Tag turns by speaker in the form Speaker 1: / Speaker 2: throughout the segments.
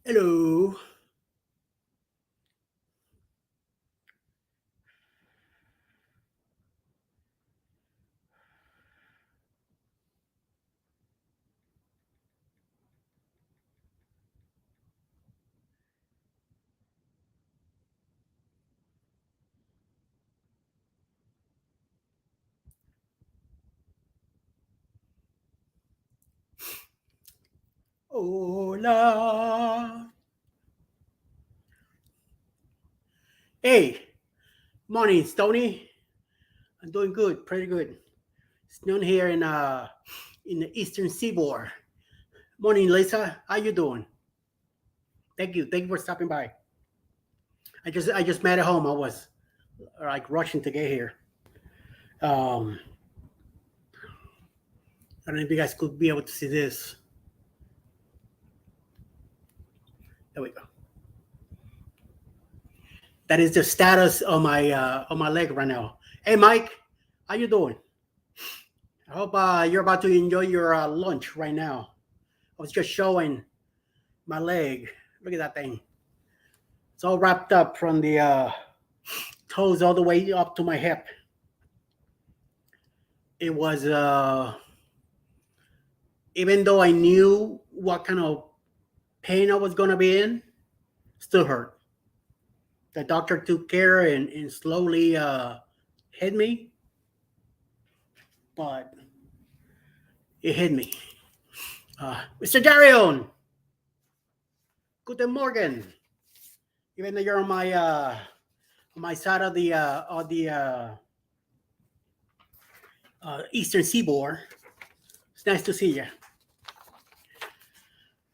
Speaker 1: Hello. Hola. Hey, morning, Stony. I'm doing good, pretty good. It's noon here in the Eastern Seaboard. Morning, Lisa. How you doing? Thank you for stopping by. I just made it home. I was like rushing to get here. Um, I don't know if you guys could be able to see this. There we go. That is the status on my leg right now. Hey, Mike, how you doing? I hope you're about to enjoy your lunch right now. I was just showing my leg. Look at that thing. It's all wrapped up from the toes all the way up to my hip. It was, even though I knew what kind of pain I was going to be in, still hurt. The doctor took care and slowly hit me, but it hit me. Mr. Darion, guten Morgen. Even though you're on my side of the Eastern Seaboard, it's nice to see you.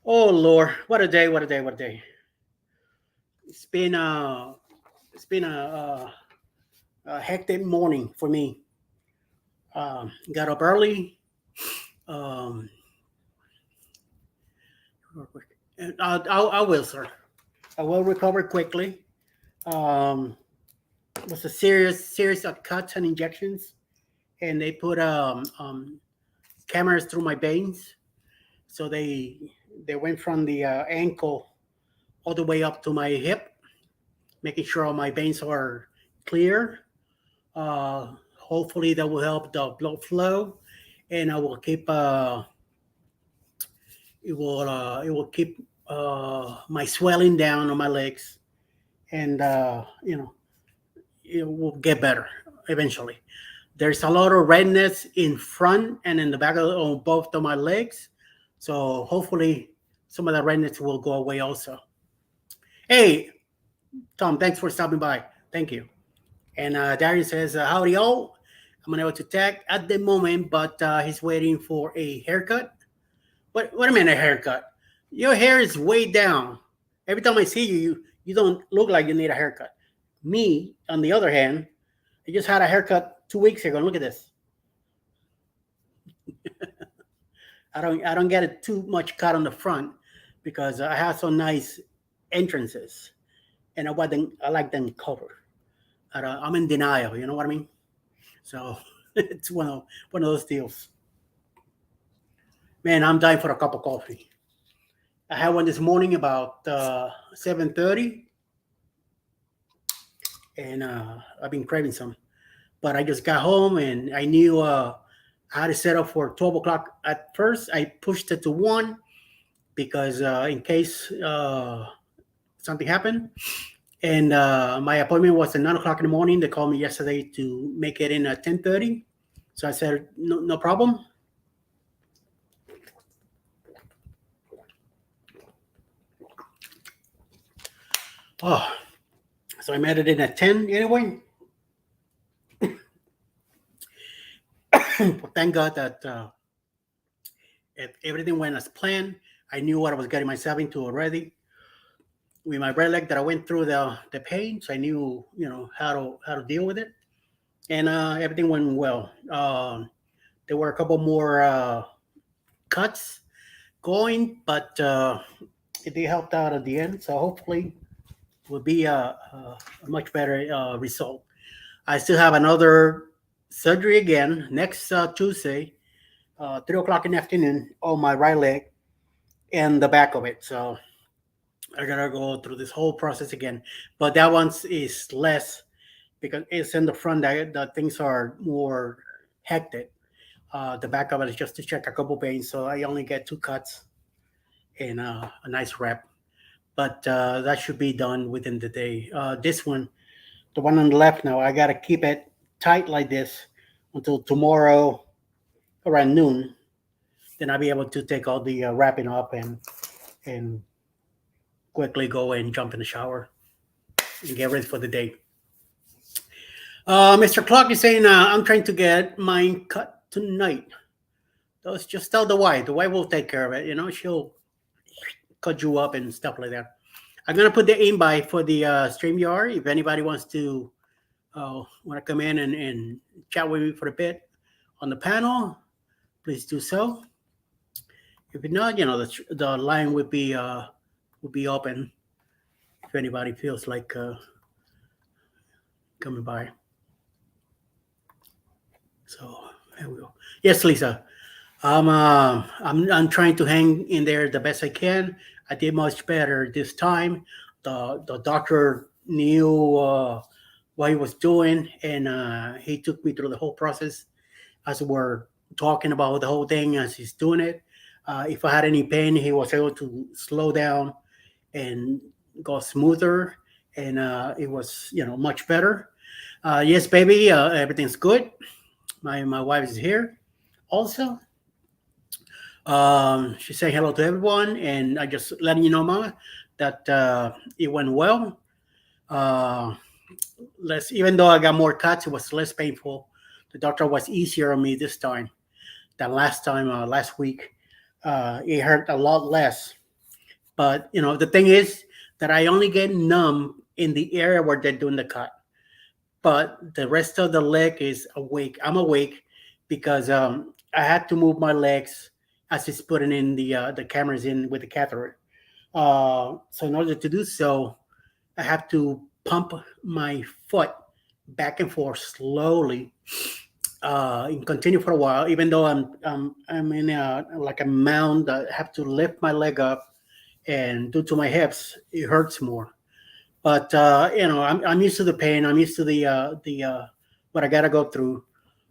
Speaker 1: Oh Lord, what a day! What a day! What a day! It's been a hectic morning for me. Got up early. Um, and I will, sir. I will recover quickly. Um, it was a series of cuts and injections, and they put cameras through my veins. So they went from the ankle all the way up to my hip, making sure all my veins are clear. Hopefully, that will help the blood flow, and I will keep it will keep my swelling down on my legs, and it will get better eventually. There's a lot of redness in front and in the back of on both of my legs, so hopefully some of the redness will go away also. Hey, Tom, thanks for stopping by. Thank you. And Darian says, howdy all. I'm unable to tag at the moment, but he's waiting for a haircut. What do you mean a haircut? Your hair is way down. Every time I see you, you don't look like you need a haircut. Me, on the other hand, I just had a haircut 2 weeks ago. And look at this. I don't get it too much cut on the front because I have some nice entrances, and I like them covered. I'm in denial. You know what I mean? So it's one of those deals. Man, I'm dying for a cup of coffee. I had one this morning about 7:30, and I've been craving some. But I just got home, and I knew I had it set up for 12 o'clock. At first, I pushed it to 1 because in case something happened. And my appointment was at 9 o'clock in the morning. They called me yesterday to make it in at 10:30. So I said, no, no problem. Oh, so I made it in at 10 anyway. But thank God that if everything went as planned. I knew what I was getting myself into already. With my red leg that I went through the pain, so I knew how to deal with it, and everything went well. There were a couple more cuts going, but they helped out at the end. So hopefully, it will be a much better result. I still have another surgery again next Tuesday, 3 o'clock in the afternoon on my right leg and the back of it. So I gotta go through this whole process again. But that one is less because it's in the front that things are more hectic. The back of it is just to check a couple veins, so I only get 2 cuts and a nice wrap. But that should be done within the day. This one, the one on the left now, I gotta keep it tight like this until tomorrow around noon. Then I'll be able to take all the wrapping up and quickly go and jump in the shower and get ready for the day. Mr. Clark is saying I'm trying to get mine cut tonight. Those just tell the wife. The wife will take care of it. You know, she'll cut you up and stuff like that. I'm gonna put the invite for the StreamYard. If anybody wants to want to come in and chat with me for a bit on the panel, please do so. If not, you know, the line would be open if anybody feels like coming by. So there we go. Yes, Lisa. I'm trying to hang in there the best I can. I did much better this time. The doctor knew what he was doing, and he took me through the whole process as we're talking about the whole thing as he's doing it. If I had any pain, he was able to slow down and go smoother, and it was, you know, much better. Yes, baby, everything's good. My wife is here also. She's saying hello to everyone, and I just letting you know, Mama, that it went well. Uh, less, even though I got more cuts, it was less painful. The doctor was easier on me this time than last time, last week. It hurt a lot less. But you know, the thing is that I only get numb in the area where they're doing the cut, but the rest of the leg is awake. I'm awake because I had to move my legs as it's putting in the cameras in with the catheter. So in order to do so, I have to pump my foot back and forth slowly and continue for a while. Even though I'm in like a mound, I have to lift my leg up, and due to my hips, it hurts more. But you know, I'm used to the pain. I'm used to the what I gotta go through.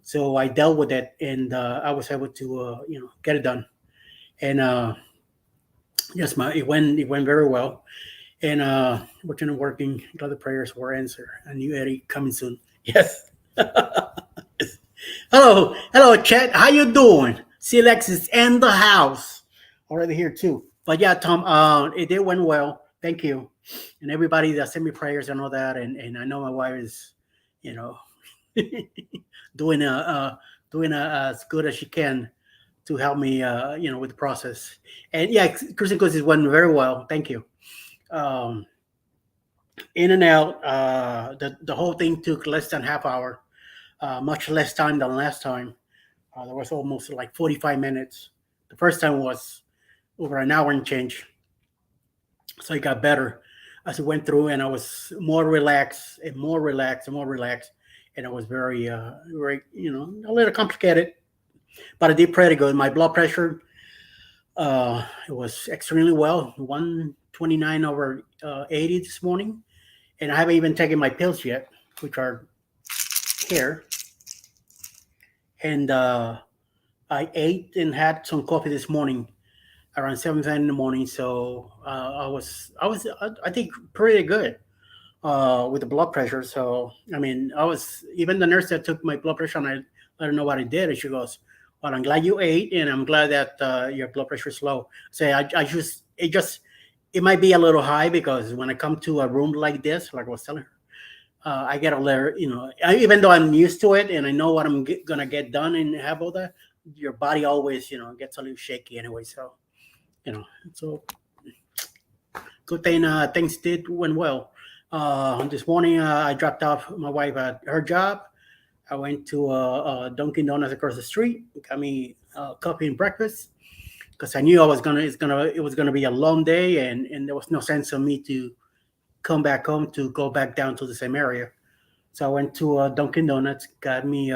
Speaker 1: So I dealt with it, and I was able to you know, get it done. And yes, it went very well. And we're kind of working. Glad the prayers were answered. A new Eddie coming soon. Yes. Hello, Chet. How you doing? CLX is in the house already here too. But yeah, Tom, it did went well. Thank you, and everybody that sent me prayers and all that. And I know my wife is, you know, doing as good as she can to help me, you know, with the process. And yeah, Christian courses went very well. Thank you. Um, in and out. The whole thing took less than half hour, much less time than last time. There was almost like 45 minutes. The first time was over an hour and change. So it got better as it went through, and I was more relaxed and more relaxed and more relaxed. And it was very, you know, a little complicated, but I did pretty good. My blood pressure, it was extremely well, 129 over 80 this morning. And I haven't even taken my pills yet, which are here. And I ate and had some coffee this morning around 7:30 in the morning. So I think pretty good with the blood pressure. So I mean, I was, even the nurse that took my blood pressure, and I let her know what I did, and she goes, "Well, I'm glad you ate, and I'm glad that your blood pressure is low." So it might be a little high because when I come to a room like this, like I was telling her, I get a little, you know, even though I'm used to it and I know what I'm gonna get done and have all that, your body always, you know, gets a little shaky anyway. So, you know, so good thing things went well. This morning, I dropped off my wife at her job. I went to Dunkin' Donuts across the street, got me coffee and breakfast because I knew it was gonna be a long day, and there was no sense of me to come back home to go back down to the same area. So I went to Dunkin' Donuts, got me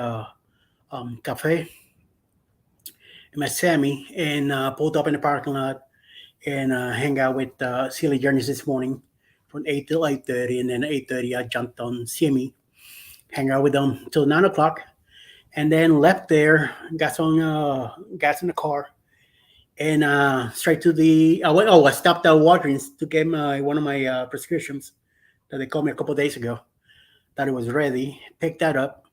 Speaker 1: cafe and my Sammy, and pulled up in the parking lot and hang out with Silly Journeys this morning from 8 till 8:30, and then 8:30 I jumped on CME, hang out with them till 9 o'clock, and then left there, got some gas in the car, and straight to the. I stopped at Walgreens to get one of my prescriptions that they called me a couple of days ago. That it was ready. Picked that up,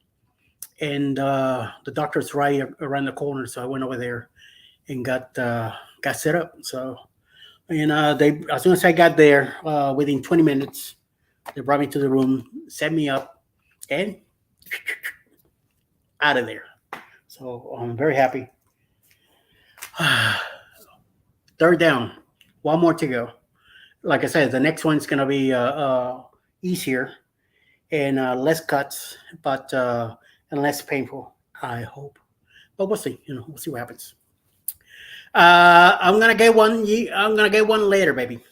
Speaker 1: and the doctor's right around the corner, so I went over there and got set up. So, and they, as soon as I got there, within 20 minutes, they brought me to the room, set me up, and out of there. So I'm very happy. Third down, one more to go. Like I said, the next one's gonna be easier and less cuts, but and less painful. I hope, but we'll see. We'll see what happens. I'm gonna get one. I'm gonna get one later, baby.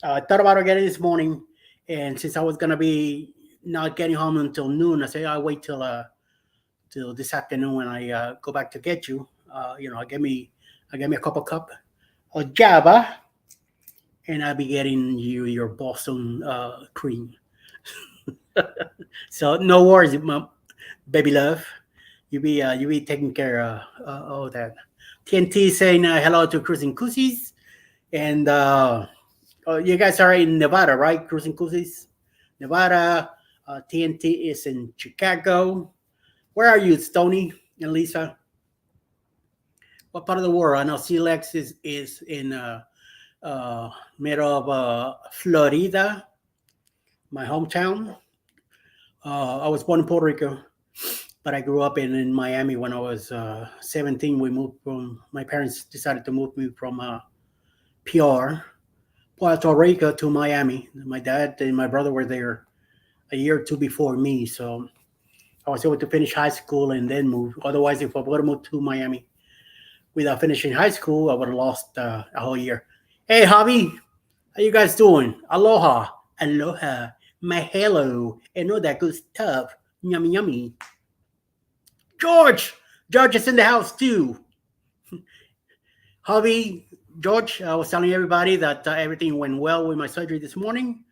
Speaker 1: I thought about getting it this morning, and since I was gonna be not getting home until noon, I said I'll wait till this afternoon when I go back to get you. I get me a cup of Java, and I'll be getting you your Boston cream. So no worries, baby love. You be taking care of all that. TNT saying hello to Cruising Coosies, and you guys are in Nevada, right? Cruising Coosies, Nevada. TNT is in Chicago. Where are you, Stony and Lisa? What part of the world? I know Lex is in middle of Florida, my hometown. I was born in Puerto Rico, but I grew up in Miami when I was 17. My parents decided to move me from PR, Puerto Rico, to Miami. My dad and my brother were there a year or two before me, so I was able to finish high school and then move. Otherwise, if I would have moved to Miami without finishing high school, I would have lost a whole year. Hey, Javi, how you guys doing? Aloha, aloha, my hello, and all that good stuff. Yummy, yummy. George is in the house too. Javi, George, I was telling everybody that everything went well with my surgery this morning.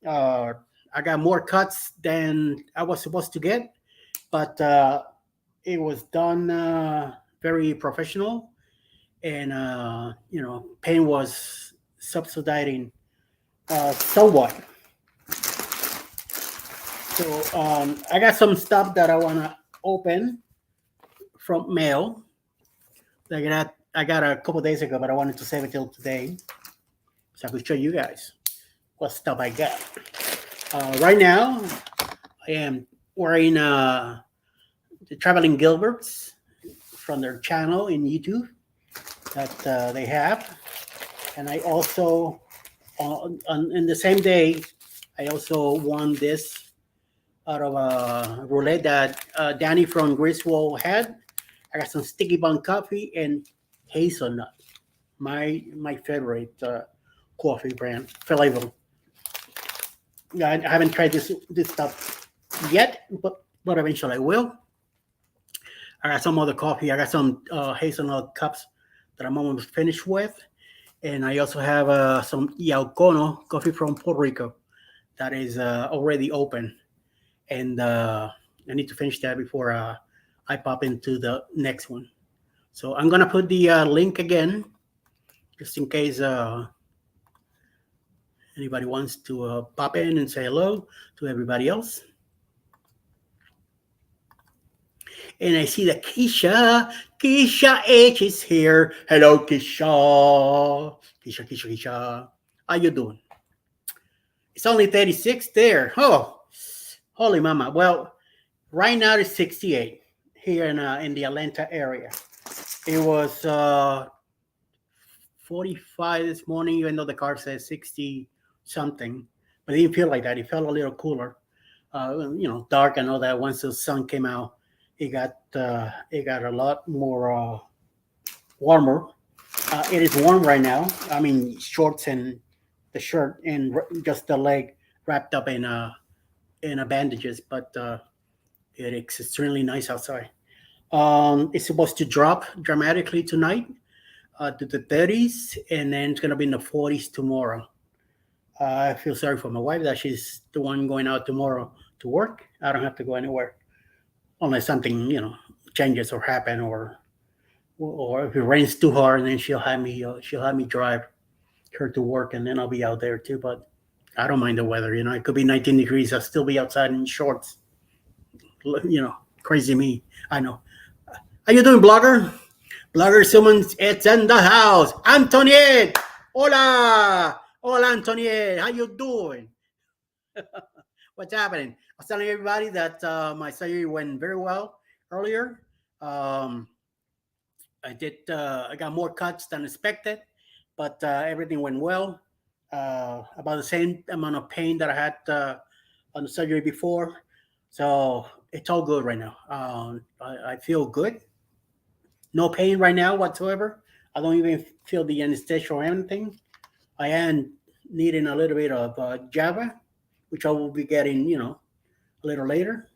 Speaker 1: I got more cuts than I was supposed to get, but it was done very professional, and pain was subsiding somewhat. So I got some stuff that I want to open from mail. I got a couple days ago, but I wanted to save it till today so I could show you guys what stuff I got. Right now, I am wearing the Traveling Gilberts from their channel in YouTube that they have, and I also in the same day I also won this out of a roulette that Danny from Griswold had. I got some Sticky Bun coffee and hazelnut, my favorite coffee brand flavor. I haven't tried this stuff yet, but eventually I will. I got some other coffee. I got some hazelnut cups that I'm almost finished with, and I also have some Yaucono coffee from Puerto Rico that is already open, and I need to finish that before I pop into the next one. So I'm gonna put the link again, just in case anybody wants to pop in and say hello to everybody else. And I see that Keisha H is here. Hello, Keisha. Keisha. How you doing? It's only 36 there. Oh, holy mama. Well, right now it's 68 here in the Atlanta area. It was 45 this morning, even though the car says 60 something, but it didn't feel like that. It felt a little cooler, dark and all that. Once the sun came out, it got a lot more warmer. It is warm right now. I mean, shorts and the shirt and just the leg wrapped up in bandages, but it is extremely nice outside. It's supposed to drop dramatically tonight. to the 30s, and then it's gonna be in the 40s tomorrow. I feel sorry for my wife that she's the one going out tomorrow to work. I don't have to go anywhere unless something changes or happen, or if it rains too hard, then she'll have me drive her to work, and then I'll be out there too. But I don't mind the weather. It could be 19 degrees. I'll still be outside in shorts. Crazy me. I know. How you doing, blogger? Blogger Simmons, it's in the house. Antoniette, hola, hola, Antoniette. How you doing? What's happening? I was telling everybody that my surgery went very well earlier. Um, I got more cuts than expected, but everything went well. About the same amount of pain that I had on the surgery before. So it's all good right now. I feel good. No pain right now whatsoever. I don't even feel the anesthesia or anything. I am needing a little bit of Java, which I will be getting, a little later.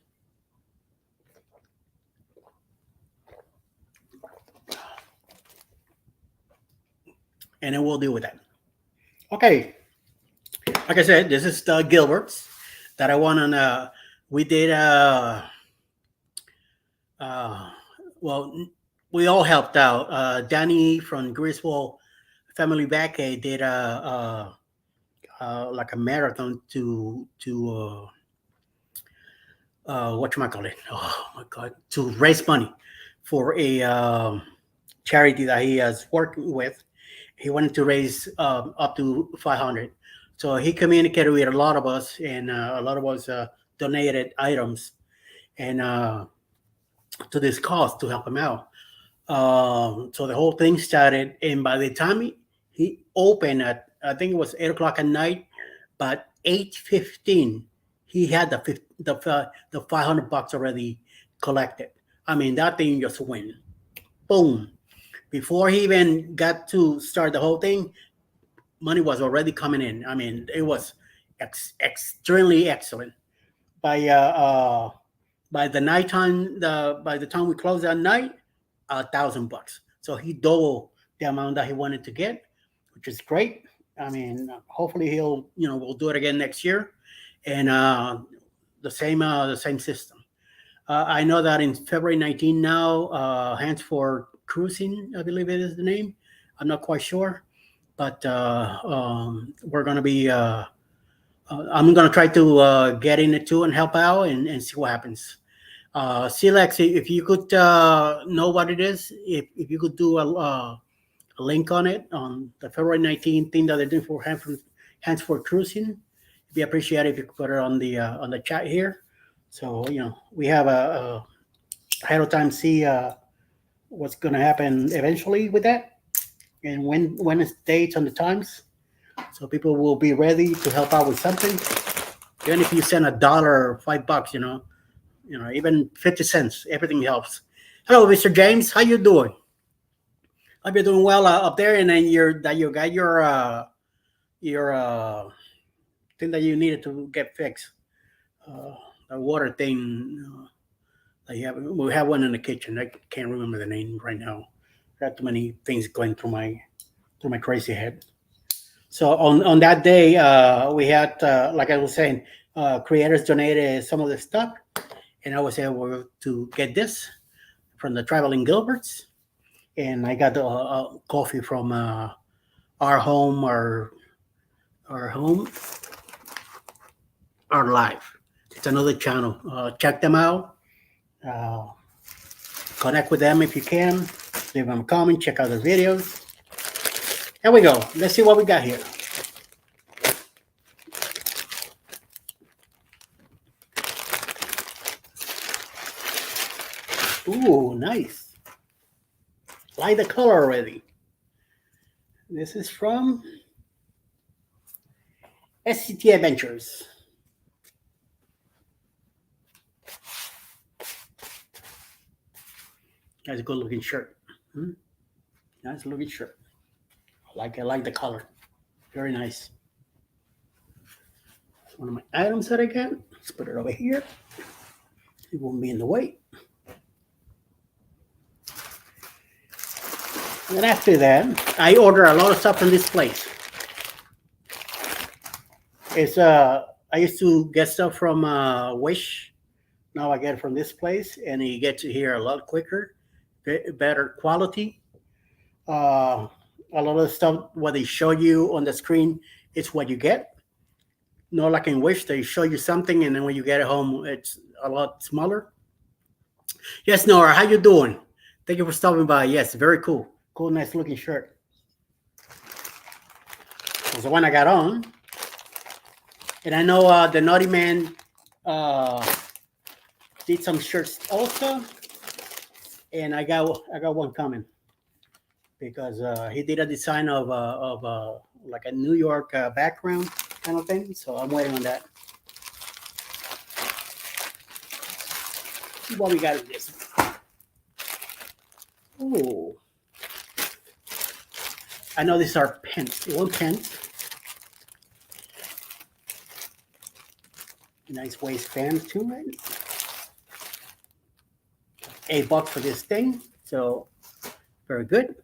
Speaker 1: And then we'll deal with that. Okay. Like I said, this is the Gilberts that I won on. We did. Well, we all helped out. Danny from Griswold Family Backaid did like a marathon to whatchamacallit. Oh my god, to raise money for a charity that he is working with. He wanted to raise up to 500. So he communicated with a lot of us, and a lot of us donated items and to this cause to help him out. So the whole thing started, and by the time he opened at, I think it was 8 o'clock at night, but 8:15 he had the $500 already collected. I mean, that thing just went boom. Before he even got to start the whole thing, money was already coming in. I mean, it was extremely excellent. By by the nighttime, by the time we closed that night, $1,000. So he doubled the amount that he wanted to get, which is great. I mean, hopefully we'll do it again next year, and the same system. I know that in February 19 now, Hands for Cruising, I believe it is the name. I'm not quite sure, but we're gonna be. I'm gonna try to get in it too and help out and see what happens. Silex, if you could know what it is, if you could do a link on it on the February 19th thing that they're doing for Hands for Cruising, it'd be appreciated if you could put it on the chat here. So we have a ahead of time see what's going to happen eventually with that, and when it's dates and the times, so people will be ready to help out with something. Even if you send $1 or $5, even 50 cents, everything helps. Hello, Mr. James, how you doing? Hope you're doing well up there, and then you got your thing that you needed to get fixed. The water thing. We have one in the kitchen. I can't remember the name right now. Got too many things going through my crazy head. So on that day, we had, like I was saying, creators donated some of the stuff, and I was able to get this from the Traveling Gilberts, and I got the coffee from our home, our life. It's another channel. Check them out. Connect with them if you can. Leave them a comment. Check out the videos. Here we go. Let's see what we got here. Ooh, nice. Like the color already. This is from SCT Adventures. That's a good looking shirt. Nice looking shirt. I like the color. Very nice. It's one of my items that I got. Let's put it over here. It won't be in the way. And after that, I order a lot of stuff from this place. It's I used to get stuff from Wish. Now I get it from this place, and you get to hear a lot quicker, better quality. A lot of the stuff what they show you on the screen is what you get. Not like in Wish, they show you something, and then when you get it home, it's a lot smaller. Yes, Nora, how you doing? Thank you for stopping by. Yes, very cool. Cool, nice looking shirt. It's the one I got on. And I know the Naughty Man did some shirts also. And I got one coming because he did a design of like a New York background kind of thing. So I'm waiting on that. See what we got in this. Oh, I know these are pens. One pen. Nice waistband too, right? $8 for this thing. So very good.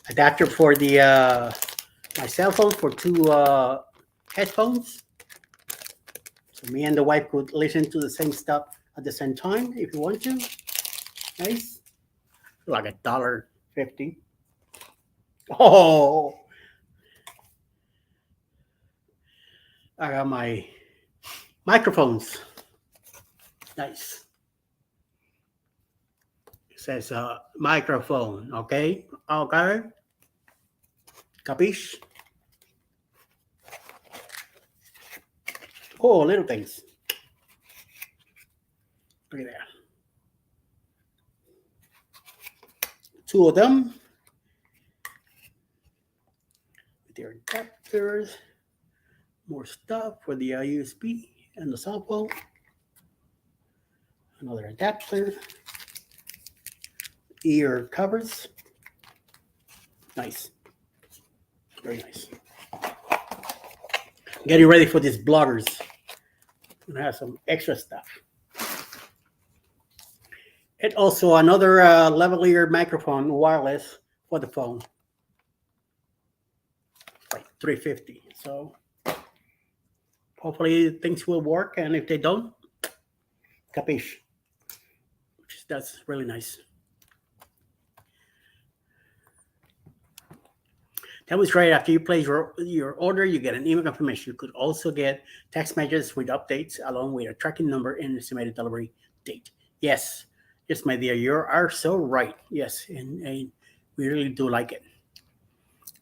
Speaker 1: Adapter for the my cell phone for two headphones. So me and the wife could listen to the same stuff at the same time if you want to. Nice. Like $1.50. Oh, I got my microphones. Nice. It says microphone. Okay. Okay. Capiche? Oh, little things. Look at that. Two of them. With their adapters. More stuff for the USB and the cell phone. Another adapter. Ear covers. Nice. Very nice. Getting ready for these bloggers. And have some extra stuff. And also another lavalier microphone, wireless for the phone. Like $350. So hopefully things will work, and if they don't, capiche. That's really nice. That was right after you place your order, you get an email confirmation. You could also get text messages with updates along with a tracking number and estimated delivery date. Yes, yes, my dear, you are so right. Yes, and we really do like it.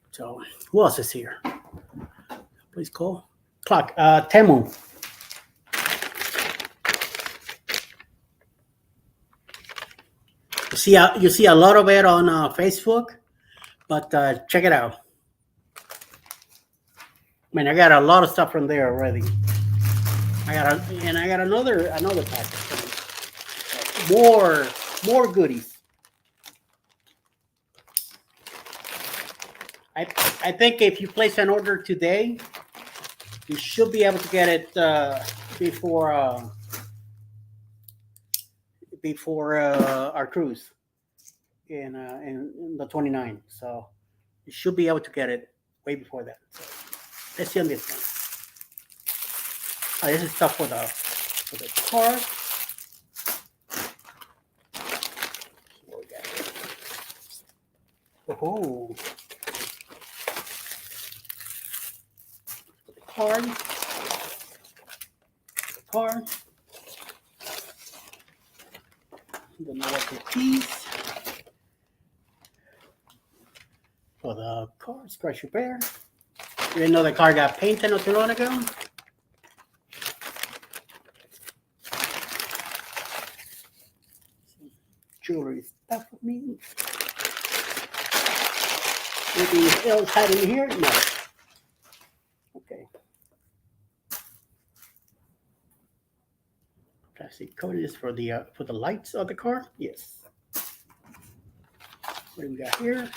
Speaker 1: So who else is here? Please call. Clock. Temu. You see a lot of it on Facebook, but check it out. I mean, I got a lot of stuff from there already. I got another package. More goodies. I think if you place an order today, you should be able to get it before our cruise in the 29th. So you should be able to get it way before that. So let's see on this one. This is stuff for the car. Oh, the card. The car. The Milwaukee keys for the car scratch repair. You didn't know the car got painted not too long ago? Jewelry stuff with me. Anything else hiding here? No. Okay. Plastic coating is for the lights of the car. Yes. What do we got here?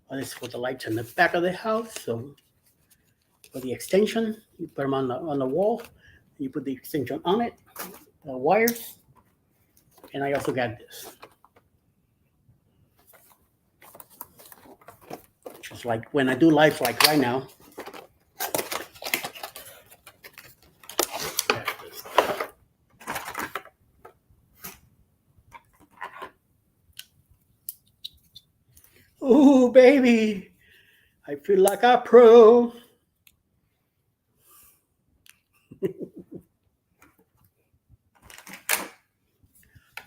Speaker 1: Oh, this is for the lights in the back of the house. So for the extension, you put them on the wall. You put the extension on it, the wires, and I also got this. Just like when I do live like right now. Ooh, baby, I feel like a pro.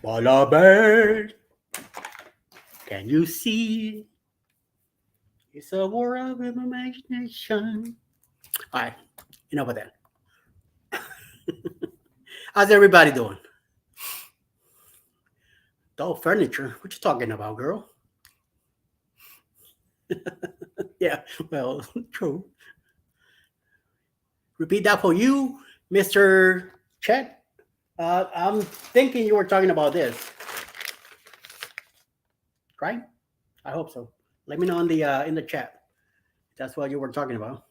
Speaker 1: Bala bird, can you see? It's a war of imagination. All right, enough of that. How's everybody doing? Dull furniture? What you talking about, girl? Yeah, well, true. Repeat that for you, Mr. Chet. I'm thinking you were talking about this, right? I hope so. Let me know in the chat. That's what you were talking about.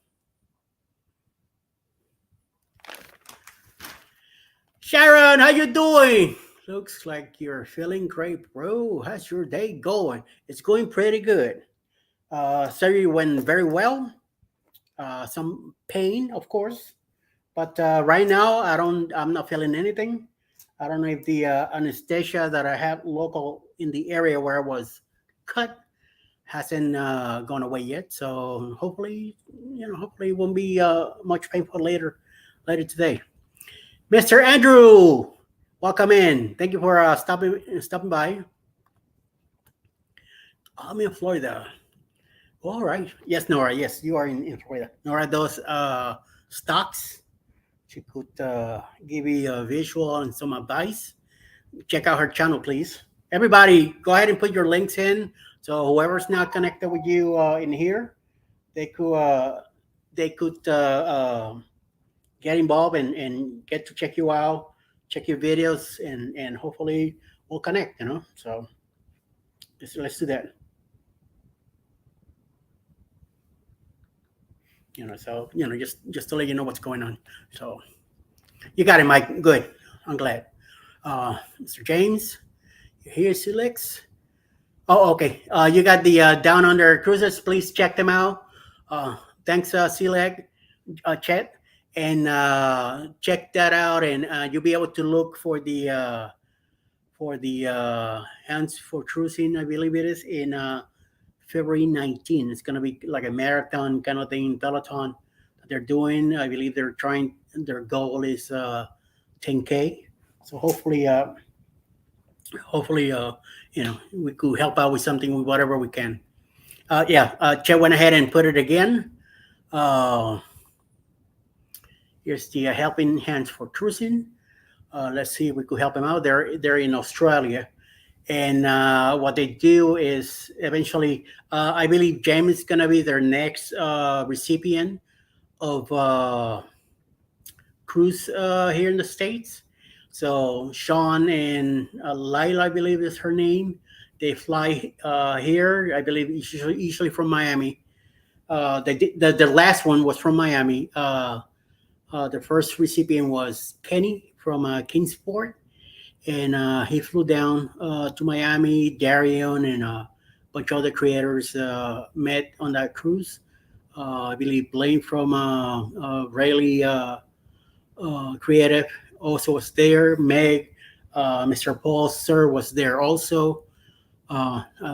Speaker 1: Sharon, how you doing? Looks like you're feeling great, bro. How's your day going? It's going pretty good. Surgery went very well. Some pain, of course, but right now I'm not feeling anything. I don't know if the anesthesia that I have local in the area where I was cut hasn't gone away yet. So hopefully it won't be much painful later today. Mr. Andrew, welcome in. Thank you for stopping by. I'm in Florida. All right. Yes, Nora. Yes, you are in Florida. Nora, those stocks, she could give you a visual and some advice. Check out her channel, please. Everybody, go ahead and put your links in. So whoever's not connected with you in here, they could get involved and get to check you out, check your videos, and hopefully we'll connect. So let's do that. So just to let you know what's going on. So you got it, Mike. Good. I'm glad. Mr. James, you're here, Silix. Oh, okay. You got the Down Under Cruises. Please check them out. Thanks, Silix, Chet, and check that out, and you'll be able to look for the Hands for Cruising, I believe it is, in February 19. It's going to be like a marathon kind of thing, Peloton that they're doing. I believe their goal is 10K. So hopefully, we could help out with something, with whatever we can. Chet went ahead and put it again. Here's the Helping Hands for Cruising. Let's see if we could help them out. They're in Australia. And what they do is eventually, I believe James is going to be their next recipient of cruise here in the States. So Sean and Lila, I believe is her name. They fly here, I believe, usually from Miami. The last one was from Miami. The first recipient was Kenny from Kingsport. And he flew down to Miami. Darion and a bunch of other creators met on that cruise. I believe Blaine from Rayleigh Creative also was there. Meg, Mr. Paul Sir was there also.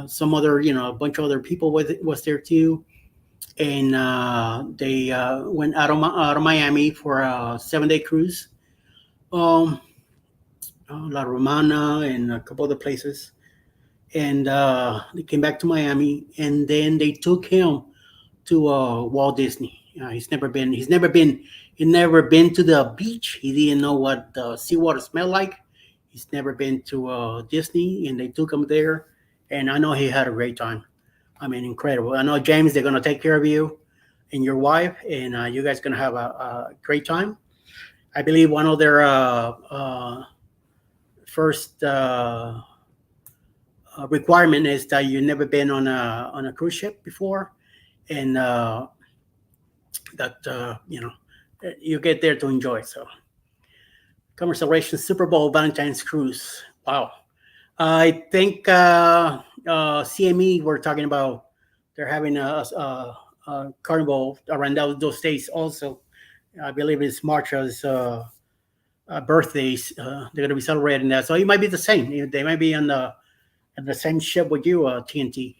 Speaker 1: Some other, a bunch of other people was there too. And they went out of Miami for a 7-day cruise. La Romana and a couple other places, and they came back to Miami, and then they took him to Walt Disney. He's never been to the beach. He didn't know what the seawater smelled like. He's never been to Disney, and they took him there, and I know he had a great time. I mean, incredible. I know, James, they're gonna take care of you and your wife, and you guys gonna have a great time. I believe one of their first requirement is that you've never been on a cruise ship before, and that you get there to enjoy. So, commercialization Super Bowl Valentine's cruise. Wow, I think CME we're talking about. They're having a carnival around those days also. I believe it's Marcha's birthdays. They're going to be celebrating that, so it might be the same. They might be on the same ship with you, TNT.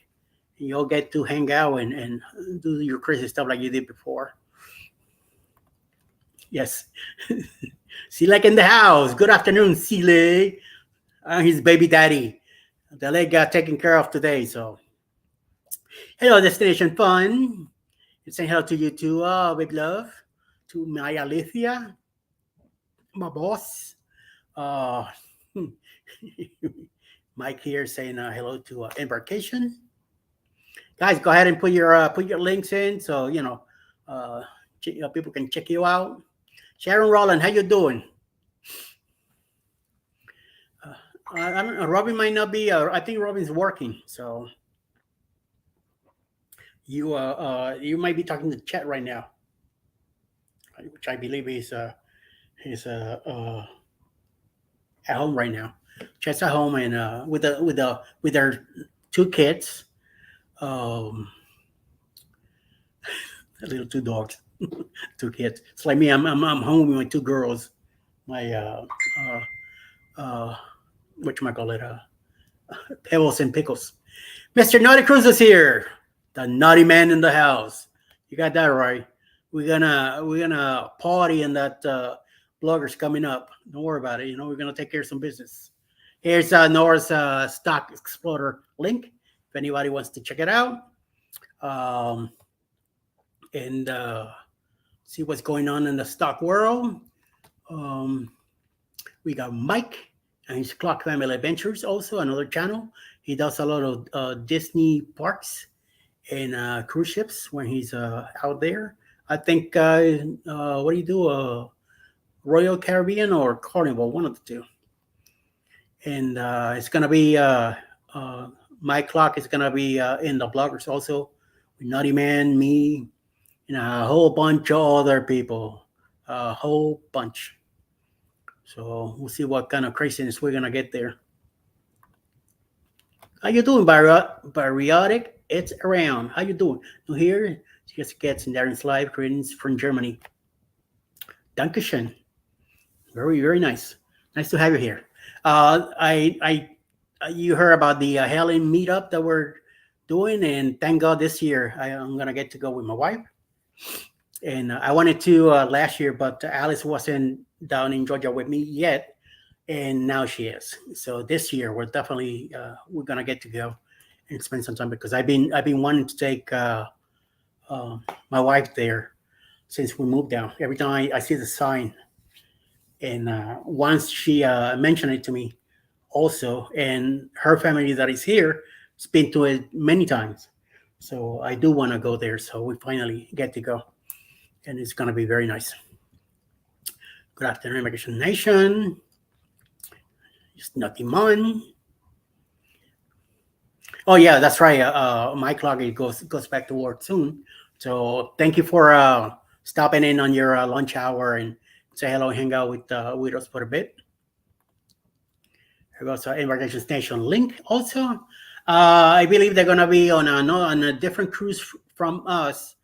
Speaker 1: You'll get to hang out and do your crazy stuff like you did before. Yes. Silek in the house. Good afternoon, Silek. His baby daddy. The leg got taken care of today. So, hello, Destination Fun. And saying hello to you too, baby love. To Maya Alethea, my boss. Mike here saying hello to Embarkation. Guys, go ahead and put your links in so people can check you out. Sharon Rowland, how you doing? I don't know. Robin might not be. I think Robin's working, so you might be talking to the chat right now, which I believe is at home right now. Chat's at home and with their two kids, little two dogs, two kids. It's like me. I'm home with my two girls. My whatchamacallit, Pebbles and Pickles. Mr. Naughty Cruz is here. The naughty man in the house. You got that right. We're gonna party and that blogger's coming up. Don't worry about it. We're gonna take care of some business. Here's Nora's Stock Explorer link if anybody wants to check it out. And see what's going on in the stock world. We got Mike and his Clock Family Adventures, also another channel. He does a lot of Disney parks and cruise ships when he's out there. I think, what do you do? Royal Caribbean or Carnival, one of the two. And it's going to be, my clock is going to be in the bloggers also. With Naughty Man, me, and a whole bunch of other people. A whole bunch. So we'll see what kind of craziness we're going to get there. How you doing, Bariotic? It's around. How you doing? New here? Just gets in Darren's live greetings from Germany. Dankeschön. Very, very nice. Nice to have you here. You heard about the Helen meetup that we're doing, and thank God this year I'm gonna get to go with my wife. And I wanted to last year, but Alice wasn't down in Georgia with me yet, and now she is. So this year we're definitely we're gonna get to go and spend some time because I've been wanting to take my wife there since we moved down. Every time I see the sign, and once she mentioned it to me, also, and her family that is here has been to it many times. So I do want to go there. So we finally get to go, and it's going to be very nice. Good afternoon, Immigration Nation. It's nothing man. Oh yeah, that's right. My clock goes back to work soon. So thank you for stopping in on your lunch hour and say hello, hang out with us for a bit. Here goes our Embarkation Station link. Also, I believe they're gonna be on a different cruise from us.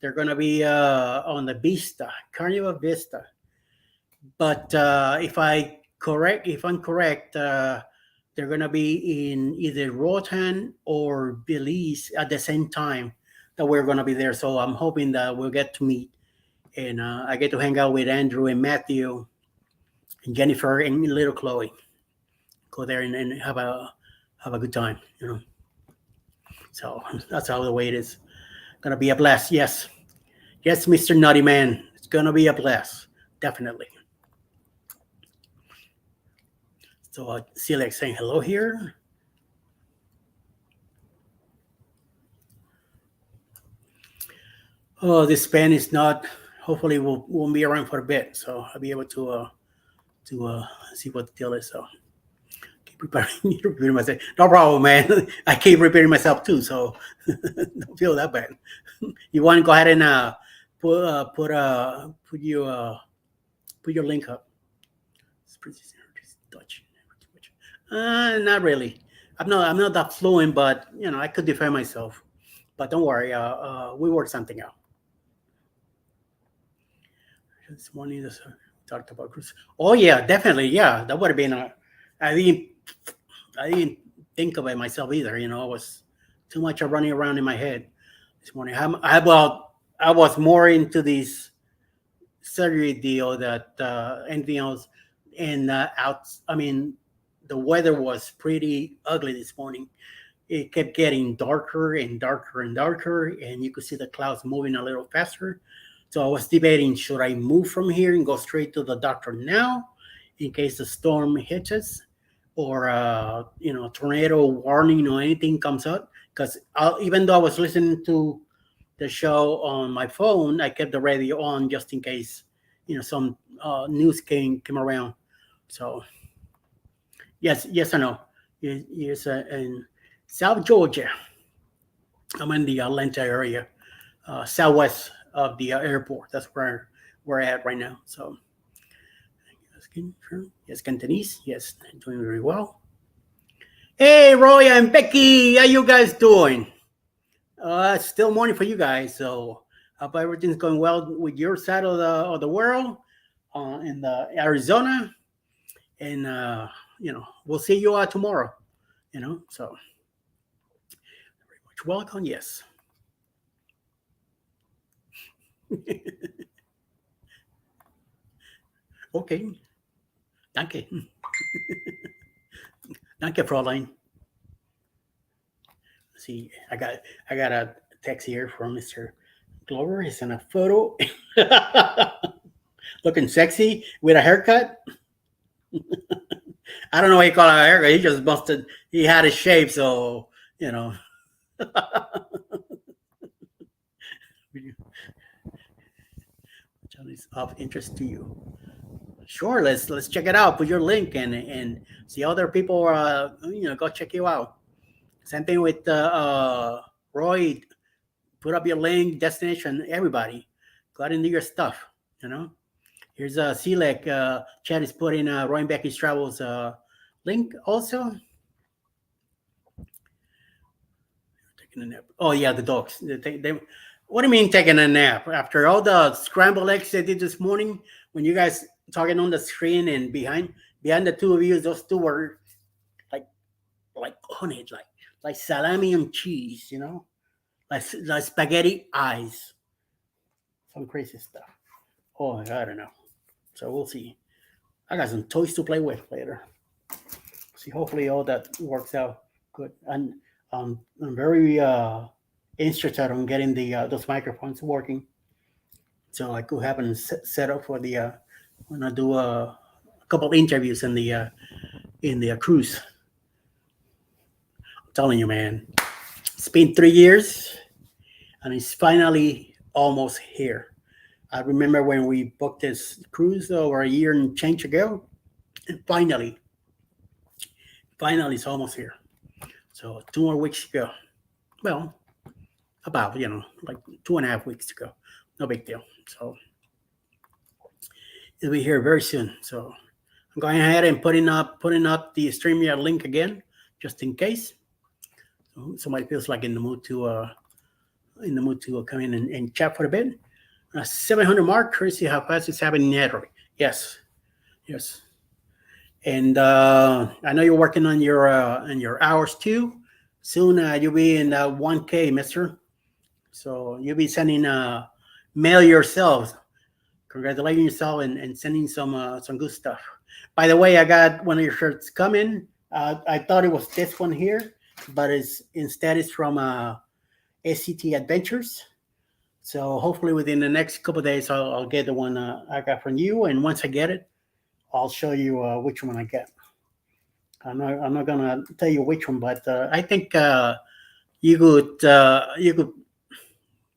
Speaker 1: They're gonna be on the Vista, Carnival Vista. But if I'm correct, they're gonna be in either Roatan or Belize at the same time that we're gonna be there. So I'm hoping that we'll get to meet, and I get to hang out with Andrew and Matthew and Jennifer and little Chloe. Go there and have a good time, So that's how the way it is. Gonna be a blast. Yes, Mr. Naughty Man. It's gonna be a blast, definitely. So I see like saying hello here. Oh, this pen is not hopefully we'll be around for a bit, so I'll be able to see what the deal is. So keep preparing myself. No problem, man. I keep preparing myself too, so don't feel that bad. You want to go ahead and put your link up. Dutch. Not really. I'm not that fluent, but I could defend myself. But don't worry, we work something out. This morning, talked about cruise. Oh yeah, definitely. Yeah, that would have been a. I didn't. I didn't think of it myself either. I was too much of running around in my head this morning. I was more into this surgery deal that anything else. And out. I mean, the weather was pretty ugly this morning. It kept getting darker and darker and darker, and you could see the clouds moving a little faster. So I was debating, should I move from here and go straight to the doctor now in case the storm hits us, or tornado warning or anything comes up? Because even though I was listening to the show on my phone, I kept the radio on just in case some news came around. So yes or no? Yes, in South Georgia. I'm in the Atlanta area, southwest of the airport. That's where we're at right now. So, yes, Cantonese. Yes, doing very well. Hey, Roy and Becky, how you guys doing? It's still morning for you guys. So, hope everything's going well with your side of the world, in the Arizona, and we'll see you tomorrow. So very much welcome. Yes. Okay. Danke. Danke, Fräulein. See, I got a text here from Mr. Glover. He sent a photo. Looking sexy with a haircut. I don't know what he called it a haircut. He just busted. He had his shape, so Is of interest to you. Sure, let's check it out. Put your link and see other people. Go check you out. Same thing with Roy. Put up your link, destination. Everybody, go ahead and do your stuff. Here's a Selec. Chad is putting Roy and Becky's Travels link also. Taking a nap. Oh yeah, the dogs. What do you mean taking a nap? After all the scrambled eggs they did this morning, when you guys talking on the screen and behind the two of you, those two were like on it, like salami and cheese, like spaghetti eyes. Some crazy stuff. Oh, I don't know. So we'll see. I got some toys to play with later. See, hopefully all that works out good. And I'm very interested on getting those microphones working, so I could have them set up for the when I do a couple of interviews in the cruise. I'm telling you, man, it's been 3 years, and it's finally almost here. I remember when we booked this cruise over a year and change ago, and finally, it's almost here. So 2 more weeks to go. Well, about like 2.5 weeks to go. No big deal. So it'll be here very soon. So I'm going ahead and putting up the StreamYard link again, just in case. So somebody feels like in the mood to come in and chat for a bit. 700 mark. Crazy how fast it's happening naturally. Yes. And I know you're working on your hours too. Soon you'll be in 1K, Mister. So you'll be sending mail yourselves, congratulating yourself and sending some good stuff. By the way, I got one of your shirts coming. I thought it was this one here, but instead it's from SCT Adventures. So hopefully within the next couple of days, I'll get the one I got from you. And once I get it, I'll show you which one I get. I'm not gonna tell you which one, but I think you could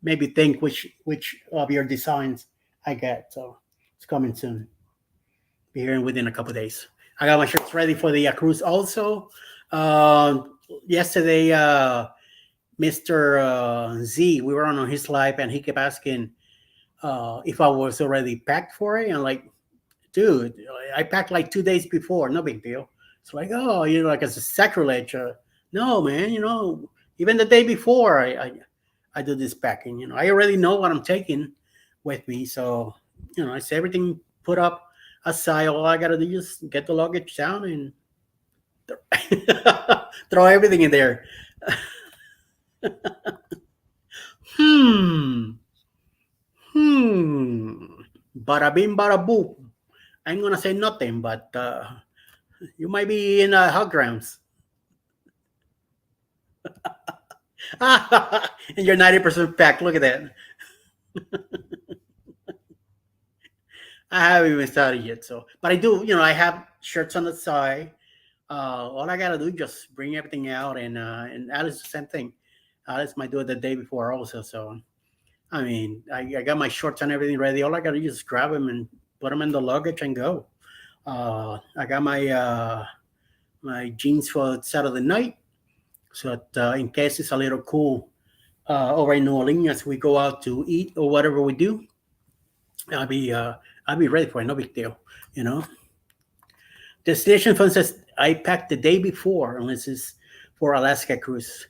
Speaker 1: maybe think which of your designs I get. So it's coming soon. Be here within a couple of days. I got my shirts ready for the cruise also. Yesterday, Mr. Z, we were on his live and he kept asking if I was already packed for it. And like, dude, I packed like 2 days before. No big deal. It's like, oh, like it's a sacrilege. No, man, even the day before I do this packing. I already know what I'm taking with me. So, it's everything put up aside. All I got to do is get the luggage down and throw everything in there. Hmm. Bada bing, bada boom. I'm going to say nothing, but you might be in hot grounds. And you're 90% packed. Look at that. I haven't even started yet. So, but I do, I have shirts on the side. All I gotta do is just bring everything out, and Alice the same thing. Alice might do it the day before also. So, I mean, I got my shorts and everything ready. All I gotta do is grab them and put them in the luggage and go. I got my jeans for Saturday night, so that in case it's a little cool over in New Orleans as we go out to eat or whatever we do, I'll be uh, I'll be ready for it. No big deal, you know. Destination fund says I packed the day before, unless it's for Alaska cruise.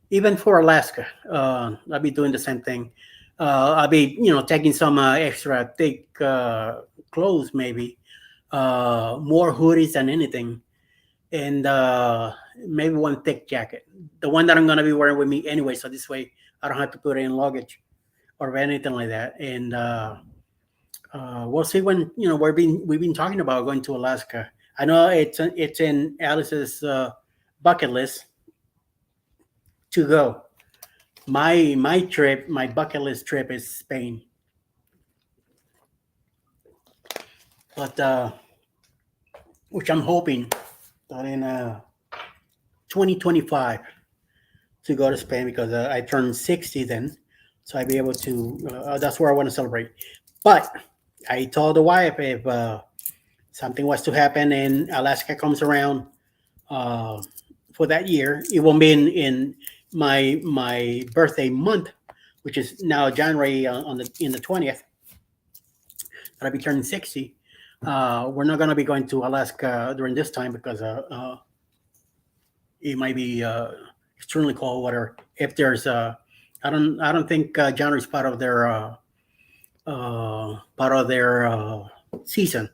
Speaker 1: Even for Alaska, I'll be doing the same thing. I'll be, taking some extra thick clothes, maybe more hoodies than anything, and maybe one thick jacket, the one that I'm gonna be wearing with me anyway. So this way, I don't have to put it in luggage or anything like that. And we'll see when we've been talking about going to Alaska. I know it's in Alice's bucket list to go. My trip, my bucket list trip is Spain, but which I'm hoping that in 2025 to go to Spain because I turned 60 then, so I'd be able to. That's where I want to celebrate. But I told the wife if something was to happen and Alaska comes around uh, for that year, it won't be in my birthday month, which is now January on the in the 20th. That I'll be turning 60. We're not going to be going to Alaska during this time because it might be extremely cold. Whatever. If there's I don't think January is part of their season.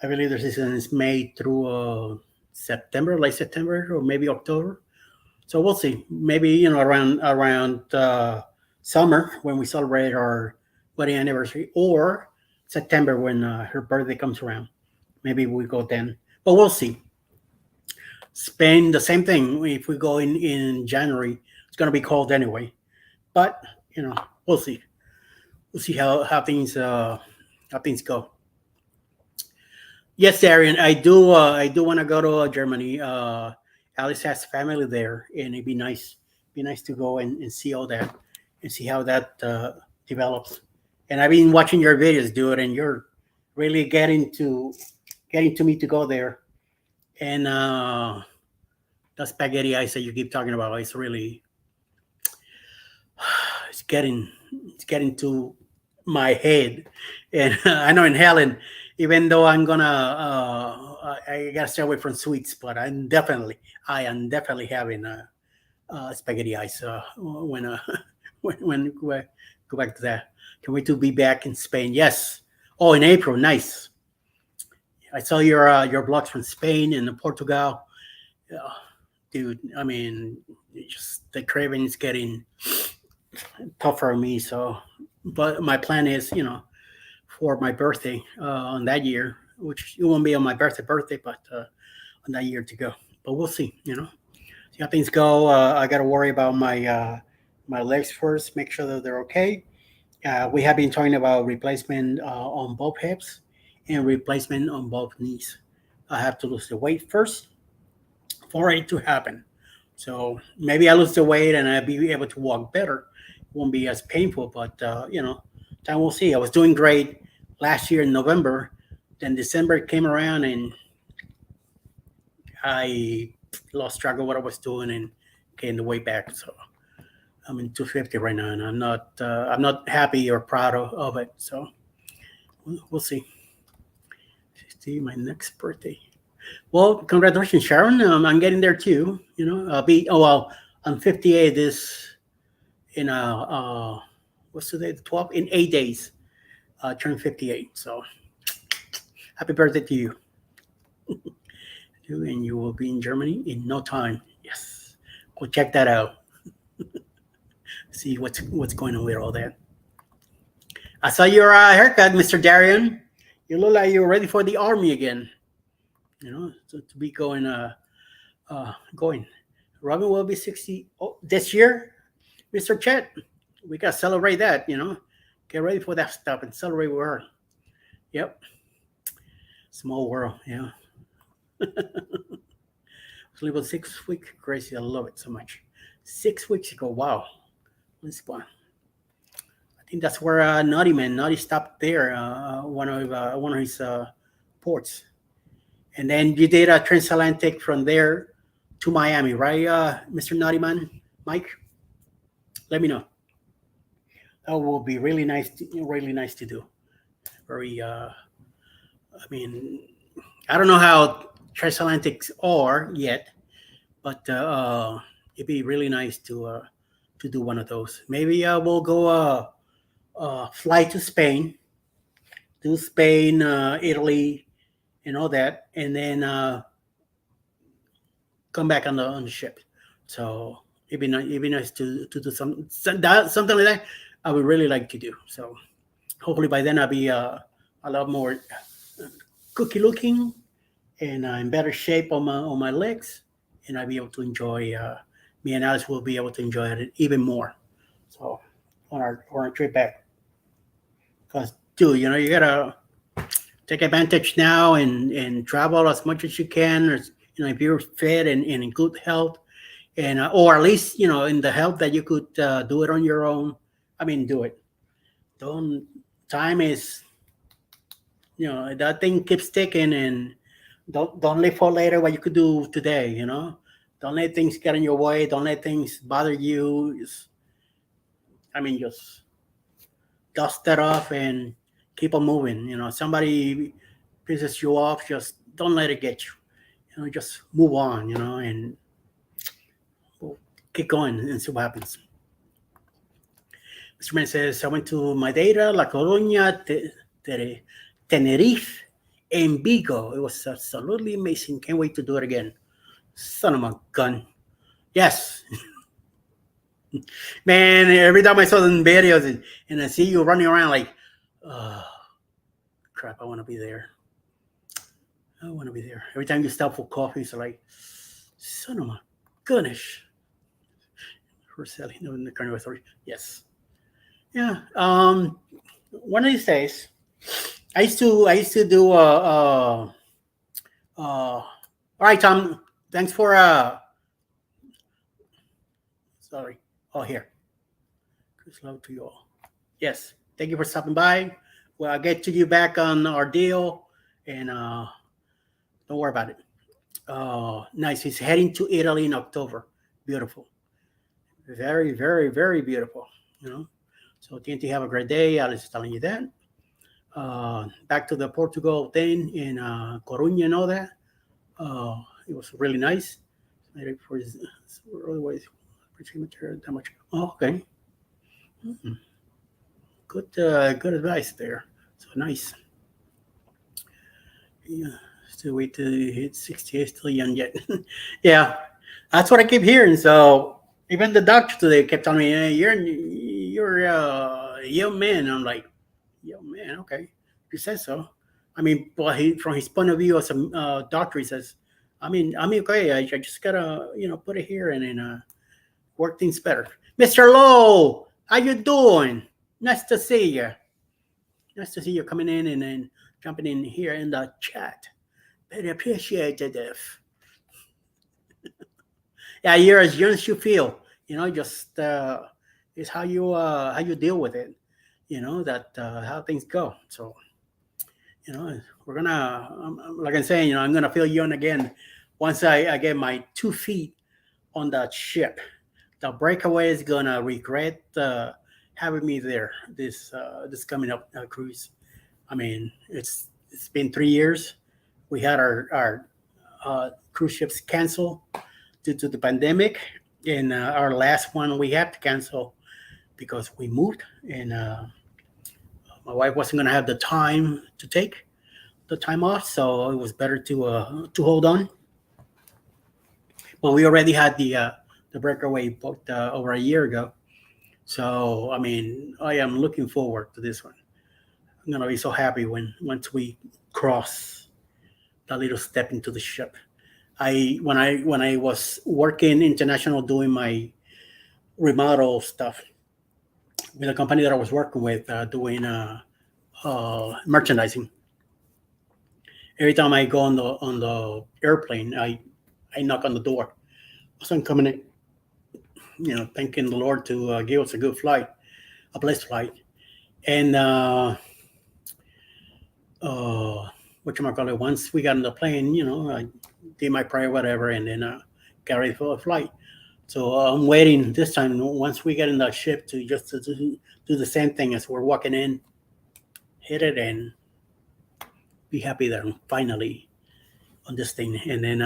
Speaker 1: I believe their season is May through September, late September, or maybe October. So we'll see. Maybe around summer when we celebrate our wedding anniversary, or September when her birthday comes around. Maybe we go then, but we'll see. Spain, the same thing. If we go in January, it's gonna be cold anyway. But we'll see. We'll see how things go. Yes, Darian, I do want to go to Germany. Alice has family there, and it'd be nice to go and see all that and see how that develops. And I've been watching your videos, dude, and you're really getting to me to go there. And the spaghetti ice that you keep talking about is really it's getting to my head. And I know in Helen, even though I gotta stay away from sweets, but I am definitely having spaghetti ice when when we go back to that. Can wait to be back in Spain. Yes. Oh, in April. Nice. I saw your blogs from Spain and Portugal. Uh, Dude, I mean, just the craving's getting tougher on me. So, but my plan is, for my birthday on that year, which it won't be on my birthday, but on that year to go. But we'll see. See how things go. I got to worry about my legs first. Make sure that they're okay. We have been talking about replacement on both hips and replacement on both knees. I have to lose the weight first for it to happen. So maybe I lose the weight and I'll be able to walk better. It won't be as painful, but Time will see. I was doing great last year in November. Then December came around and I lost track of what I was doing and came the way back. So I'm in 250 right now, and I'm not happy or proud of it. So we'll see. See my next birthday. Well, congratulations, Sharon. I'm getting there too. You know, I'll be. Oh well, I'm 58. This in what's today? The 12th in 8 days. Turn 58. So happy birthday to you. And you will be in Germany in no time. Yes, go check that out. See what's going on with all that. I saw your haircut, Mr. Darian. You look like you're ready for the army again. You know, to be going. Robin will be 60 this year, Mr. Chet. We gotta celebrate that. You know, get ready for that stuff and celebrate with her. Yep, small world. Yeah. So it was 6 weeks. Crazy. I love it so much. 6 weeks ago. Wow. This one. I think that's where Naughty stopped there. One of his ports, and then you did a transatlantic from there to Miami, right, Mr. Naughty Man, Mike? Let me know. That will be really nice to do. Very. I mean, I don't know how transatlantics are yet, but it'd be really nice to do one of those. Maybe we'll go fly to Spain, do Spain, Italy, and all that, and then come back on the ship. So it'd be nice to do something like that. I would really like to do. So hopefully by then I'll be a lot more cookie looking and in better shape on my legs, and I'll be able to enjoy. Me and Alice will be able to enjoy it even more. So on our trip back, because dude, you know you gotta take advantage now and travel as much as you can. Or, you know, if you're fit and in good health, and or at least you know in the health that you could do it on your own. I mean, do it. Don't. Time is, you know, that thing keeps ticking, and don't live for later what you could do today. You know, don't let things get in your way. Don't let things bother you. I mean, just dust that off and keep on moving. You know, somebody pisses you off, just don't let it get you. You know, just move on. You know, and we'll keep going and see what happens. Mr. Man says, I went to Madeira, La Coruña, Tenerife, and Vigo. It was absolutely amazing. Can't wait to do it again. Son of a gun. Yes. Man, every time I saw them videos and I see you running around like, oh, crap, I want to be there. I want to be there. Every time you stop for coffee, it's like, son of a goodness. Rosselli, no, in the Carnival Authority. Yes. Yeah. One of these days, I used to do all right, Tom. Thanks for sorry. Oh, here. Chris, love to you all. Yes. Thank you for stopping by. Well, I'll get to you back on our deal, and don't worry about it. Nice. He's heading to Italy in October. Beautiful. Very, very, very beautiful. You know. So TNT, have a great day. Alice is telling you that. Back to the Portugal thing in Coruña and all that. It was really nice. Made it for his otherwise material that much. Oh, okay. Mhm. Good advice there. So nice. Yeah. Still wait to hit 68. Still young yet. Yeah, that's what I keep hearing. So even the doctor today kept telling me, hey, you're a young man. I'm like, young man, okay. He says so. I mean, well, from his point of view as a doctor, he says, I mean, I'm okay. I just gotta, you know, put it here and then work things better. Mr. Lowe, how you doing? Nice to see you. Nice to see you coming in and then jumping in here in the chat. Very appreciated. Yeah, you're as young as you feel. You know, just it's how you deal with it. that how things go. So we're gonna, like I'm saying, I'm gonna feel young again once I get my 2 feet on that ship. The breakaway is gonna regret having me there this coming up cruise. I mean, it's been 3 years. We had our cruise ships cancel due to the pandemic, and our last one we had to cancel because we moved, and my wife wasn't gonna have the time to take the time off, so it was better to hold on. But we already had the breakaway booked over a year ago, so I mean I am looking forward to this one. I'm gonna be so happy when once we cross that little step into the ship. When I was working international doing my remodel stuff with a company that I was working with doing merchandising. Every time I go on the airplane, I knock on the door. So I'm coming in, thanking the Lord to give us a good flight, a blessed flight, and what you might call it. Once we got on the plane, I did my prayer, whatever, and then got ready for a flight. So I'm waiting this time. Once we get in the ship, to just to do the same thing as we're walking in, hit it, and be happy that I'm finally on this thing. And then,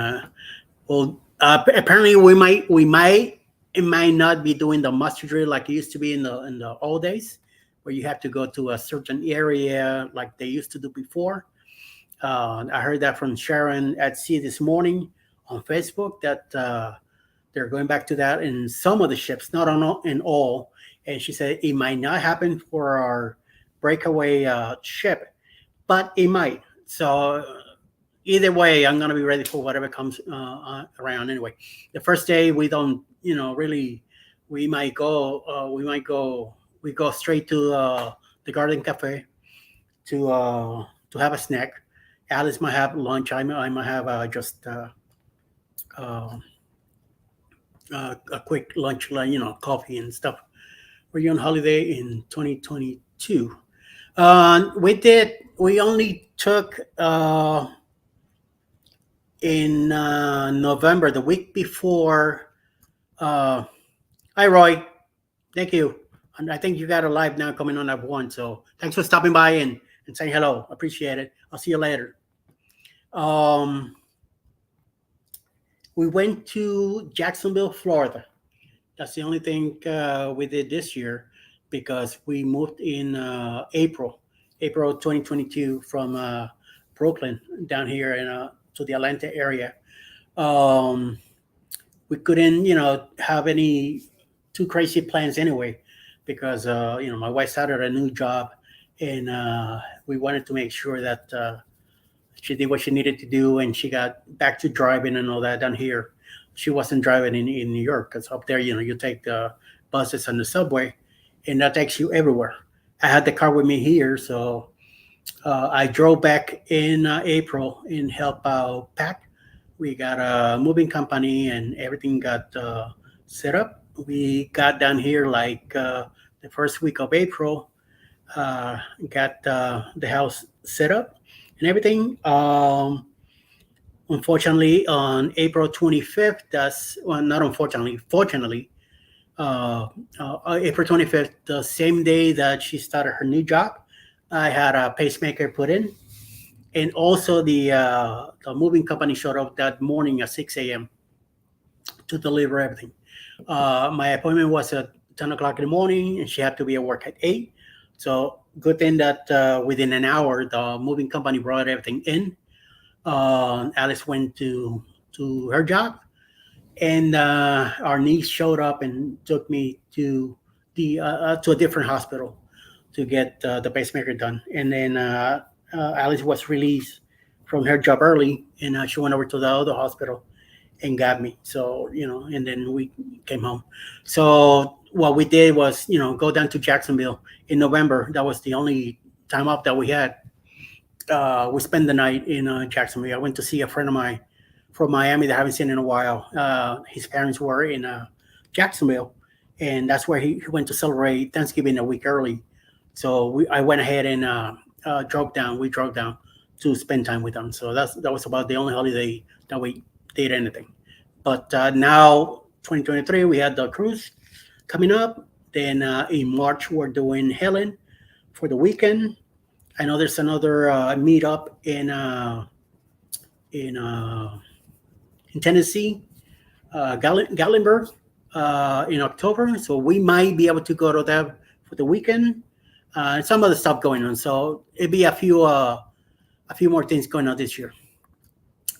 Speaker 1: apparently it might not be doing the muster drill like it used to be in the old days, where you have to go to a certain area like they used to do before. I heard that from Sharon at Sea this morning on Facebook that they're going back to that in some of the ships, not in all. And she said it might not happen for our breakaway ship, but it might. So either way, I'm gonna be ready for whatever comes around. Anyway, the first day we don't, really. We go straight to the Garden Cafe to have a snack. Alice might have lunch. I might have just a quick lunch, like coffee and stuff. We're on holiday in 2022. We only took in November, the week before. Hi, Roy. Thank you. And I think you got a live now coming on at 1. So thanks for stopping by and saying hello. Appreciate it. I'll see you later. We went to Jacksonville, Florida. That's the only thing we did this year because we moved in April 2022 from Brooklyn down here to the Atlanta area. We couldn't, have any too crazy plans anyway, because my wife started a new job, and we wanted to make sure that she did what she needed to do, and she got back to driving and all that down here. She wasn't driving in New York, because up there, you take the buses and the subway, and that takes you everywhere. I had the car with me here, so I drove back in April and helped out pack. We got a moving company, and everything got set up. We got down here like the first week of April, got the house set up and everything. Unfortunately, on April 25th, not unfortunately, fortunately, April 25th, the same day that she started her new job, I had a pacemaker put in. And also the moving company showed up that morning at 6 a.m. to deliver everything. My appointment was at 10 o'clock in the morning, and she had to be at work at 8. So good thing that within an hour, the moving company brought everything in. Alice went to her job, and our niece showed up and took me to a different hospital to get the pacemaker done. And then Alice was released from her job early, and she went over to the other hospital and got me. So, and then we came home. So what we did was, go down to Jacksonville in November. That was the only time off that we had. We spent the night in Jacksonville. I went to see a friend of mine from Miami that I haven't seen in a while. His parents were in Jacksonville, and that's where he went to celebrate Thanksgiving a week early. So I went ahead and drove down. We drove down to spend time with them. So that was about the only holiday that we did anything. But now 2023, we had the cruise coming up. Then in March, we're doing Helen for the weekend. I know there's another meetup in uh, in Tennessee, Gatlinburg, in October. So we might be able to go to that for the weekend. Some other stuff going on. So it'd be a few more things going on this year.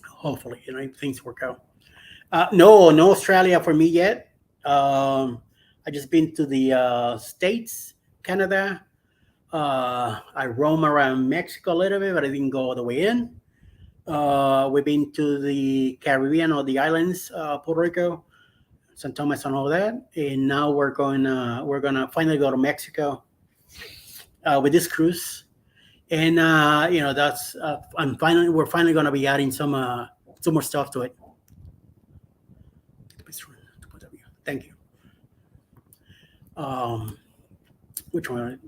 Speaker 1: Hopefully, if things work out. No Australia for me yet. I just been to the States, Canada. I roam around Mexico a little bit, but I didn't go all the way in. We've been to the Caribbean or the islands, Puerto Rico, St. Thomas, and all that. And now we're gonna finally go to Mexico with this cruise. And that's we're finally gonna be adding some more stuff to it. Thank you. Which one?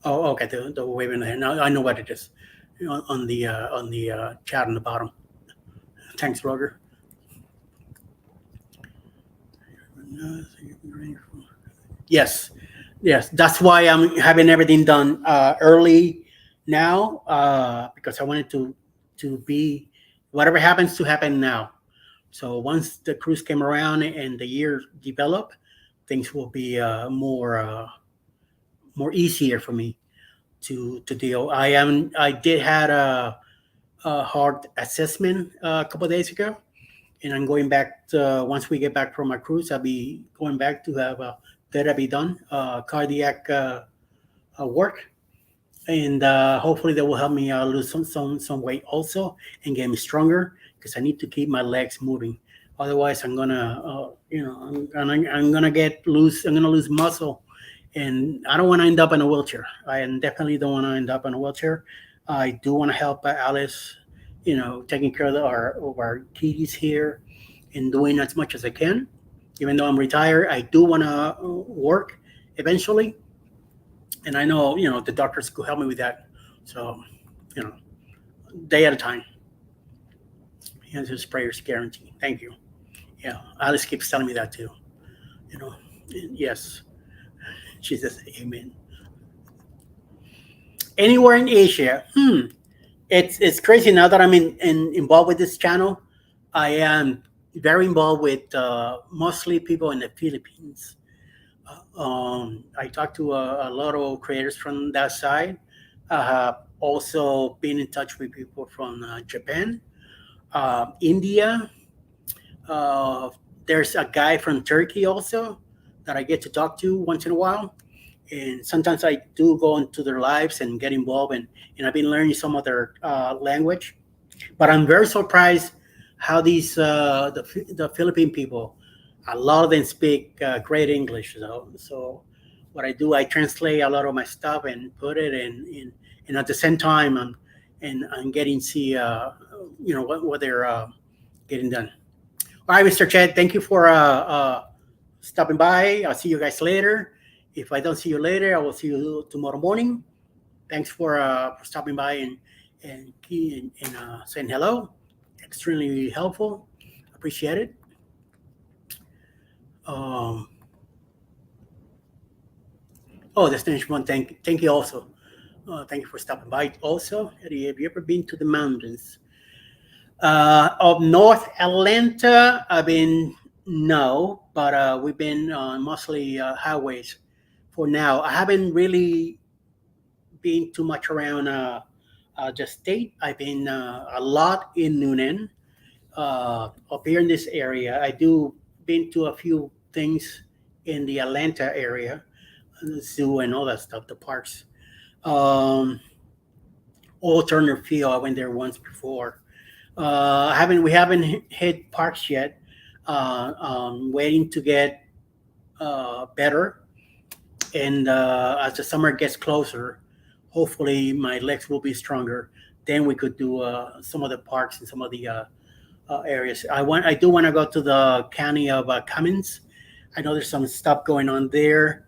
Speaker 1: Oh, okay. The wave in there. Now I know what it is. On the chat on the bottom. Thanks, Roger. Yes. That's why I'm having everything done early now, because I wanted to be whatever happens to happen now. So once the cruise came around and the year developed, things will be more easier for me to deal. I did had a hard assessment a couple of days ago, and I'm going back once we get back from our cruise. I'll be going back to have therapy done, cardiac work, and hopefully that will help me lose some weight also and get me stronger, because I need to keep my legs moving. Otherwise, I'm gonna I'm gonna lose muscle, and I don't want to end up in a wheelchair. I definitely don't want to end up in a wheelchair. I do want to help Alice, taking care of our kitties here and doing as much as I can. Even though I'm retired, I do want to work eventually, and I know the doctors could help me with that. So, day at a time. His prayers guarantee. Thank you. Yeah, Alice keeps telling me that too. Yes. She says, "Amen." Anywhere in Asia? It's crazy now that I'm involved with this channel. I am very involved with mostly people in the Philippines. I talk to a lot of creators from that side. I have also been in touch with people from Japan, India. There's a guy from Turkey also that I get to talk to once in a while. And sometimes I do go into their lives and get involved, and I've been learning some of their language. But I'm very surprised how these the Philippine people, a lot of them speak great English. So what I do, I translate a lot of my stuff and put it in and at the same time I'm getting see what they're getting done. All right, Mr. Chad, thank you for stopping by. I'll see you guys later. If I don't see you later, I will see you tomorrow morning. Thanks for stopping by and saying hello. Extremely helpful. Appreciate it. Destination one. Thank you also. Thank you for stopping by. Also, have you ever been to the mountains of North Atlanta? I've been no, but we've been on mostly highways. For now, I haven't really been too much around the state. I've been a lot in Newnan, up here in this area. I do been to a few things in the Atlanta area, the zoo and all that stuff, the parks. Old Turner Field, I went there once before. We haven't hit parks yet. Waiting to get better. And as the summer gets closer, hopefully my legs will be stronger. Then we could do some of the parks and some of the areas. I do want to go to the county of Cummins. I know there's some stuff going on there.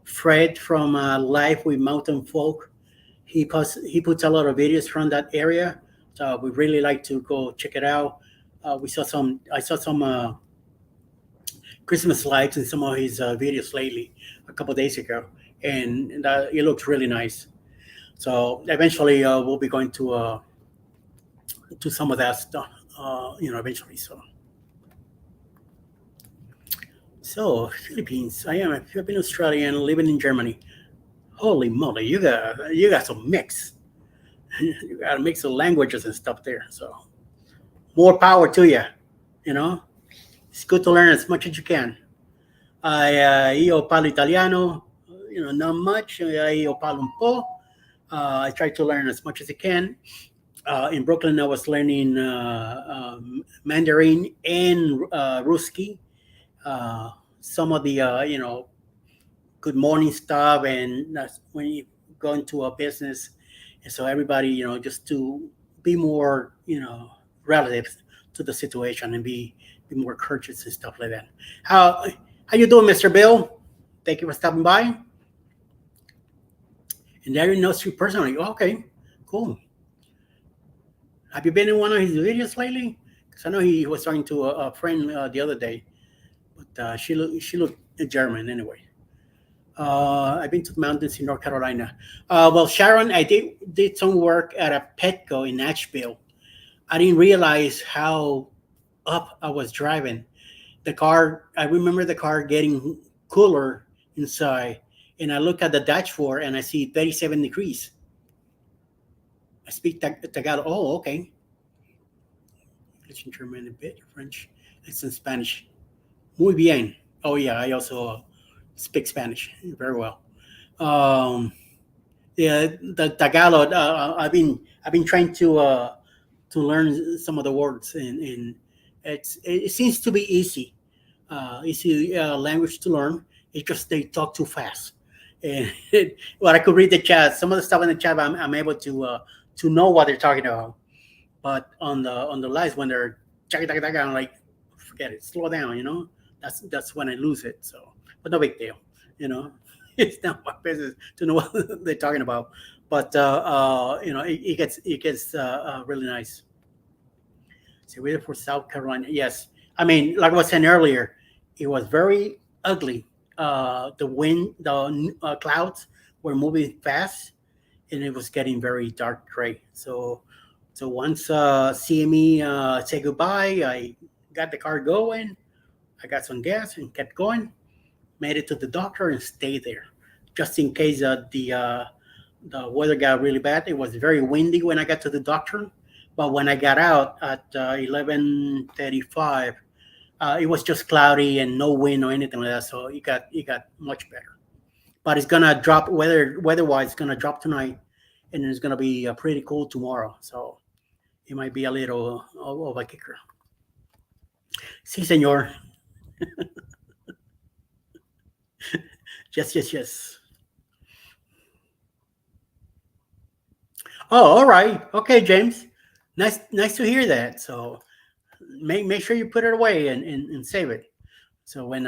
Speaker 1: Fred from Life with Mountain Folk. He puts a lot of videos from that area, so we really like to go check it out. We saw some. I saw some Christmas lights in some of his videos lately, a couple days ago, and it looks really nice. So eventually, we'll be going to some of that stuff. Eventually. So Philippines. I am a Philippine Australian living in Germany. Holy moly, you got some mix. You got a mix of languages and stuff there. So more power to you. You know, it's good to learn as much as you can. Io parlo italiano. Not much. Io parlo un po'. I try to learn as much as I can. In Brooklyn, I was learning Mandarin and Ruski. Some of the good morning stuff, and that's when you go into a business, and so everybody, just to be more, relative to the situation and be more courteous and stuff like that. How you doing, Mr. Bill? Thank you for stopping by. And Larry knows you personally. Okay, cool. Have you been in one of his videos lately? Because I know he was talking to a friend the other day, but she looked German anyway. I've been to the mountains in North Carolina. Well, Sharon, I did some work at a Petco in Nashville. I didn't realize how up I was driving. The car, I remember the car getting cooler inside, and I look at the dashboard and I see 37 degrees. I speak Tagalog. Oh, okay. English and German a bit, French, and some Spanish. Muy bien. Oh yeah, I also speak Spanish very well. Um, yeah, the Tagalog. I've been trying to learn some of the words, and it seems to be easy language to learn. It's just they talk too fast, and well, I could read the chat. Some of the stuff in the chat, I'm able to know what they're talking about. But on the lives when they're I'm like, forget it, slow down. That's when I lose it. So, but no big deal. You know, it's not my business to know what they're talking about. But it gets really nice. So waited for South Carolina. Yes, I mean, like I was saying earlier, it was very ugly. The wind, the clouds were moving fast, and it was getting very dark gray. So once CME said goodbye, I got the car going. I got some gas and kept going. Made it to the doctor and stayed there, just in case the weather got really bad. It was very windy when I got to the doctor, but when I got out at 11:35, it was just cloudy and no wind or anything like that. So it got much better. But it's gonna drop weather-wise. It's gonna drop tonight, and it's gonna be pretty cool tomorrow. So it might be a little of a kicker. Sí, señor. Yes, yes, yes. Oh, all right. Okay, James. Nice to hear that. So make sure you put it away and save it. So when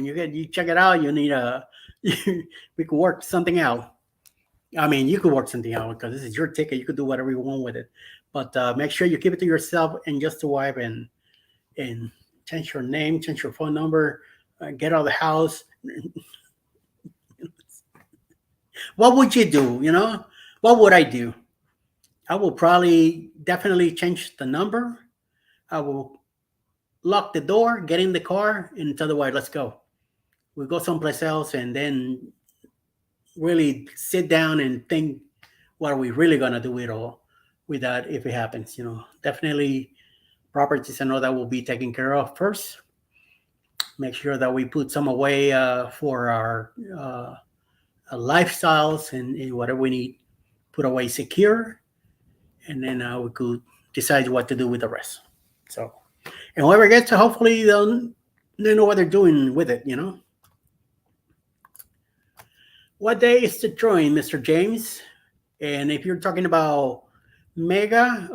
Speaker 1: you check it out, you need a we could work something out. I mean, you could work something out because this is your ticket. You could do whatever you want with it, but make sure you keep it to yourself and just the wife, and change your name, change your phone number, get out of the house. What would you do? What would I do? I will probably definitely change the number. I will lock the door, get in the car, and tell the wife, let's go. We'll go someplace else, and then really sit down and think, what are we really gonna do with that if it happens? Definitely properties and all that will be taken care of first. Make sure that we put some away for our lifestyles and whatever we need, put away secure, and then we could decide what to do with the rest. So, and whoever gets to, hopefully they know what they're doing with it. What day is the drawing, Mr. James? And if you're talking about Mega,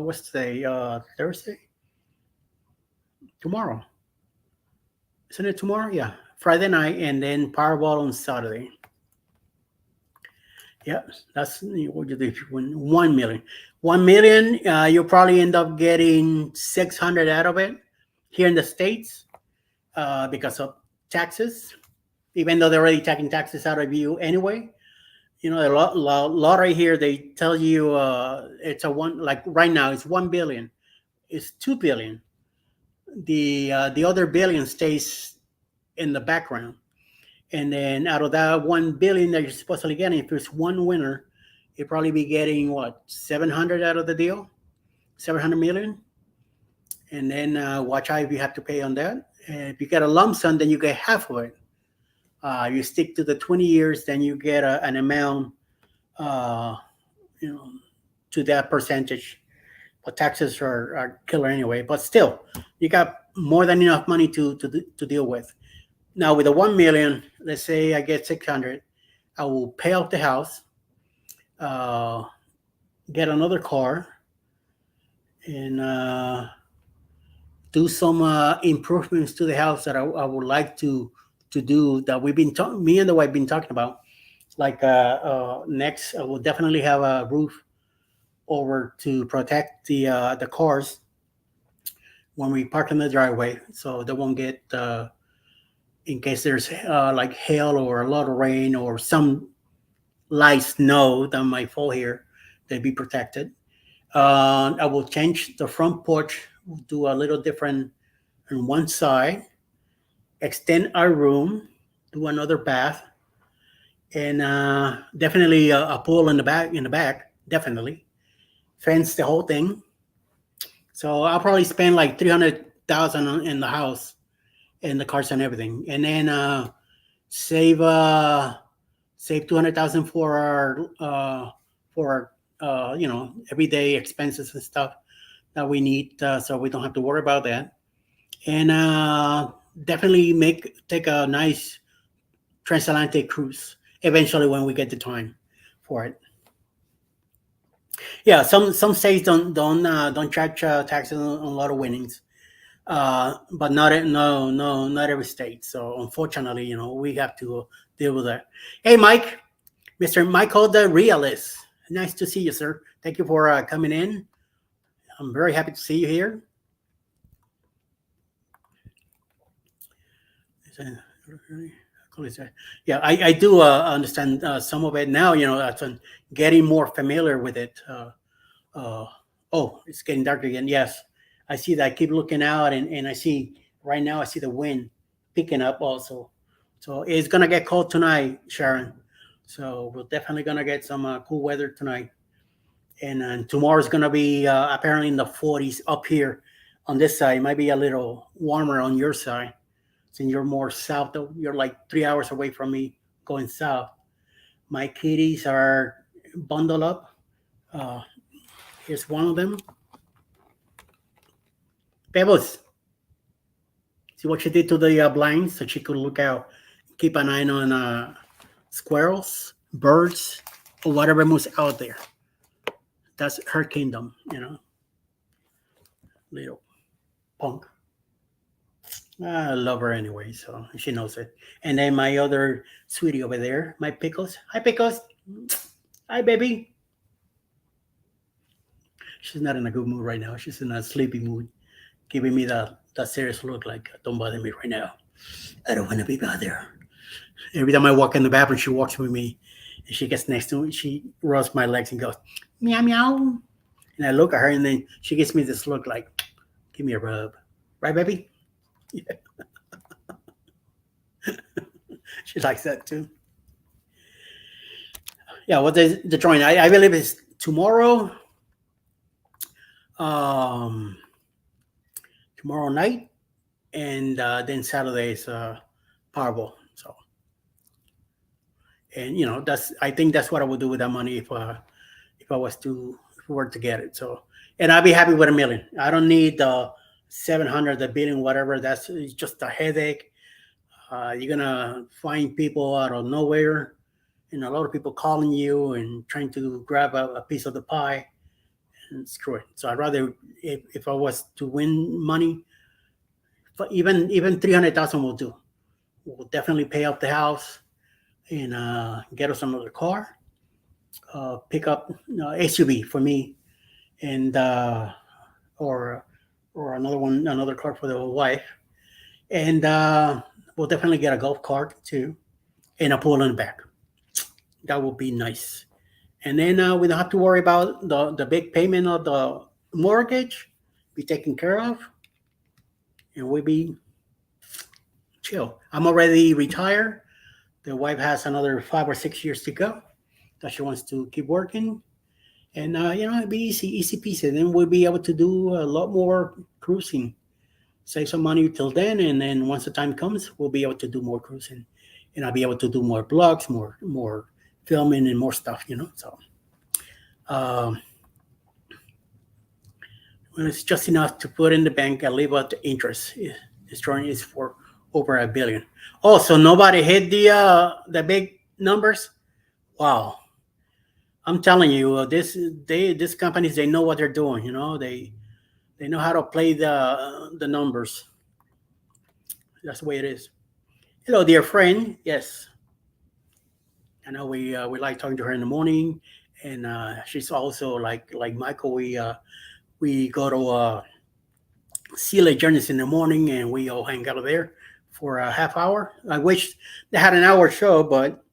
Speaker 1: what's today? Thursday? Tomorrow. Isn't it tomorrow? Yeah, Friday night, and then Powerball on Saturday. Yeah, that's what you do if you win 1 million. 1 million, you'll probably end up getting 600 out of it here in the States because of taxes, even though they're already taking taxes out of you anyway. You know, the lottery here, they tell you it's a one, like right now, it's 1 billion, it's 2 billion. The other billion stays in the background. And then out of that 1 billion that you're supposedly getting, if there's one winner, you'll probably be getting what, 700 out of the deal, 700 million. And then watch out if you have to pay on that. And if you get a lump sum, then you get half of it. You stick to the 20 years, then you get an amount, uh, you know, to that percentage. But taxes are killer anyway. But still, you got more than enough money to deal with. Now with the 1 million, let's say I get 600, I will pay off the house, uh, get another car, and do some improvements to the house that I would like to do, that me and the wife been talking about. Like next, I will definitely have a roof over to protect the cars when we park in the driveway, so they won't get in case there's like hail or a lot of rain or some light snow that might fall here, they'd be protected. I will change the front porch, do a little different on one side, extend our room, do another bath, and definitely a pool in the back. Definitely fence the whole thing. So I'll probably spend like 300,000 in the house and the cars and everything, and then save save 200,000 for our everyday expenses and stuff that we need, so we don't have to worry about that. And definitely take a nice transatlantic cruise eventually when we get the time for it. Yeah, some states don't charge taxes on a lot of winnings, but not every state. So unfortunately, we have to deal with that. Hey, Mike, Mr. Michael the Realist, nice to see you, sir. Thank you for coming in. I'm very happy to see you here. Yeah, I do understand some of it now. I'm getting more familiar with it. Oh, it's getting dark again. Yes, I see that. I keep looking out, and I see right now. I see the wind picking up also. So it's gonna get cold tonight, Sharon. So we're definitely gonna get some cool weather tonight, and tomorrow's gonna be apparently in the 40s up here on this side. It might be a little warmer on your side since you're more south. You're like 3 hours away from me going south. My kitties are bundled up. Uh, Here's one of them. Pebbles, see what she did to the blinds so she could look out, keep an eye on squirrels, birds, or whatever moves out there. That's her kingdom, little punk. I love her anyway, so she knows it. And then my other sweetie over there, my Pickles. Hi, Pickles. Hi, baby. She's not in a good mood right now. She's in a sleepy mood, giving me that serious look like, don't bother me right now. I don't want to be bothered. Every time I walk in the bathroom, she walks with me, and she gets next to me. She rubs my legs and goes, meow, meow. And I look at her, and then she gives me this look like, give me a rub. Right, baby? Yeah. She likes that too. Yeah, what is the drawing? I believe it's tomorrow. Tomorrow night, and then Saturday is Powerball. So, and I think that's what I would do with that money if I was to if we were to get it. So, and I'd be happy with 1 million. I don't need the 700, the billion, whatever. That's it's just a headache. You're gonna find people out of nowhere, and a lot of people calling you and trying to grab a piece of the pie, and screw it. So I'd rather, if I was to win money, even 300,000 will do. We'll definitely pay off the house and get us another car. Pick up SUV for me, and or another one, another car for the wife, and we'll definitely get a golf cart too, and a pool in the back. That would be nice. And then we don't have to worry about the big payment of the mortgage be taken care of, and we'll be chill. I'm already retired. The wife has another 5 or 6 years to go that she wants to keep working. And, it'd be easy, easy peasy. Then we'll be able to do a lot more cruising, save some money till then. And then once the time comes, we'll be able to do more cruising. And I'll be able to do more blogs, more filming and more stuff. So um, when it's just enough to put in the bank and leave out the interest. It's drawing is for over $1 billion. Oh, so nobody hit the big numbers? Wow. I'm telling you, these companies, they know what they're doing. They know how to play the numbers. That's the way it is. Hello, dear friend. Yes, I know we like talking to her in the morning, and she's also like Michael. We go to Sea Journeys in the morning, and we all hang out there for a half hour. I wish they had an hour show, but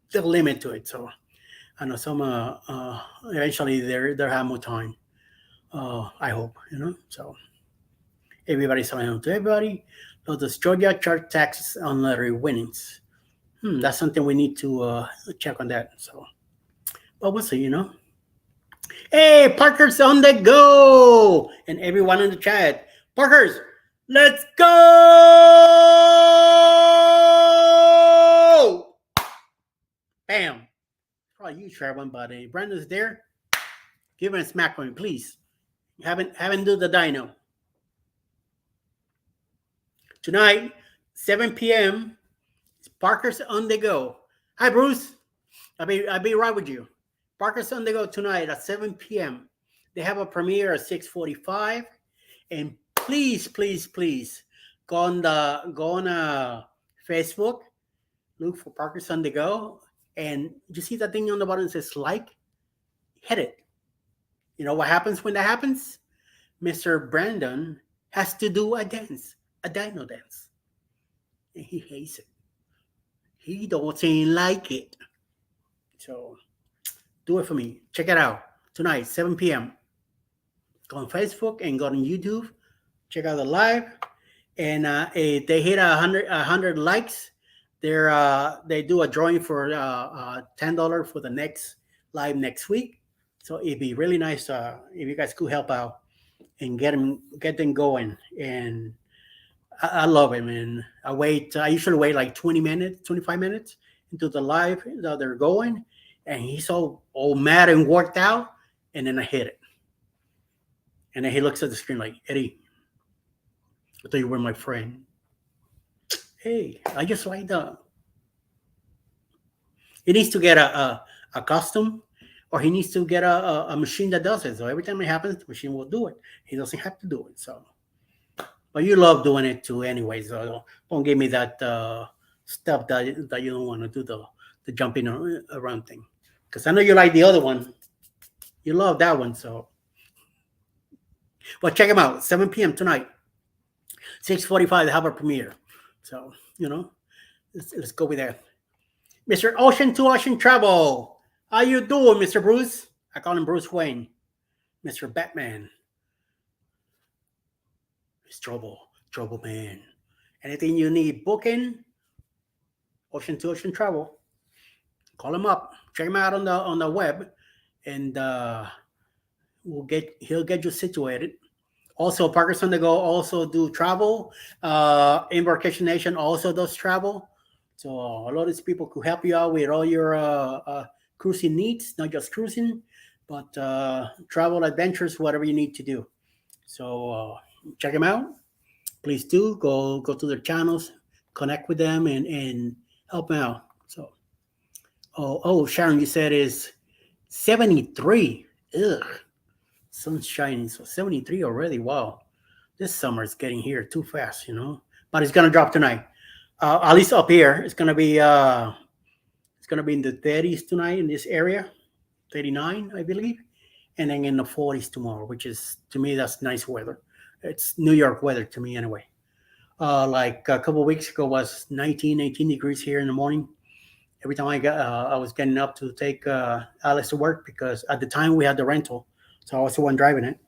Speaker 1: there's a limit to it. So I know some eventually they'll have more time. I hope. So everybody's telling to everybody. So does Georgia charge taxes on lottery winnings? That's something we need to check on that. So, but we'll see. Hey, Parker's on the go, and everyone in the chat. Parker's, let's go! Bam. Probably you, Sherwin, but Brandon's there. Give him a smack for me, please. Haven't do the dino. Tonight, 7 p.m. Parker's on the go. Hi, Bruce. I'll be right with you. Parker's on the go tonight at 7 p.m. They have a premiere at 6:45, and please go on Facebook, look for Parker's on the go, and you see that thing on the bottom that says like, hit it. You know what happens when that happens? Mr. Brandon has to do a dance, a dino dance, and he hates it. He doesn't like it. So do it for me. Check it out tonight, 7 p.m. Go on Facebook and go on YouTube. Check out the live. And if they hit 100 likes, they do a drawing for $10 for the next live next week. So it'd be really nice if you guys could help out and get them going. And I love it, man. I usually wait like 20 minutes, 25 minutes into the live that they're going. And he's all mad and worked out. And then I hit it. And then he looks at the screen like, Eddie, I thought you were my friend. Hey, I just like that. He needs to get a custom, or he needs to get a machine that does it. So every time it happens, the machine will do it. He doesn't have to do it. So, but you love doing it too anyway. So don't give me that stuff that you don't want to do, the jumping around thing. Because I know you like the other one. You love that one. So, but check them out. 7 p.m. tonight. 6:45, they have a premiere. So, let's go with that. Mr. Ocean to Ocean Travel. How you doing, Mr. Bruce? I call him Bruce Wayne. Mr. Batman. It's Trouble Man. Anything you need booking, Ocean to Ocean Travel. Call him up. Check him out on the web, and he'll get you situated. Also, Parker's on the Go also do travel. Embarkation Nation also does travel. So a lot of these people could help you out with all your cruising needs, not just cruising, but travel adventures, whatever you need to do. So check them out. Please do go to their channels, connect with them, and help them out. So, Sharon, you said is 73. Ugh. Sun's shining, so 73 already. Wow, this summer is getting here too fast, but it's gonna drop tonight. At least up here, it's gonna be in the 30s tonight in this area, 39, I believe, and then in the 40s tomorrow, which is to me that's nice weather. It's New York weather to me anyway. Like a couple of weeks ago was 19, 18 degrees here in the morning. Every time I was getting up to take Alex to work because at the time we had the rental, so I was the one driving it.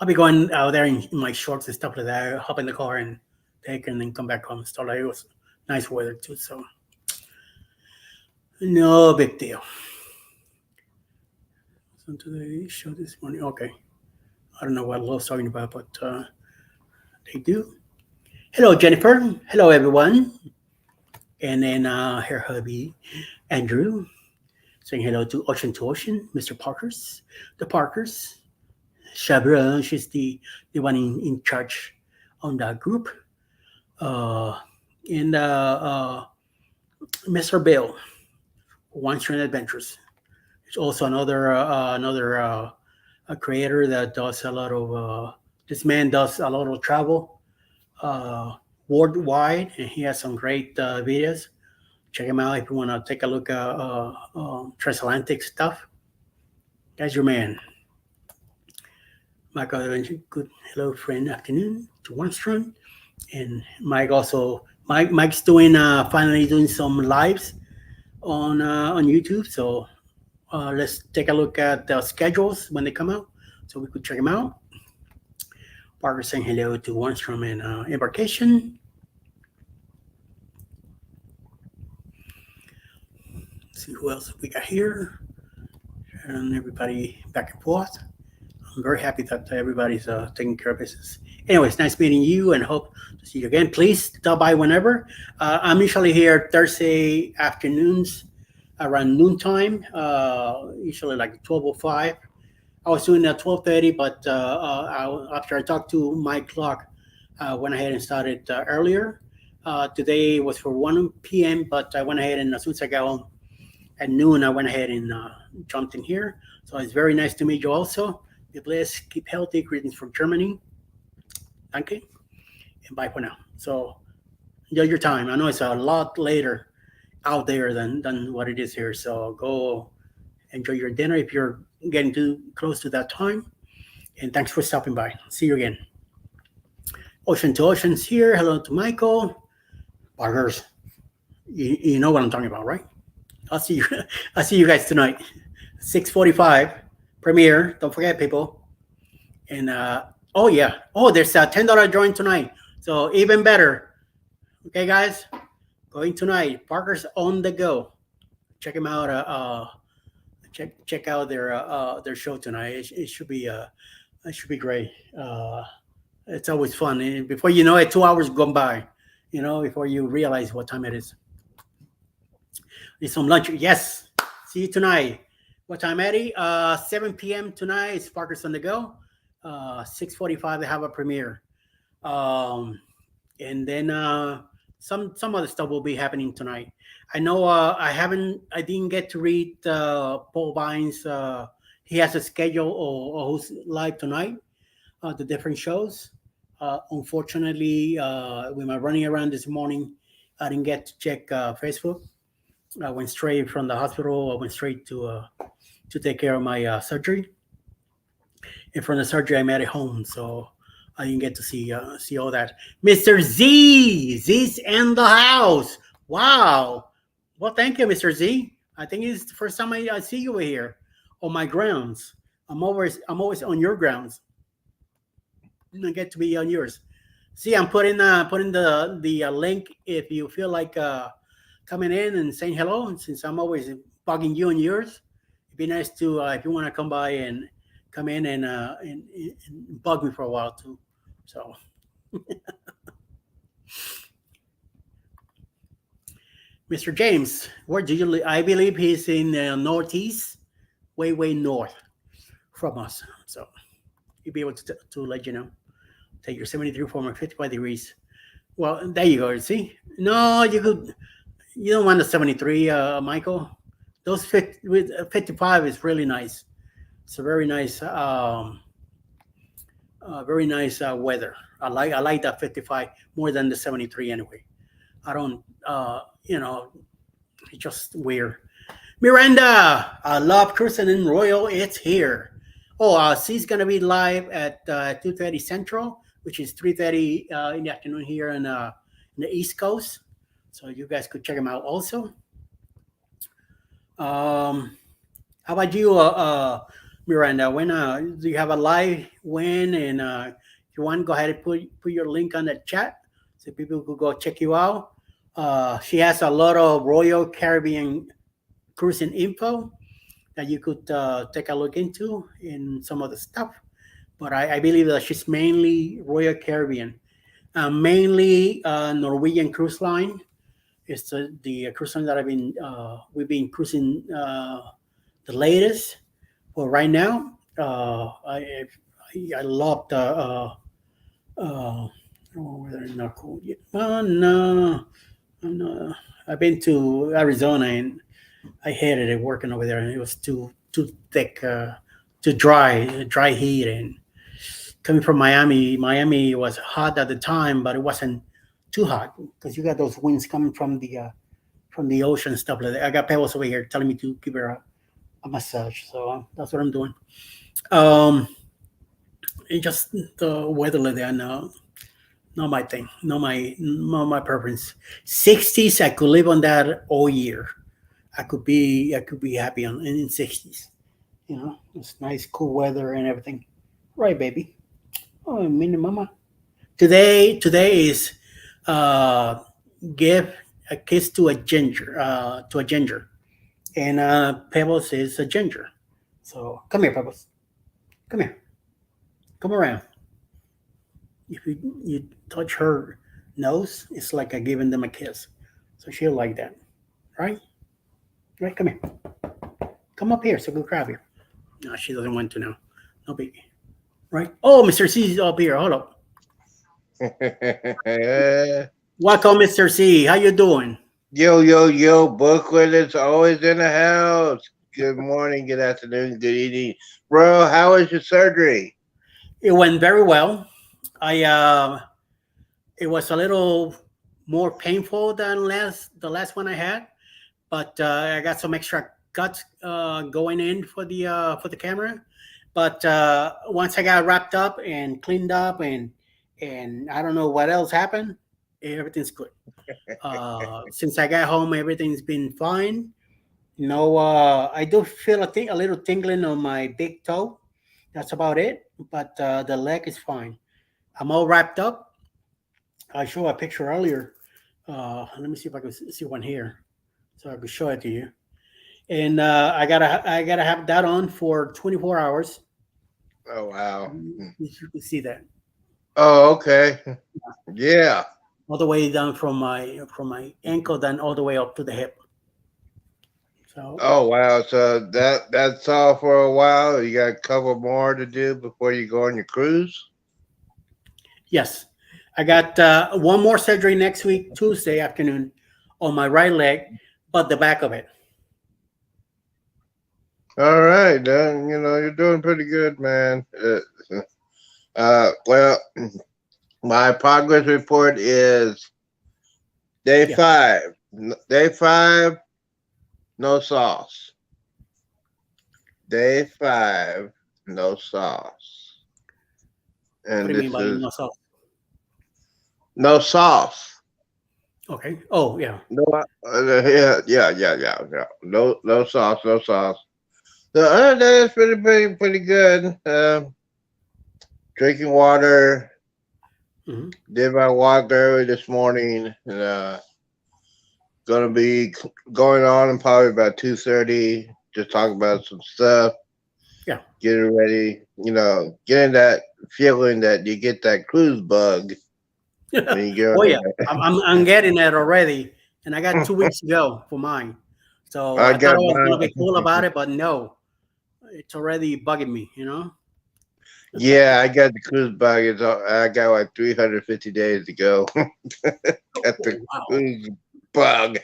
Speaker 1: I'll be going out there in my shorts and stuff like that, hop in the car and take and then come back home and stuff like it was nice weather too, so no big deal. So today show this morning, okay. I don't know what Lowe's talking about, but they do. Hello, Jennifer. Hello, everyone. And then her hubby, Andrew, saying hello to Ocean, Mr. Parkers, the Parkers. Shabra, she's the one in charge on that group. Uh, and Mr. Bill, One String Adventures. It's also another a creator that does a lot of. This man does a lot of travel uh, worldwide, and he has some great videos. Check him out if you want to take a look at transatlantic stuff. That's your man. Michael, good hello, friend. Afternoon to Armstrong, and Mike also. Mike's doing finally doing some lives on YouTube. So let's take a look at the schedules when they come out, so we could check them out. Parker saying hello to Armstrong and Embarkation. Let's see who else we got here, and everybody back and forth. I'm very happy that everybody's taking care of business. Anyways, nice meeting you and hope to see you again. Please stop by whenever. I'm usually here Thursday afternoons around noontime, usually like 12:05. I was doing at 12:30, but after I talked to Mike Clark, went ahead and started earlier. Today was for 1 p.m., but I went ahead and as soon as I got home at noon, I went ahead and jumped in here. So it's very nice to meet you also. Be blessed, keep healthy. Greetings from Germany. Thank you, and bye for now. So enjoy your time. I know it's a lot later out there than what it is here. So go enjoy your dinner if you're getting too close to that time. And thanks for stopping by. See you again. Ocean to Ocean's here. Hello to Michael. Partners, you know what I'm talking about, right? I'll see you. I'll see you guys tonight. 6:45 premiere. Don't forget, people. And oh yeah, there's a $10 join tonight. So even better. Okay, guys, going tonight. Parker's on the go. Check him out. Check out their show tonight. It should be great. It's always fun. And before you know it, 2 hours gone by. You know, before you realize what time it is. Need some lunch. Yes. See you tonight. What time, Eddie? 7 p.m. tonight. It's Parker's on the go. 6:45 they have a premiere. And then some other stuff will be happening tonight. I know I didn't get to read Paul Vine's. He has a schedule or who's live tonight. The different shows. Unfortunately, when I running around this morning, I didn't get to check Facebook. I went straight from the hospital. I went straight to take care of my surgery. And from the surgery, I'm at home, so I didn't get to see all that. Mr. Z's in the house. Wow. Well, thank you, Mr. Z. I think it's the first time I see you here on my grounds. I'm always on your grounds. I get to be on yours. See, I'm putting the link if you feel like coming in and saying hello. And since I'm always bugging you on yours, it'd be nice to if you want to come by and come in and bug me for a while too. So. Mr. James, where do you live? I believe he's in the northeast, way north from us. So he'll be able to let you know. Take your 73 former 55 degrees. Well, there you go. See? No, you don't want the 73, Michael. Those 55 is really nice. It's a very nice weather. I like that 55 more than the 73 anyway. I don't, it's just weird. Miranda, I love cruising in Royal. It's here. Oh, she's gonna be live at 2:30 Central, which is 3:30 in the afternoon here in the East Coast. So you guys could check them out also. Um, how about you, Miranda? When do you have a live when? And if you want, go ahead and put your link on the chat so people could go check you out. She has a lot of Royal Caribbean cruising info that you could take a look into in some of the stuff. But I believe that she's mainly Royal Caribbean, mainly Norwegian Cruise Line. It's the cruise line that we've been cruising the latest. Well, right now, I love the oh, they're not cool yet. Oh no, I'm not. I've been to Arizona and I hated it working over there, and it was too thick, too dry heat. And coming from Miami, Miami was hot at the time, but it wasn't too hot because you got those winds coming from the ocean and stuff like that. I got Pebbles over here telling me to give her a massage, so that's what I'm doing. Um, it just the weather like that, no, not my thing, not my preference. 60s, I could live on that all year. I could be happy in 60s. You know, it's nice, cool weather and everything. Right, baby. Oh, mini mama. Today is uh, give a kiss to a ginger, and Pebbles is a ginger. So come here, Pebbles. Come here. Come around. If you touch her nose, it's like a giving them a kiss. So she'll like that, right? Right. Come here. Come up here so I can grab you. No, she doesn't want to now. No baby. Right? Oh, Mr. C is up here. Hold up. Welcome, Mr. C. How you doing?
Speaker 2: Yo, yo, yo, Booklet is always in the house. Good morning, good afternoon, good evening. Bro, how was your surgery?
Speaker 1: It went very well. I it was a little more painful than the last one I had, but I got some extra cuts going in for the camera. But once I got wrapped up and cleaned up and I don't know what else happened, everything's good. Since I got home, everything's been fine. No, I do feel a little tingling on my big toe. That's about it. But the leg is fine. I'm all wrapped up. I showed a picture earlier. Let me see if I can see one here, so I can show it to you. And I gotta have that on for 24 hours.
Speaker 2: Oh, wow.
Speaker 1: You can see that
Speaker 2: Oh, okay. Yeah.
Speaker 1: all the way down from my ankle, then all the way up to the hip. So
Speaker 2: Oh, wow. So that's all for a while. You got a couple more to do before you go on your cruise?
Speaker 1: yes, I got one more surgery next week, Tuesday afternoon, on my right leg, but the back of it.
Speaker 2: All right, then, you're doing pretty good, man. Well, my progress report is day
Speaker 1: Yeah.
Speaker 2: 5. Day 5, no sauce. Day 5, no sauce.
Speaker 1: What do
Speaker 2: And
Speaker 1: you mean
Speaker 2: this
Speaker 1: by
Speaker 2: is
Speaker 1: no sauce?
Speaker 2: no sauce.
Speaker 1: Okay. Oh yeah.
Speaker 2: No, yeah. No sauce, no sauce. So other than that, it's pretty good. Drinking water.
Speaker 1: Hmm.
Speaker 2: Did my walk early this morning. And, gonna be going on in probably about 2:30. Just talk about some stuff.
Speaker 1: Yeah.
Speaker 2: Getting ready. Getting that feeling that you get that cruise bug when you get on
Speaker 1: Oh yeah.
Speaker 2: there.
Speaker 1: I'm getting that already, and I got 2 weeks to go for mine. So
Speaker 2: I
Speaker 1: I thought
Speaker 2: got
Speaker 1: I was gonna be cool
Speaker 2: mine.
Speaker 1: about it, but no, it's already bugging me.
Speaker 2: Yeah, I got the cruise bug. I got like 350 days to go. Got the
Speaker 1: Oh, wow.
Speaker 2: cruise bug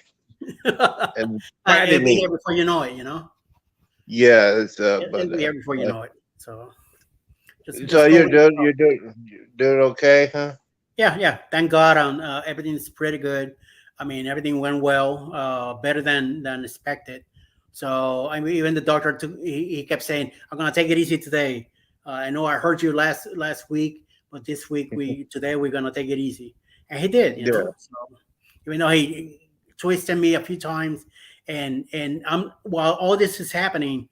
Speaker 2: and
Speaker 1: It'll
Speaker 2: biting
Speaker 1: be
Speaker 2: me.
Speaker 1: here before you know it. You know,
Speaker 2: Yeah, it's but
Speaker 1: it'll be here before you know it. So
Speaker 2: so
Speaker 1: just go with the flow.
Speaker 2: you're doing okay, huh?
Speaker 1: Yeah, yeah. Thank God. Everything's pretty good. I mean, everything went well, better than expected. So I mean, even the doctor he kept saying, "I'm gonna take it easy today. I know I hurt you last week, but this week today we're gonna take it easy." And he did, you
Speaker 2: Yeah.
Speaker 1: know. So even though he twisted me a few times, and I'm while all this is happening,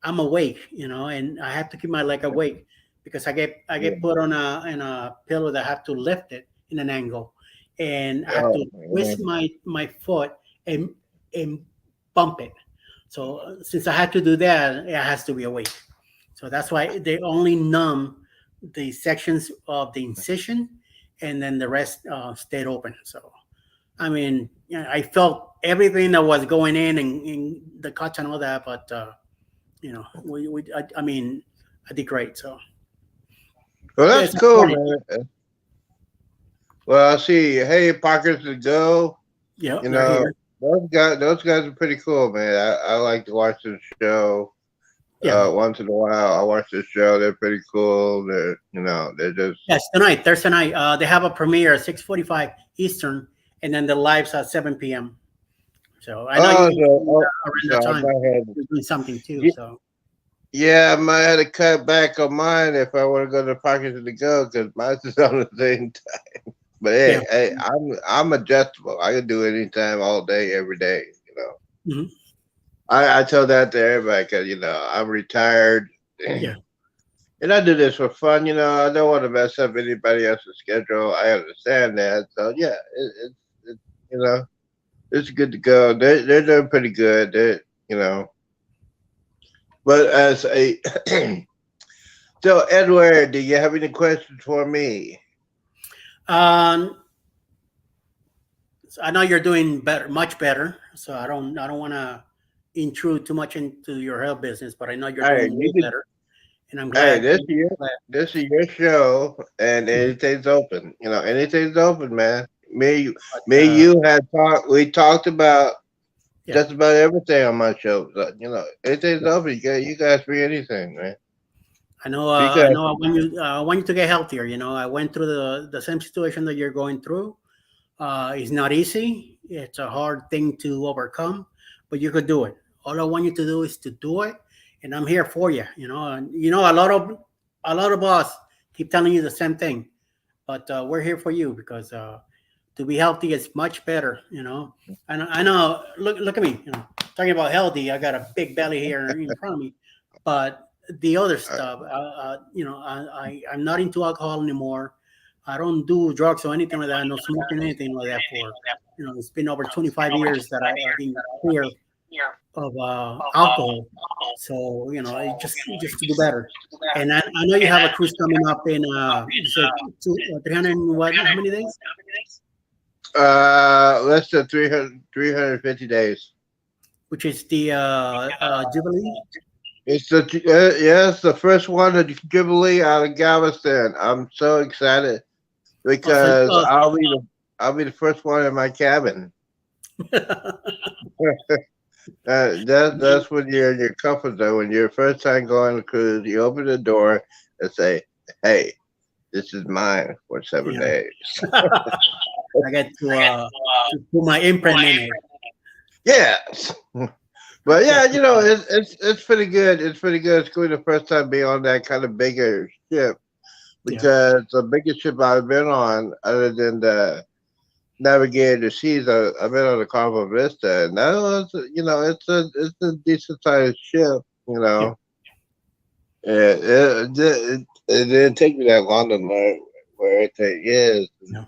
Speaker 1: I'm awake, you know, and I have to keep my leg awake because I
Speaker 2: Yeah.
Speaker 1: get put on a pillow that I have to lift it in an angle, and I have
Speaker 2: Oh,
Speaker 1: to twist
Speaker 2: man.
Speaker 1: my foot and bump it. So since I had to do that, it has to be awake. So that's why they only numb the sections of the incision, and then the rest stayed open. So I mean, I felt everything that was going in and the cuts and all that, but I mean, I did great. So
Speaker 2: Well, that's
Speaker 1: it's
Speaker 2: cool,
Speaker 1: funny.
Speaker 2: man. Well, I see. Hey, Pockets to go.
Speaker 1: Yeah,
Speaker 2: You
Speaker 1: they're
Speaker 2: know,
Speaker 1: here.
Speaker 2: those guys are pretty cool, man. I like to watch this show.
Speaker 1: Yeah.
Speaker 2: Once in a while, I watch this show. They're pretty cool. They're just.
Speaker 1: Yes, tonight, Thursday night, they have a premiere at 6:45 Eastern, and then the live's at 7 p.m. So I know
Speaker 2: Oh,
Speaker 1: around
Speaker 2: so
Speaker 1: that
Speaker 2: I
Speaker 1: time
Speaker 2: might have.
Speaker 1: you're doing something too.
Speaker 2: Yeah,
Speaker 1: So
Speaker 2: yeah, I might have to cut back on mine if I want to go to Pockets to go because mine's is on the same. But
Speaker 1: yeah.
Speaker 2: hey, I'm adjustable. I can do it anytime, all day, every day.
Speaker 1: Hmm.
Speaker 2: I tell that to everybody because I'm retired,
Speaker 1: Yeah.
Speaker 2: and I do this for fun. I don't want to mess up anybody else's schedule. I understand that. So yeah, it you know it's good to go. They're doing pretty good. But as a so Edward, do you have any questions for me?
Speaker 1: Um, so I know you're doing better, much better. So I don't want to intrude too much into your health business, but I know you're
Speaker 2: Hey,
Speaker 1: doing way
Speaker 2: you can.
Speaker 1: better, and I'm
Speaker 2: Hey,
Speaker 1: glad. Glad.
Speaker 2: this is your show, and
Speaker 1: Mhm.
Speaker 2: anything's open. Anything's open, man.
Speaker 1: But
Speaker 2: You had talked. We talked about
Speaker 1: yeah,
Speaker 2: just about everything on my show. So, anything's open. You guys free anything, man.
Speaker 1: I
Speaker 2: Because
Speaker 1: know. I want you to get healthier. You know, I went through the same situation that you're going through. It's not easy. It's a hard thing to overcome, but you could do it. All I want you to do is to do it, and I'm here for you. You know, and a lot of us keep telling you the same thing, but we're here for you because to be healthy is much better. You know, and I know. Look at me. You know, talking about healthy. I got a big belly here in front of me, but the other stuff. I'm not into alcohol anymore. I don't do drugs or anything like that. No smoking anything like that for it's been over 25 years that I've been clear of alcohol. So just to do better. And I know you have a cruise coming up in you said 300 and what? How many days?
Speaker 2: less than 350 days.
Speaker 1: Which is the Jubilee.
Speaker 2: It's the first one of the Jubilee out of Galveston. I'm so excited
Speaker 1: Oh, so
Speaker 2: because I'll be the first one in my cabin. That's when you're in your comfort zone. When you're first time going on a cruise, you open the door and say, "Hey, this is mine for 7 days."
Speaker 1: I get to put my imprint in it.
Speaker 2: Yes, but yeah,
Speaker 1: That's
Speaker 2: it's pretty good. It's pretty good. It's going to be the first time being on that kind of bigger ship
Speaker 1: yeah.
Speaker 2: because the biggest ship I've been on, other than the Navigator the Seas, I've been on the Carnival Vista, and that was, it's a decent sized ship.
Speaker 1: Yeah.
Speaker 2: It didn't take me that long to learn where everything is.
Speaker 1: Yeah.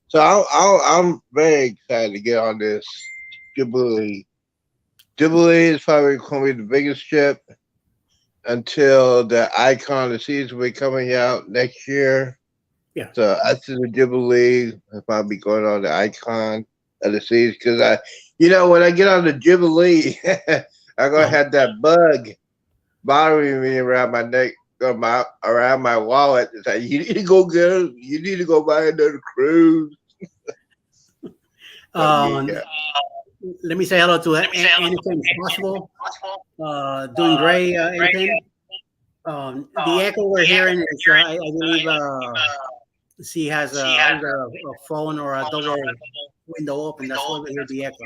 Speaker 2: So I'm very excited to get on this Jubilee. Jubilee is probably going to be the biggest ship until the Icon of the Seas will be coming out next year.
Speaker 1: Yeah.
Speaker 2: So after the Jubilee, I'll probably be going on the Icon of the Seas because when I get on the Jubilee, I'm gonna
Speaker 1: Uh-huh.
Speaker 2: have that bug bothering me around my neck, around my wallet. It's like you need to go buy another cruise. But
Speaker 1: Um,
Speaker 2: yeah,
Speaker 1: let me say hello to anything possible. Doing great, anything. The echo we're hearing is, I believe, she has either a phone or a double window open. That's why we hear the echo.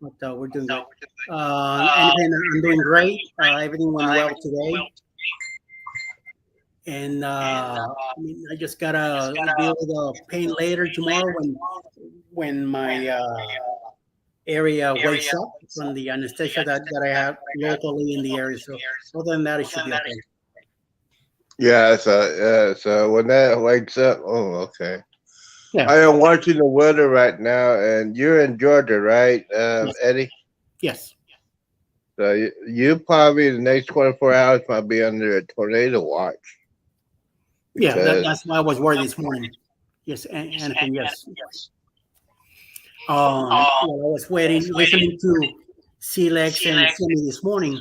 Speaker 1: But we're doing good. Anything, I'm doing great. Everything went well today. And I mean, I just gotta deal with the pain later tomorrow when my area wakes up from the anesthesia that I have locally in the area. So other than that, it should be okay.
Speaker 2: Yeah, so when that wakes up, oh, okay.
Speaker 1: Yeah.
Speaker 2: I am watching the weather right now, and you're in Georgia, right,
Speaker 1: Yes.
Speaker 2: Eddie?
Speaker 1: Yes.
Speaker 2: So you probably the next 24 hours might be under a tornado watch.
Speaker 1: Yeah,
Speaker 2: Because
Speaker 1: that's why I was worried this morning. Yes, Anakin, yes. While I was listening to Lex and Sammy this morning,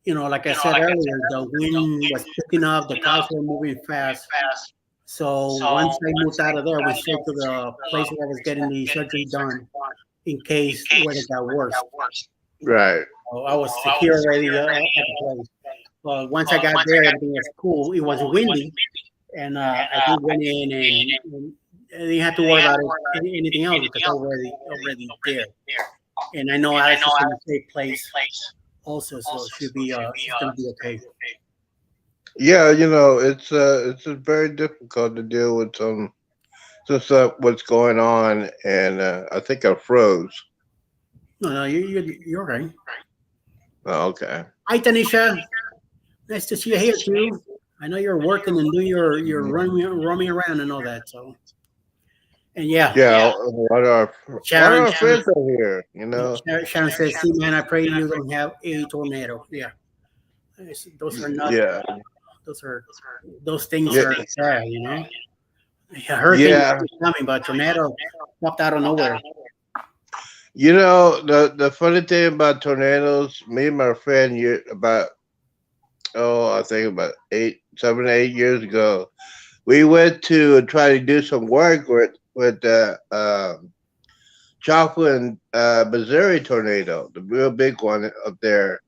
Speaker 1: like I said earlier, the wind was picking up, the cars were moving fast. So once I moved out of there, we straight to the place where I was getting the surgery done in case weather got worse.
Speaker 2: right.
Speaker 1: So I was secure already at the place. But once I got there, everything was cool. It was windy, and I did went in and I didn't have to worry about anything else because I was already there. And I know Alex is in a safe place also, so it should be it's gonna be okay.
Speaker 2: Yeah, it's very difficult to deal with some stuff what's going on, and I think I froze.
Speaker 1: No, you're right.
Speaker 2: Oh, okay.
Speaker 1: Hi, Tanisha. Nice to see you here too. I know you're working and doing your roaming around and all that. So, and
Speaker 2: Yeah, what are
Speaker 1: Sharon,
Speaker 2: friends are here?
Speaker 1: Sharon says, "See, man, I pray you don't have a tornado." Yeah, those are not.
Speaker 2: Yeah,
Speaker 1: Those things
Speaker 2: Yeah.
Speaker 1: are sad. A hurricane
Speaker 2: Yeah.
Speaker 1: is coming, but tornado popped out of nowhere.
Speaker 2: The funny thing about tornadoes, me and my friend, I think about 7 or 8 years ago, we went to try to do some work with the Joplin, Missouri tornado, the real big one up there.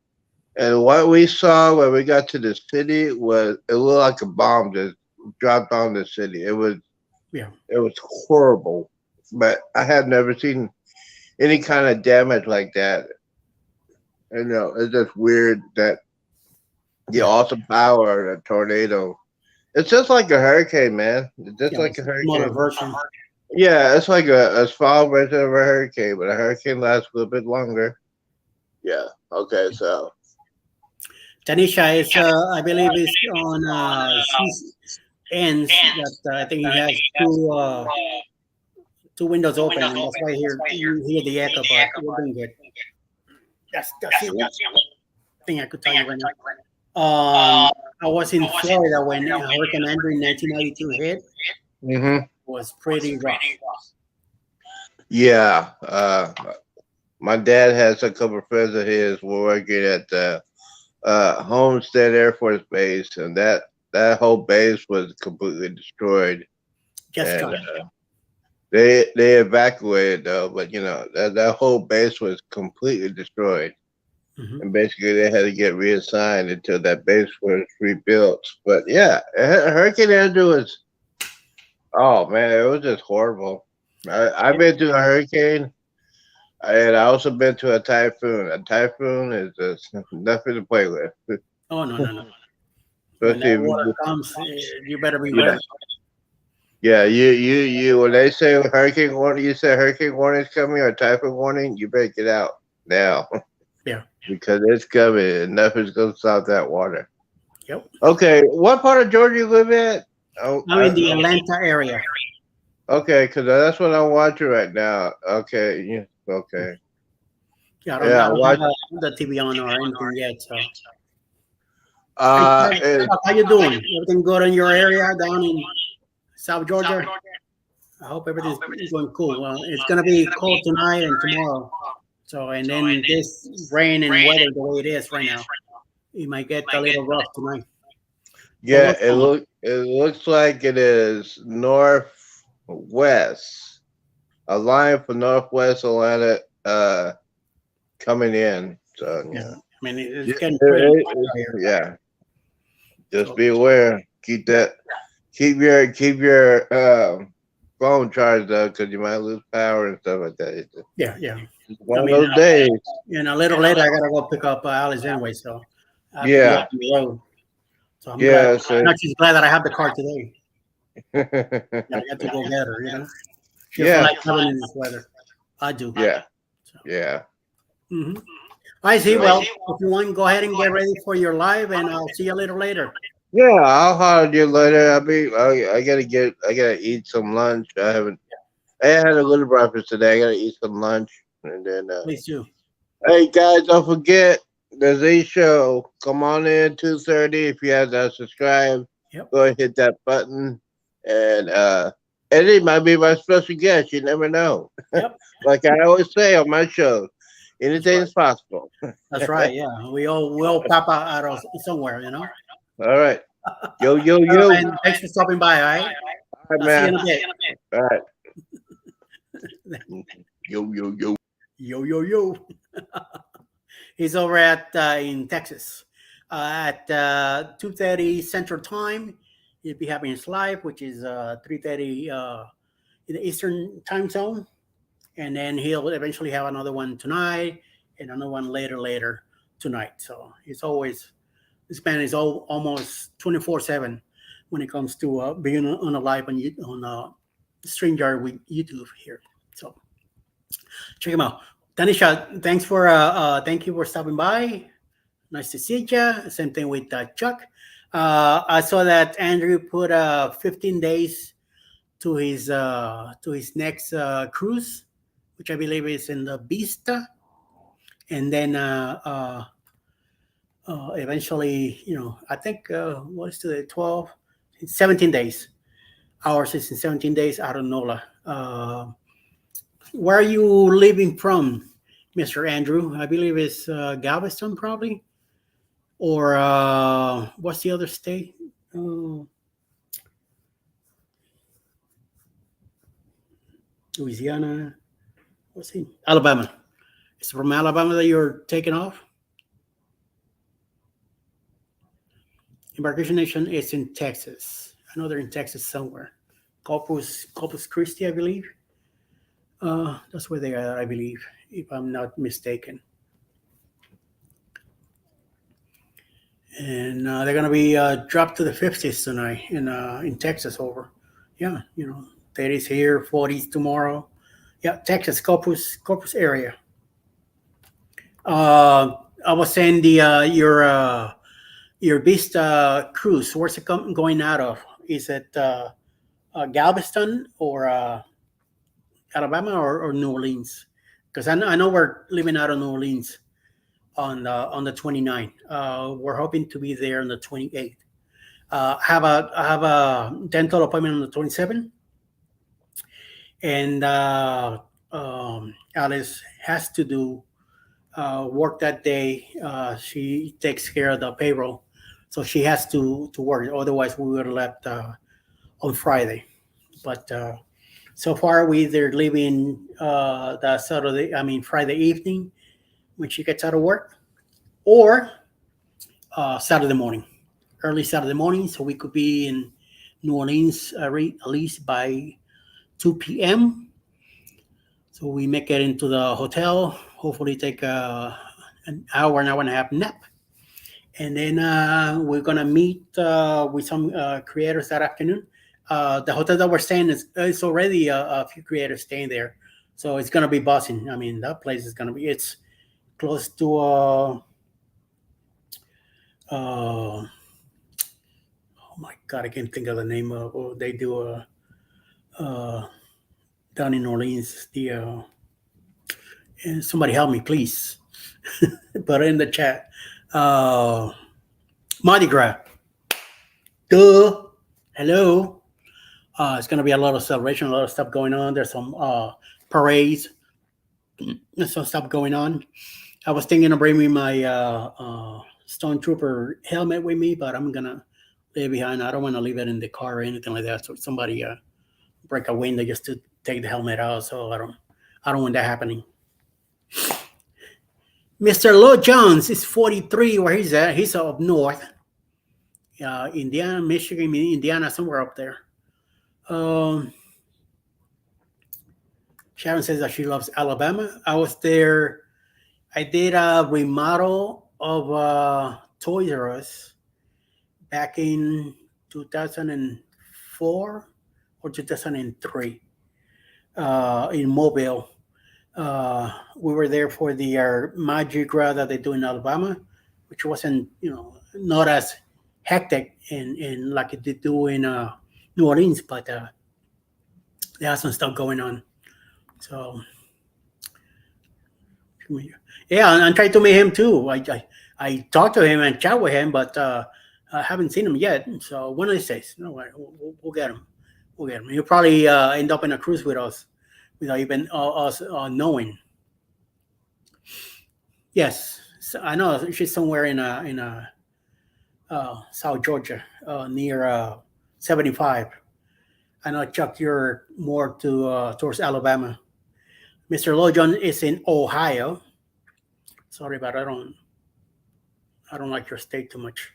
Speaker 2: And what we saw when we got to the city it looked like a bomb just dropped on the city. It was horrible, but I had never seen any kind of damage like that. It's just weird that the awesome power of a tornado. It's just like a hurricane, man. It's just like a hurricane.
Speaker 1: Smaller version.
Speaker 2: Yeah, it's like a small version of a hurricane, but a hurricane lasts a little bit longer. Yeah. Okay. So
Speaker 1: Tanisha is, I believe, is on ends that I think he has two windows open, and that's why you hear the echo. But we're doing good. That's the thing I could tell you right now. I was in Florida when Hurricane Andrew in 1992 hit.
Speaker 2: Mm-hmm.
Speaker 1: Was pretty rough.
Speaker 2: Yeah. My dad has a couple of friends of his were working at the Homestead Air Force Base, and that whole base was completely destroyed. They evacuated though, but that whole base was completely destroyed. Mm-hmm. And basically they had to get reassigned until that base was rebuilt. But yeah, Hurricane Andrew was, oh man, it was just horrible. I've been to a hurricane, and I also been to a typhoon. A typhoon is just nothing to play with.
Speaker 1: Oh no. When that water comes, you better be ready.
Speaker 2: Yeah, you. When they say hurricane warning, you say hurricane warning is coming or typhoon warning. You better get out now.
Speaker 1: Yeah,
Speaker 2: because it's coming, and nothing's gonna stop that water.
Speaker 1: Yep.
Speaker 2: Okay, what part of Georgia you live in?
Speaker 1: I'm in the Atlanta area.
Speaker 2: Okay, because that's what I'm watching right now. Okay, yeah, okay.
Speaker 1: Yeah, I don't have the TV on or anything yet. So. How you doing? Everything good in your area down in South Georgia? I hope everything's going cool. Well, it's gonna be cold tonight and tomorrow. So, and then this rain and weather the way it is right now, it might get a little rough tonight.
Speaker 2: Yeah, it looks like it is northwest. A line for Northwest Atlanta coming in. So
Speaker 1: yeah. I mean it's getting pretty here.
Speaker 2: Yeah. Just be aware. Keep your phone charged up because you might lose power and stuff like that.
Speaker 1: Yeah, yeah.
Speaker 2: It's
Speaker 1: I
Speaker 2: one of
Speaker 1: mean,
Speaker 2: those days.
Speaker 1: and a little later, I gotta go pick up Alice anyway, so I have to be
Speaker 2: Yeah,
Speaker 1: out on the road. So I'm glad.
Speaker 2: yeah.
Speaker 1: I'm
Speaker 2: So,
Speaker 1: actually glad that I have the car today. Yeah, I got to go get her. She doesn't
Speaker 2: yeah,
Speaker 1: like traveling in this weather. I do.
Speaker 2: yeah,
Speaker 1: So,
Speaker 2: yeah.
Speaker 1: I see.
Speaker 2: So,
Speaker 1: Well, if you want, go ahead and get ready for your live, and I'll see you later.
Speaker 2: yeah, I'll holler at you later. I gotta eat some lunch. I had a little breakfast today. I gotta eat some lunch, and then.
Speaker 1: Please do.
Speaker 2: Hey guys, don't forget the Z Show. Come on in 2:30 if you have not subscribed.
Speaker 1: Yep.
Speaker 2: Go and hit that button, and Eddie might be my special guest. You never know.
Speaker 1: Yep.
Speaker 2: Like I always say on my show, anything is possible.
Speaker 1: That's right. Yeah, we all pop out of somewhere.
Speaker 2: All right, yo yo
Speaker 1: All
Speaker 2: yo.
Speaker 1: right, man. Thanks for stopping by. All right.
Speaker 2: All right,
Speaker 1: I'll see you in
Speaker 2: man.
Speaker 1: a bit.
Speaker 2: All right. Yo yo yo.
Speaker 1: Yo. He's over at in Texas at 2:30 Central Time. He'll be having his live, which is 3:30 in the Eastern Time Zone, and then he'll eventually have another one tonight and another one later tonight. So this man is almost 24/7 when it comes to being on a live on StreamYard with YouTube here. So check him out. Tanisha, thank you for stopping by. Nice to see you. Same thing with Chuck. I saw that Andrew put 15 days to his next cruise, which I believe is in the Vista, and then eventually, I think what is today? 12, 17 days. Ours is in 17 days out of NOLA. Where are you living from, Mr. Andrew? I believe it's Galveston, probably. Or what's the other state? Louisiana. What's he? Alabama. It's from Alabama that you're taking off? Embarkation Nation is in Texas. I know they're in Texas somewhere. Corpus Christi, I believe. That's where they are, I believe, if I'm not mistaken. And they're going to be dropped to the 50s tonight in Texas over. Yeah, 30s here, 40s tomorrow. Yeah, Texas, Corpus area. I was saying your Vista cruise, where's it going out of? Is it Galveston or Alabama or New Orleans? Because I know we're leaving out of New Orleans on the 29th. We're hoping to be there on the 28th. I have a dental appointment on the 27th, and Alice has to do work that day. She takes care of the payroll, so she has to work. Otherwise, we would have left on Friday. But so far, we either leaving Friday evening when she gets out of work, or Saturday morning, early Saturday morning, so we could be in New Orleans at least by 2 p.m. So we make it into the hotel, hopefully take an hour and a half nap. And then we're going to meet with some creators that afternoon. The hotel that we're staying is already a few creators staying there. So it's going to be buzzing. I mean, that place is going to it's close to, oh my God, I can't think of the name of what they do down in Orleans. And somebody help me, please. Put it in the chat. Mardi Gras. Duh. Hello. It's going to be a lot of celebration, a lot of stuff going on. There's some parades, some stuff going on. I was thinking of bringing my Stone Trooper helmet with me, but I'm going to leave it behind. I don't want to leave it in the car or anything like that. So somebody break a window just to take the helmet out. So I don't want that happening. Mr. Lo Jones is 43, where he's at. He's up north. Indiana, Michigan, Indiana, somewhere up there. Sharon says that she loves Alabama. I was there. I did a remodel of Toys R Us back in 2004 or 2003 in Mobile. We were there for the Mardi Gras that they do in Alabama, which wasn't, not as hectic and like they do in New Orleans, but they have some stuff going on. So yeah, and I tried to meet him too. I talked to him and chat with him, but I haven't seen him yet. So one of these days, no, we'll get him. We'll get him. He'll probably end up in a cruise with us without even us knowing. Yes, so I know she's somewhere in South Georgia, near 75. I know, Chuck, you're more towards Alabama. Mr. Lojon is in Ohio. Sorry, but I don't like your state too much.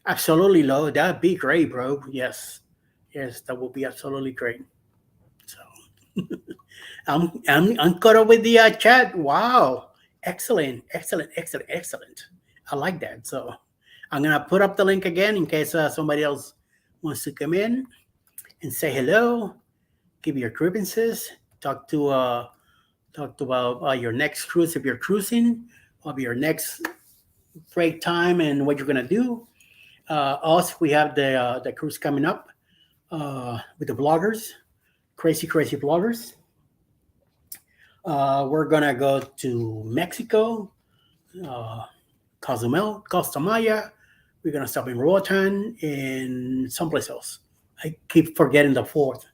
Speaker 1: Absolutely, low. That'd be great, bro. Yes, yes, that would be absolutely great. So I'm caught up with the chat. Wow, excellent, excellent, excellent, excellent. I like that. So I'm gonna put up the link again in case somebody else wants to come in and say hello, give your grievances, talk to about your next cruise if you're cruising, of your next break time and what you're gonna do. Us, we have the cruise coming up with the vloggers, crazy vloggers. We're gonna go to Mexico, Cozumel, Costa Maya. We're gonna stop in Roatan and someplace else. I keep forgetting the fourth.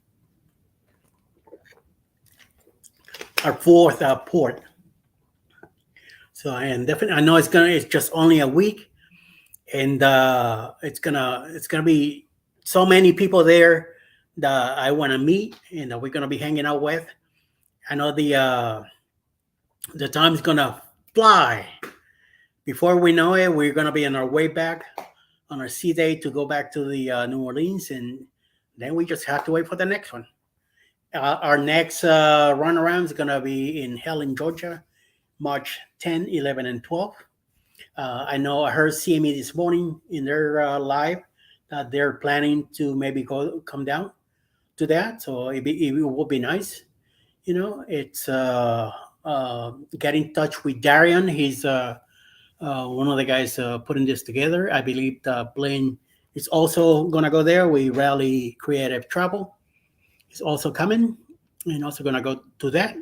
Speaker 1: Our fourth port. So I am definitely. I know it's just only a week, and it's gonna be so many people there that I want to meet and that we're gonna be hanging out with. I know the time's gonna fly. Before we know it, we're gonna be on our way back on our sea day to go back to the New Orleans, and then we just have to wait for the next one. Our next runaround is gonna be in Helen, Georgia, March 10, 11, and 12. I know I heard CME this morning in their live that they're planning to maybe come down to that. So it will be nice. It's get in touch with Darian. He's one of the guys putting this together. I believe Blaine is also going to go there. We Rally Creative Travel is also coming and also going to go to that.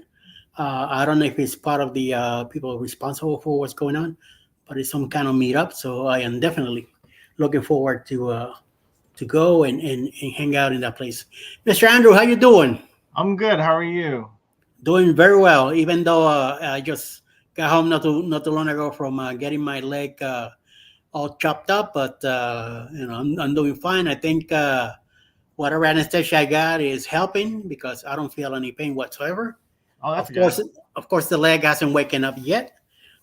Speaker 1: I don't know if it's part of the people responsible for what's going on, but it's some kind of meetup. So I am definitely looking forward to go and hang out in that place. Mr. Andrew, how you doing?
Speaker 3: I'm good. How are you?
Speaker 1: Doing very well. Even though I just got home not too long ago from getting my leg all chopped up, but I'm doing fine. I think whatever anesthesia I got is helping because I don't feel any pain whatsoever.
Speaker 3: Oh, that's good.
Speaker 1: Of course, the leg hasn't waken up yet,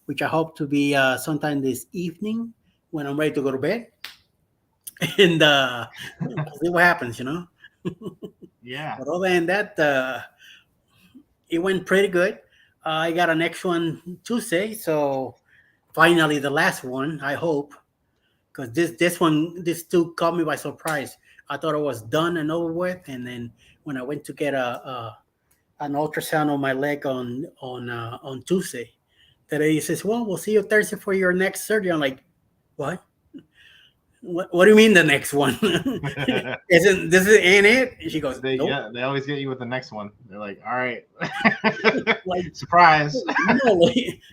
Speaker 1: which I hope to be sometime this evening when I'm ready to go to bed. And see what happens,
Speaker 3: Yeah.
Speaker 1: But other than that, it went pretty good. I got a next one Tuesday, so finally the last one. I hope, because this two caught me by surprise. I thought it was done and over with, and then when I went to get an ultrasound on my leg on Tuesday, the lady says, "Well, we'll see you Thursday for your next surgery." I'm like, "What? What do you mean the next one? Isn't it?" And she goes, "Nope."
Speaker 3: Yeah, they always get you with the next one. They're like, all right, surprise.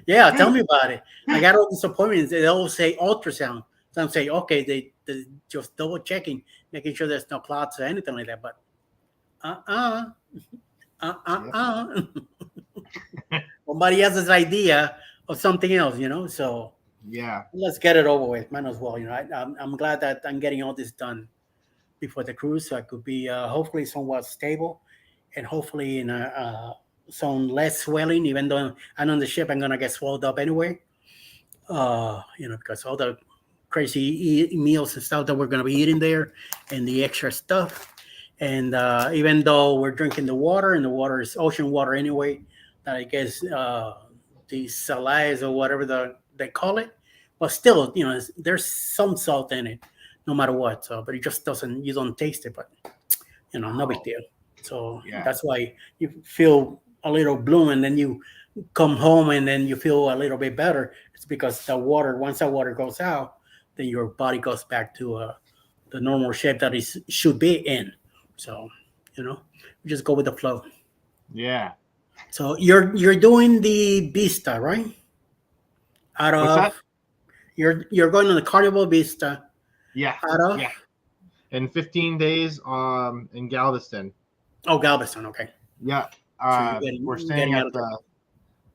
Speaker 1: Yeah, tell me about it. I got all these appointments. They all say ultrasound. So I'm saying, okay, they just double checking, making sure there's no clots or anything like that. But somebody else's idea of something else, So
Speaker 3: yeah,
Speaker 1: let's get it over with. Might as well, I'm glad that I'm getting all this done before the cruise, so I could be hopefully somewhat stable, and hopefully in some less swelling. Even though I'm on the ship, I'm gonna get swelled up anyway. Because all the crazy meals and stuff that we're gonna be eating there, and the extra stuff, And even though we're drinking the water, and the water is ocean water anyway, that I guess the salais or whatever they call it, but still, there's some salt in it, no matter what. So, but it just doesn't, you don't taste it, but no big
Speaker 3: Oh,
Speaker 1: deal. So
Speaker 3: yeah.
Speaker 1: that's why you feel a little blue, and then you come home and then you feel a little bit better. It's because the water, once that water goes out, then your body goes back to the normal shape that it should be in. So, we just go with the flow.
Speaker 3: Yeah.
Speaker 1: So you're doing the Vista, right? Out
Speaker 3: What's that?
Speaker 1: of you're going on the Carnival Vista
Speaker 3: Yeah.
Speaker 1: out of
Speaker 3: Yeah. In 15 days, in Galveston.
Speaker 1: Galveston. Okay.
Speaker 3: Yeah.
Speaker 1: So you're
Speaker 3: We're
Speaker 1: getting
Speaker 3: staying
Speaker 1: out
Speaker 3: at
Speaker 1: of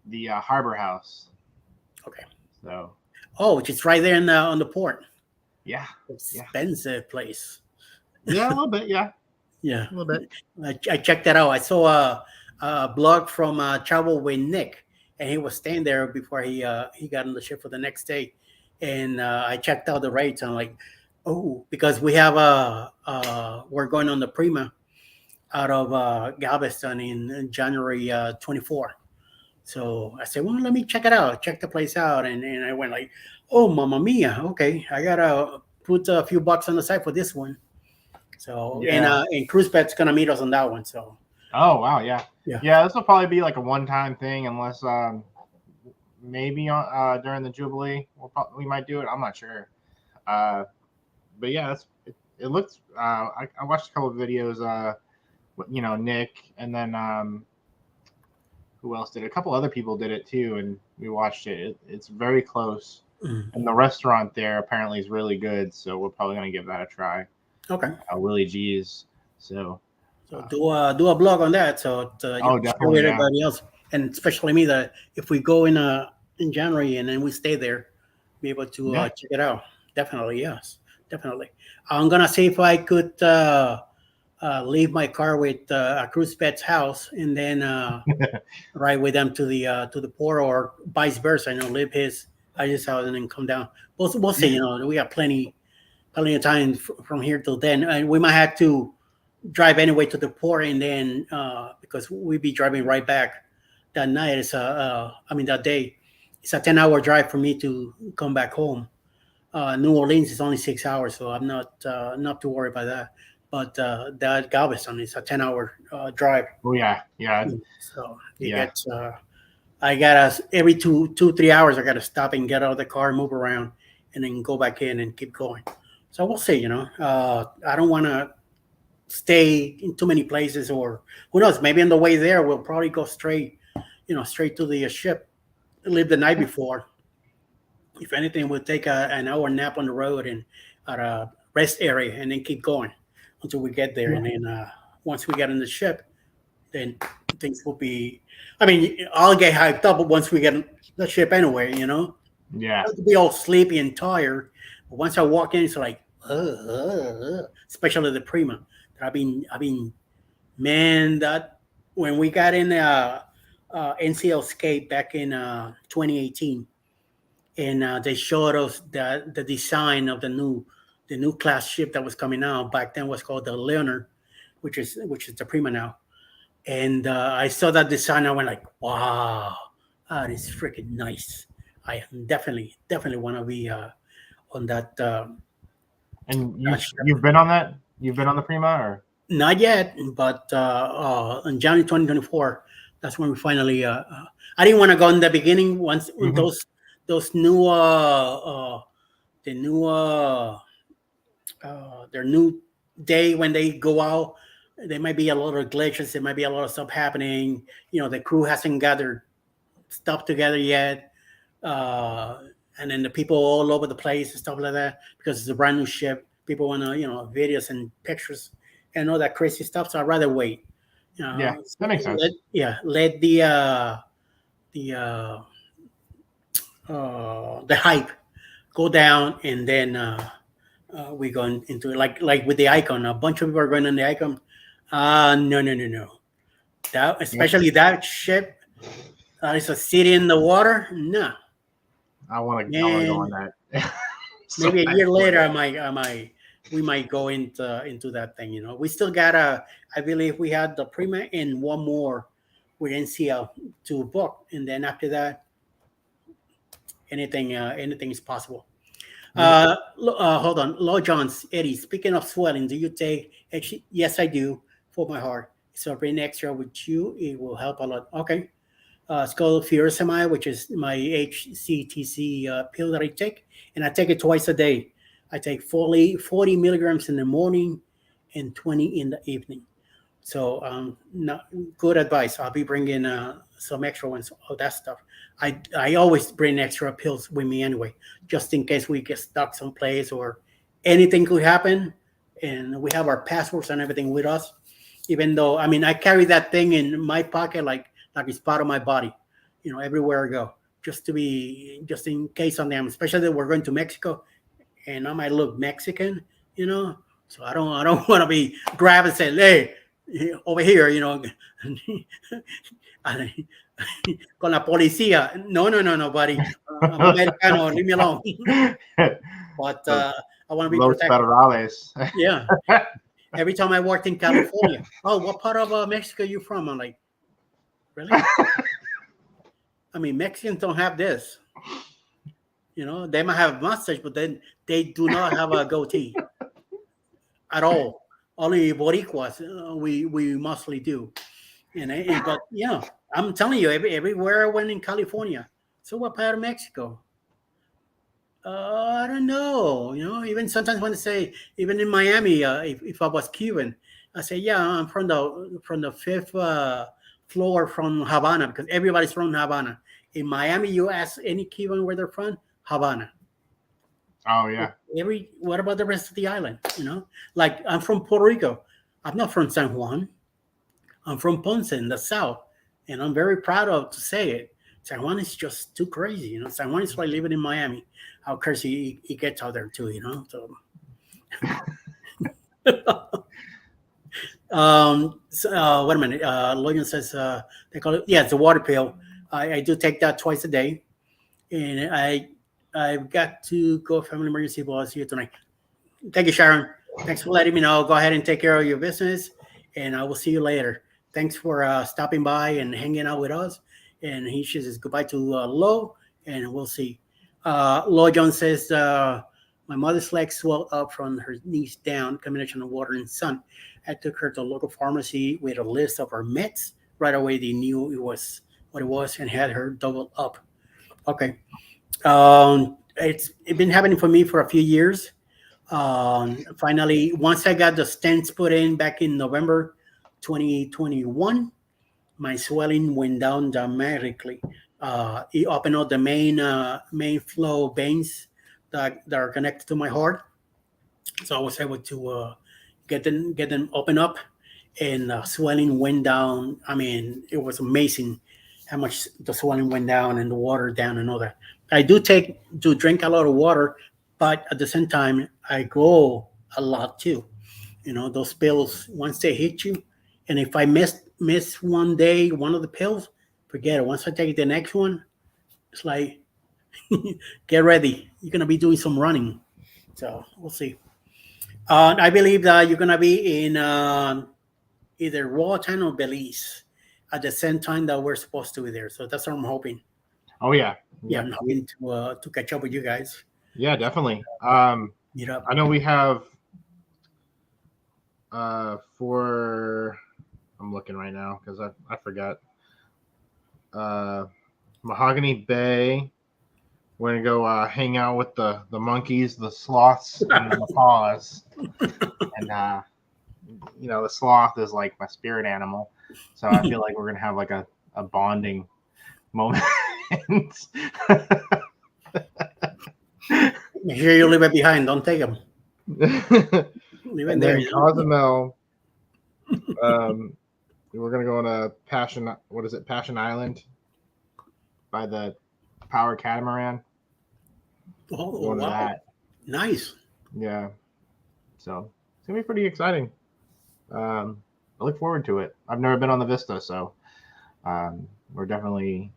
Speaker 3: the Harbor House.
Speaker 1: Okay.
Speaker 3: So
Speaker 1: Oh, it's right there on the port.
Speaker 3: yeah.
Speaker 1: Expensive place.
Speaker 3: Yeah, a little bit. Yeah,
Speaker 1: Yeah.
Speaker 3: a little bit.
Speaker 1: I checked that out. I saw a blog from Travel with Nick, and he was staying there before he got on the ship for the next day. And I checked out the rates. I'm like, oh, because we have we're going on the Prima out of Galveston in January 24. So I said, well, let me check it out, check the place out, and I went like, oh, mamma mia, okay, I gotta put a few bucks on the side for this one. So
Speaker 3: Yeah.
Speaker 1: and Cruise Pet's gonna meet us on that one. So
Speaker 3: Oh wow, yeah.
Speaker 1: Yeah.
Speaker 3: Yeah, this will probably be like a one-time thing, unless maybe during the Jubilee we might do it. I'm not sure. But yeah, it looks. I watched a couple of videos. Nick, and then who else did it? A couple other people did it too, and we watched it. It's very close, and the restaurant there apparently is really good. So we're probably gonna give that a try.
Speaker 1: Okay.
Speaker 3: Willie G's. So
Speaker 1: do a blog on that. So you can share
Speaker 3: definitely,
Speaker 1: with
Speaker 3: yeah.
Speaker 1: everybody else, and especially me, that if we go in January and then we stay there, be able to check it out. Definitely, yes, definitely. I'm gonna see if I could leave my car with a Cruise Pet's house, and then ride with them to the port, or vice versa. Leave his house and then come down. We'll see. We got plenty of time from here till then, and we might have to drive anyway to the port, and then because we'll be driving right back that night. It's that day. It's a 10-hour drive for me to come back home. New Orleans is only 6 hours, so I'm not too worried about that. But that Galveston is a 10-hour drive.
Speaker 3: Oh yeah.
Speaker 1: So I gotta every 3 hours I gotta stop and get out of the car, move around, and then go back in and keep going. So we'll see. I don't want to stay in too many places, or who knows? Maybe on the way there we'll probably go straight to the ship, live the night before. If anything, we'll take an hour nap on the road and at a rest area, and then keep going until we get there. And then once we get in the ship, then things will be. I'll get hyped up once we get in the ship anyway.
Speaker 3: Yeah.
Speaker 1: I'll be all sleepy and tired. But once I walk in, it's like, especially the Prima. Man, that when we got in NCL Skate back in 2018, and they showed us the design of the new class ship that was coming out. Back then was called the Leonard, which is the Prima now. And I saw that design. I went like, wow, that is freaking nice. I definitely want to be on that.
Speaker 3: And you've been on that? You've been on the Prima, or
Speaker 1: not yet? But in January 2024, that's when we finally. I didn't want to go in the beginning once those new their new day when they go out. There might be a lot of glitches. There might be a lot of stuff happening. The crew hasn't gathered stuff together yet. And then the people all over the place and stuff like that, because it's a brand new ship. People want to, videos and pictures and all that crazy stuff. So I'd rather wait.
Speaker 3: Yeah, that makes sense.
Speaker 1: Let the hype go down, and then we go into it. Like with the Icon. A bunch of people are going on the Icon. No. That, especially that ship, it's a city in the water. No.
Speaker 3: I want to go on that.
Speaker 1: Maybe a year later, I might we might go into that thing. We still got I believe we had the Prima and one more with NCL to book, and then after that, anything is possible. Hold on, Law Johns, Eddie. Speaking of swelling, do you take? Actually, yes, I do for my heart. So bring extra with you. It will help a lot. Okay. It's called furosemide, which is my HCTC pill that I take, and I take it twice a day. I take 40 milligrams in the morning and 20 in the evening. So, not good advice. I'll be bringing some extra ones, all that stuff. I always bring extra pills with me anyway, just in case we get stuck someplace or anything could happen. And we have our passports and everything with us. Even though, I mean, I carry that thing in my pocket like it's part of my body, everywhere I go, just in case on them, especially that we're going to Mexico, and I might look Mexican, so I don't want to be grabbed and say, hey, over here, con la policía. No, buddy. I'm Americano, leave me alone. But I want to be
Speaker 3: Los
Speaker 1: protected.
Speaker 3: Federales.
Speaker 1: Yeah. Every time I worked in California, what part of Mexico are you from? I'm like, really? I mean, Mexicans don't have this. They might have a mustache, but then they do not have a goatee at all. Only Boricuas, we mostly do. But I'm telling you, everywhere I went in California. So what part of Mexico? I don't know. Even sometimes when they say, even in Miami, if I was Cuban, I say, yeah, I'm from the fifth floor from Havana, because everybody's from Havana. In Miami, you ask any Cuban where they're from, Havana.
Speaker 3: Oh yeah.
Speaker 1: What about the rest of the island? Like I'm from Puerto Rico. I'm not from San Juan. I'm from Ponce in the south, and I'm very proud to say it. San Juan is just too crazy. San Juan is like living in Miami. How crazy it gets out there too. So. Wait a minute. Logan says they call it. Yeah, it's a water pill. I do take that twice a day, and I've got to go family emergency. Well, I'll see you tonight. Thank you, Sharon. Thanks for letting me know. Go ahead and take care of your business, and I will see you later. Thanks for stopping by and hanging out with us. And he says goodbye to Lo, and we'll see. Lo John says, my mother's legs swelled up from her knees down, combination of water and sun. I took her to a local pharmacy with a list of her meds. Right away, they knew it was what it was and had her doubled up. Okay. It's been happening for me for a few years. Finally, once I got the stents put in back in November 2021, my swelling went down dramatically. It opened up the main flow veins that are connected to my heart. So I was able to get them open up, and swelling went down. I mean, it was amazing how much the swelling went down and the water down and all that. I do drink a lot of water, but at the same time, I go a lot too. Those pills, once they hit you, and if I miss one day, one of the pills, forget it. Once I take the next one, it's like, get ready. You're going to be doing some running. So we'll see. I believe that you're going to be in either Roatan or Belize at the same time that we're supposed to be there. So that's what I'm hoping.
Speaker 3: Oh yeah.
Speaker 1: Yeah, I'm hoping to catch up with you guys.
Speaker 3: Yeah, definitely.
Speaker 1: Meet up.
Speaker 3: I know we have for. I'm looking right now because I forgot. Mahogany Bay. We're gonna go hang out with the monkeys, the sloths, and the macaws. And the sloth is like my spirit animal, so I feel like we're gonna have like a bonding moment.
Speaker 1: Make sure you leave it behind. Don't take them. Leave it there.
Speaker 3: Cozumel. We're gonna go on a Passion Island by the Power Catamaran.
Speaker 1: Oh, wow. That. Nice.
Speaker 3: Yeah. So it's gonna be pretty exciting. I look forward to it. I've never been on the Vista, so we're definitely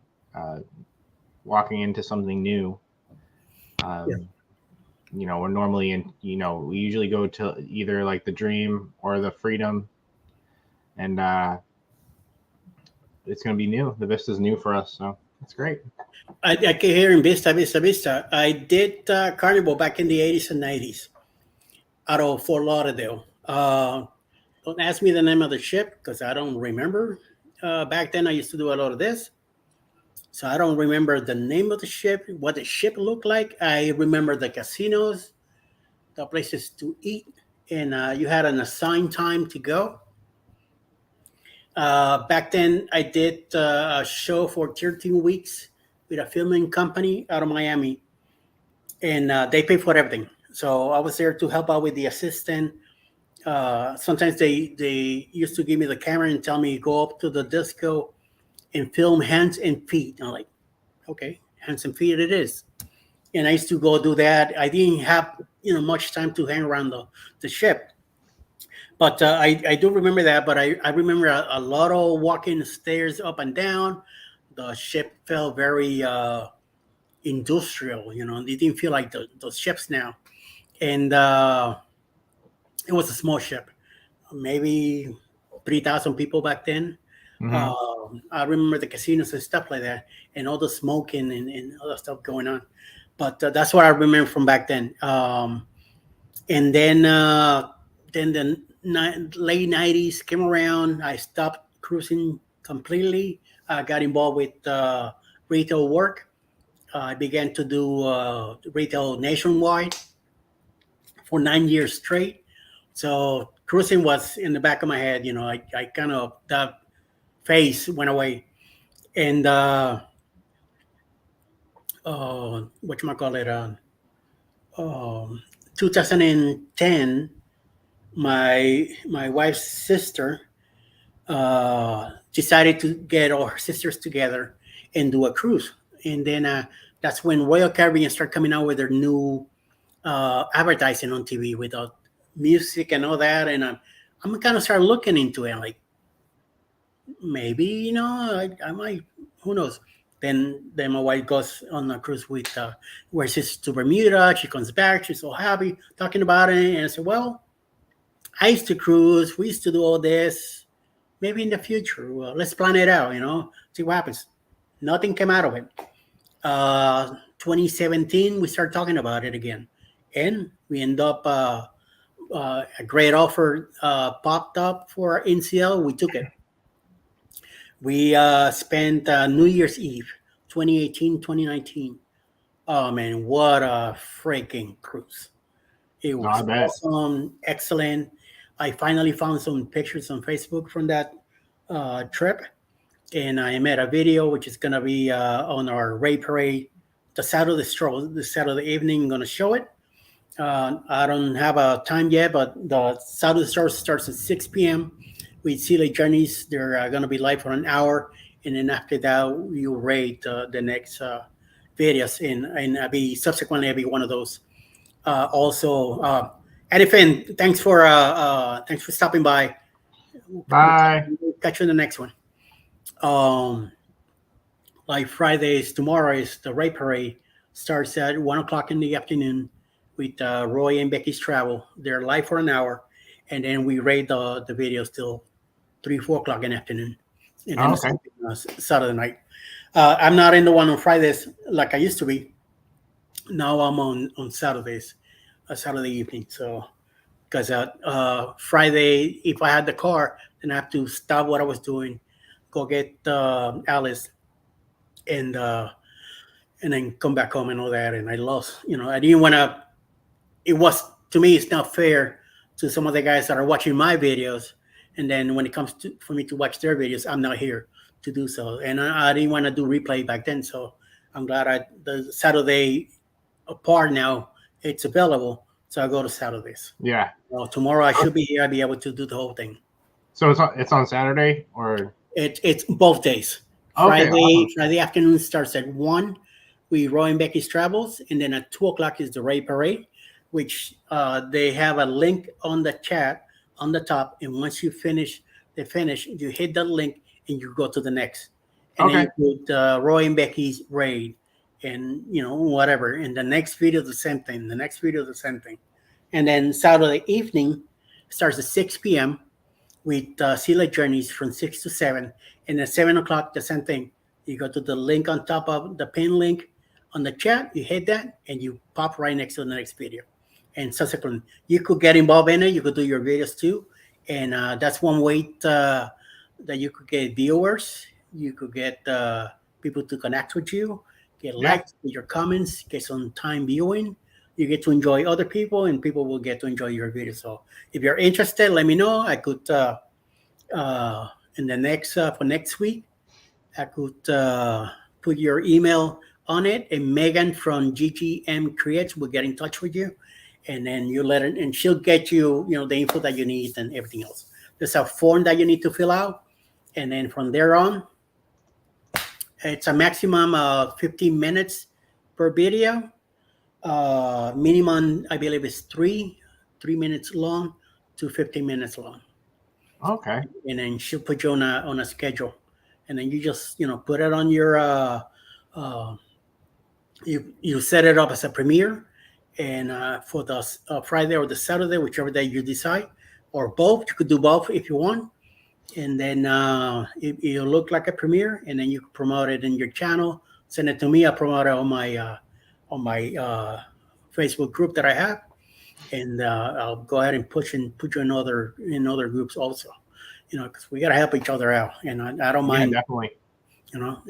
Speaker 3: walking into something new. we're normally in. We usually go to either like the Dream or the Freedom, and it's gonna be new. The Vista's new for us, so it's great.
Speaker 1: I can hear in Vista. I did Carnival back in the 80s and 90s out of Fort Lauderdale. Don't ask me the name of the ship because I don't remember. Back then, I used to do a lot of this. So I don't remember the name of the ship, what the ship looked like. I remember the casinos, the places to eat, and you had an assigned time to go. Back then, I did a show for 13 weeks with a filming company out of Miami, and they paid for everything. So I was there to help out with the assistant. Sometimes they used to give me the camera and tell me go up to the disco and film hands and feet. I'm like, okay, hands and feet it is. And I used to go do that. I didn't have much time to hang around the ship, but I do remember that. But I remember a lot of walking stairs up and down. The ship felt very industrial. It didn't feel like those ships now, and it was a small ship, maybe 3,000 people back then. I remember the casinos and stuff like that, and all the smoking and other stuff going on. But that's what I remember from back then. And then the late '90s came around. I stopped cruising completely. I got involved with retail work. I began to do retail nationwide for 9 years straight. So cruising was in the back of my head. I kind of that phase went away, and whatchamacallit, 2010, my wife's sister decided to get all her sisters together and do a cruise, and then that's when Royal Caribbean started coming out with their new advertising on TV with music and all that, and I'm kind of started looking into it, like maybe I might, who knows. Then my wife goes on a cruise with where she's to Bermuda. She comes back, she's so happy talking about it, and I said, well, I used to cruise, we used to do all this, maybe in the future, well, let's plan it out, see what happens. Nothing came out of it. 2017 we started talking about it again, and we end up a great offer popped up for NCL. We took it. We spent New Year's Eve, 2018, 2019. Oh, man, what a freaking cruise. It was awesome, excellent. I finally found some pictures on Facebook from that trip, and I made a video, which is going to be on our Ray Parade, the Saturday stroll, the Saturday evening. I'm going to show it. I don't have a time yet, but the Saturday stroll starts at 6 p.m. with Sea Lake Journeys. They're going to be live for an hour, and then after that, you rate the next videos, and I'll be one of those. Also, Eddie Finn, thanks for stopping by.
Speaker 3: Bye.
Speaker 1: We'll catch you in the next one. Like Fridays, tomorrow is the Ray Parade. Starts at 1:00 in the afternoon with Roy and Becky's Travel. They're live for an hour, and then we rate the videos till 3-4 o'clock in the afternoon, and then Saturday night. I'm not in the one on Fridays like I used to be. Now I'm on Saturdays, Saturday evening. So because Friday, if I had the car, then I have to stop what I was doing, go get Alice, and then come back home and all that. And I lost. I didn't want to. It was, to me, it's not fair to some of the guys that are watching my videos, and then when it comes to for me to watch their videos, I'm not here to do so. And I didn't want to do replay back then, so I'm glad the Saturday part now it's available, so I go to Saturdays.
Speaker 3: Yeah.
Speaker 1: Well, tomorrow I should be here. I'll be able to do the whole thing.
Speaker 3: So it's on Saturday, or
Speaker 1: it's both days.
Speaker 3: Okay,
Speaker 1: Friday afternoon starts at 1. We Roy and Becky's Travels, and then at 2 o'clock is the Ray Parade, which they have a link on the chat on the top, and once you finish, you hit that link and you go to the next, and then you put Roy and Becky's Raid, and whatever. And the next video, the same thing. The next video, the same thing. And then Saturday evening starts at 6 p.m. with Sea Journeys from 6 to 7. And at 7 o'clock, the same thing. You go to the link on top of the pin link on the chat, you hit that, and you pop right next to the next video. And subsequently, you could get involved in it. You could do your videos too. And that's one way that you could get viewers. You could get people to connect with you, get likes with your comments, get some time viewing. You get to enjoy other people, and people will get to enjoy your video. So if you're interested, let me know. I could in the next for next week, I could put your email on it, and Megan from GGM Creates will get in touch with you, and then you let her, and she'll get you, the info that you need and everything else. There's a form that you need to fill out, and then from there on, it's a maximum of 15 minutes per video. Minimum, I believe, is 3 minutes long to 15 minutes long.
Speaker 3: Okay.
Speaker 1: And then she'll put you on a schedule, and then you just put it on your you set it up as a premiere, and for the Friday or the Saturday, whichever day you decide, or both. You could do both if you want, and then it'll look like a premiere, and then you can promote it in your channel. Send it to me. I promote it on my Facebook group that I have, and I'll go ahead and put you in other groups also, because we gotta help each other out, and I don't mind.
Speaker 3: Yeah, definitely.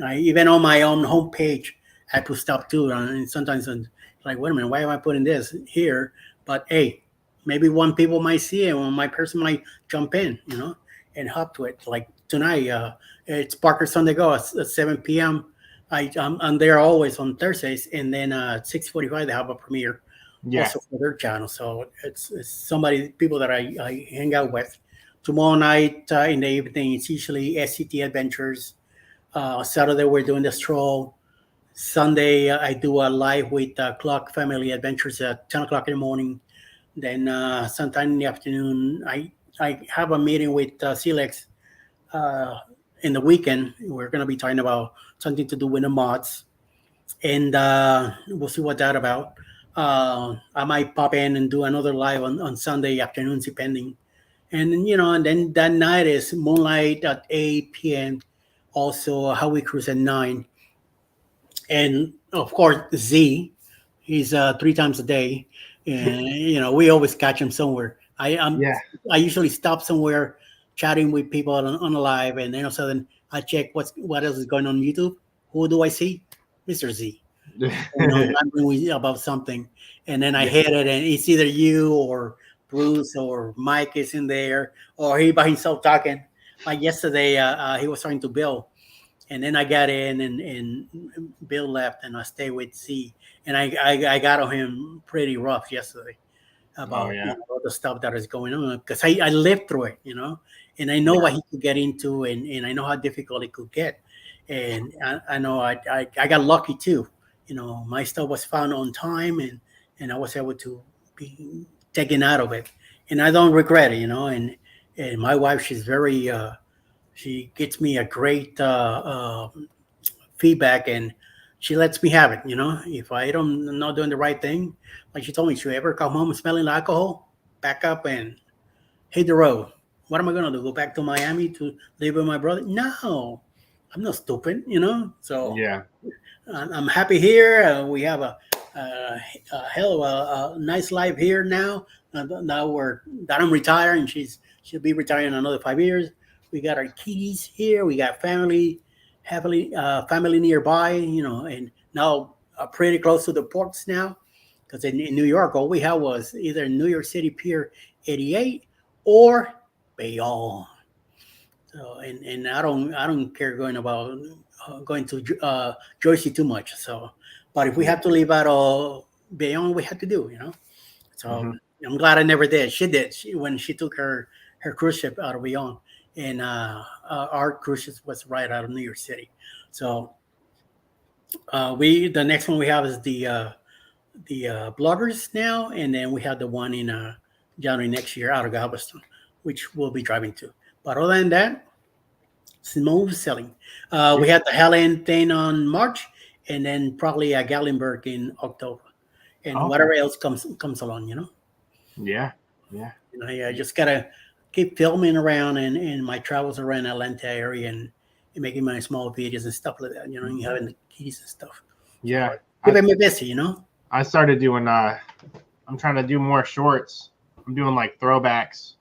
Speaker 1: I even on my own homepage, I put stuff too, and sometimes I'm like, wait a minute, why am I putting this here? But hey, maybe one people might see it, one person might jump in, and hop to it. Like tonight, it's Parker Sunday Go at 7 p.m. I'm there always on Thursdays, and then 6:45 they have a premiere also for their channel. So it's people that I hang out with. Tomorrow night in the evening, it's usually SCT Adventures. Saturday we're doing the stroll. Sunday I do a live with Clock Family Adventures at 10 o'clock in the morning. Then sometime in the afternoon I have a meeting with Silex in the weekend. We're going to be talking about something to do with the mods, and we'll see what that's about. I might pop in and do another live on Sunday afternoons, depending. And and then that night is Moonlight at 8 p.m. Also, Highway Cruise at 9. And of course, Z, he's 3 times a day. And, we always catch him somewhere. I usually stop somewhere chatting with people on a live, and then all of a sudden I check what else is going on YouTube. Who do I see? Mr. Z. About something, and then I hit it, and it's either you or Bruce or Mike is in there, or he by himself talking. Like yesterday, he was talking to Bill, and then I got in, and Bill left, and I stayed with Z, and I got on him pretty rough yesterday about all the stuff that is going on, because I lived through it, and I know what he could get into, and I know how difficult it could get, and I know I got lucky too. My stuff was found on time, and I was able to be taken out of it, and I don't regret it, and my wife, she's very she gets me a great feedback, and she lets me have it. If I'm not doing the right thing, like she told me, if you ever come home smelling alcohol, back up and hit the road. What am I gonna do? Go back to Miami to live with my brother? No, I'm not stupid, So I'm happy here. We have a hell of a nice life here now. Now that I'm retired, and she'll be retiring in another 5 years. We got our keys here. We got family nearby, and now pretty close to the ports now. Because in New York, all we had was either New York City Pier 88 or Bayonne. So and I don't care going to Jersey too much. So, but if we have to leave out of Bayonne, we have to do, So I'm glad I never did. She did when she took her cruise ship out of Bayonne, and our cruise ship was right out of New York City. So the next one we have is the bloggers now, and then we have the one in January next year out of Galveston, which we'll be driving to. But other than that, smooth sailing. We had the Helen thing on March, and then probably a Gallenberg in October, and
Speaker 3: Okay.
Speaker 1: whatever else comes along.
Speaker 3: Yeah.
Speaker 1: I just gotta keep filming around and my travels around Atlanta area and making my small videos and stuff like that. And having the keys and stuff.
Speaker 3: Yeah.
Speaker 1: Keeping me busy.
Speaker 3: I started doing. I'm trying to do more shorts. I'm doing like throwbacks.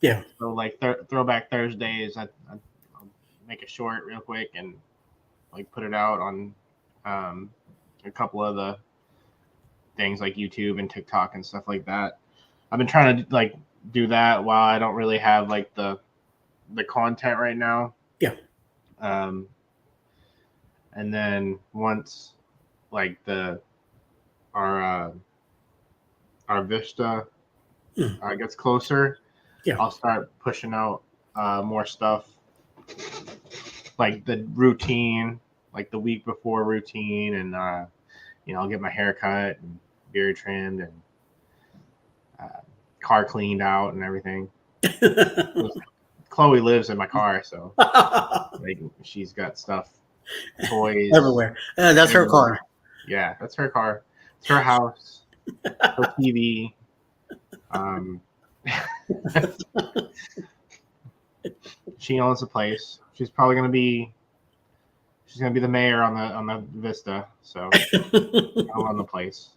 Speaker 1: Yeah.
Speaker 3: So like throwback Thursdays, I'll make a short real quick and like put it out on a couple of the things like YouTube and TikTok and stuff like that. I've been trying to like do that while I don't really have like the content right now.
Speaker 1: Yeah.
Speaker 3: And then once like our Vista gets closer,
Speaker 1: Yeah.
Speaker 3: I'll start pushing out more stuff like the routine, like the week before routine, and I'll get my hair cut and beard trimmed and car cleaned out and everything. Chloe lives in my car, so like she's got stuff, toys
Speaker 1: everywhere. That's her car.
Speaker 3: Yeah, that's her car. It's her house, her TV. She owns the place. She's gonna be the mayor on the Vista, so I'll own the place.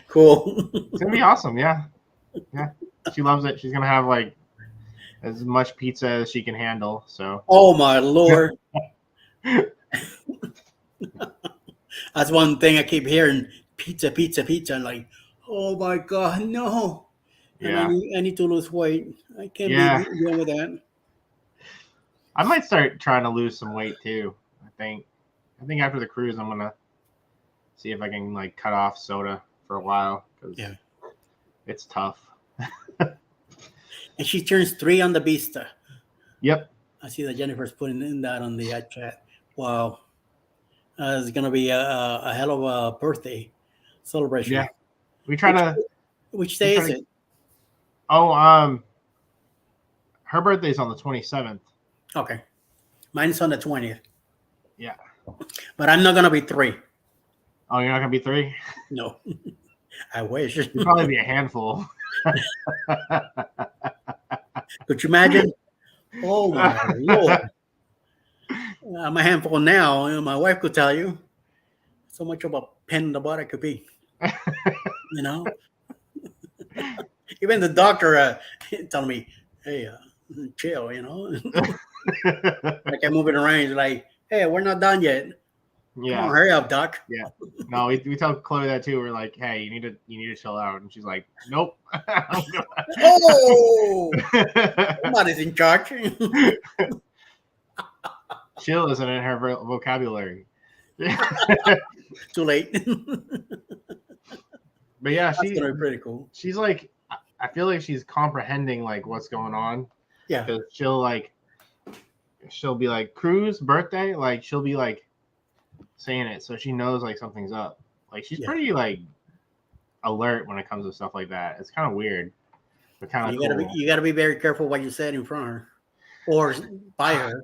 Speaker 1: Cool.
Speaker 3: It's gonna be awesome. Yeah. She loves it. She's gonna have like as much pizza as she can handle. So.
Speaker 1: Oh my Lord. That's one thing I keep hearing: pizza, pizza, pizza. And like, oh my God, no.
Speaker 3: Yeah.
Speaker 1: And I need to lose weight. I can't
Speaker 3: Yeah.
Speaker 1: be dealing with that.
Speaker 3: I might start trying to lose some weight too. I think after the cruise, I'm gonna see if I can like cut off soda for a while because it's tough.
Speaker 1: And she turns 3 on the Vista.
Speaker 3: Yep.
Speaker 1: I see that Jennifer's putting in that on the chat. Wow. It's gonna be a hell of a birthday celebration.
Speaker 3: Yeah. We try to.
Speaker 1: Which day is it?
Speaker 3: Oh, her birthday's on the 27th.
Speaker 1: Okay. Mine's on the 20th.
Speaker 3: Yeah.
Speaker 1: But I'm not gonna be 3.
Speaker 3: Oh, you're not gonna be 3?
Speaker 1: No. I wish.
Speaker 3: You'd probably be a handful.
Speaker 1: Could you imagine? Oh my Lord. I'm a handful now. My wife could tell you. So much of a pain in the butt I could be. Even the doctor telling me, hey, chill, Like I'm moving around. He's like, hey, we're not done yet.
Speaker 3: Yeah.
Speaker 1: Come on, hurry up, doc.
Speaker 3: Yeah. No, we tell Chloe that too. We're like, hey, you need to chill out. And she's like, nope.
Speaker 1: Oh, somebody's in charge.
Speaker 3: Chill isn't in her vocabulary.
Speaker 1: Too late.
Speaker 3: But yeah,
Speaker 1: That's gonna be pretty cool.
Speaker 3: She's like, I feel like she's comprehending like what's going on.
Speaker 1: Yeah.
Speaker 3: Because she'll be like, cruise birthday, like she'll be like saying it, so she knows like something's up. Like she's pretty like alert when it comes to stuff like that. It's kind of weird, but kind of cool.
Speaker 1: You gotta be very careful what you said in front of her or by her.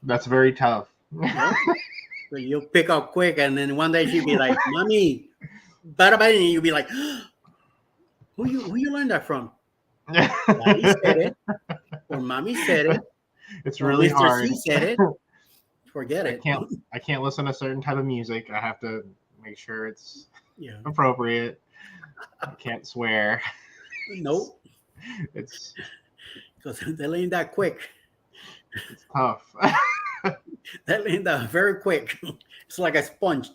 Speaker 3: That's very tough.
Speaker 1: So you'll pick up quick, and then one day she'll be like, "Mommy, bada bada," and you'll be like, "Who you learned that from?" Daddy said it, or Mommy said it.
Speaker 3: It's really
Speaker 1: Mr.
Speaker 3: hard.
Speaker 1: C said it. Forget it.
Speaker 3: I can't listen to certain type of music. I have to make sure it's appropriate. I can't swear.
Speaker 1: Nope.
Speaker 3: It's
Speaker 1: because they learn that quick.
Speaker 3: It's tough.
Speaker 1: They learn that very quick. It's like a sponge.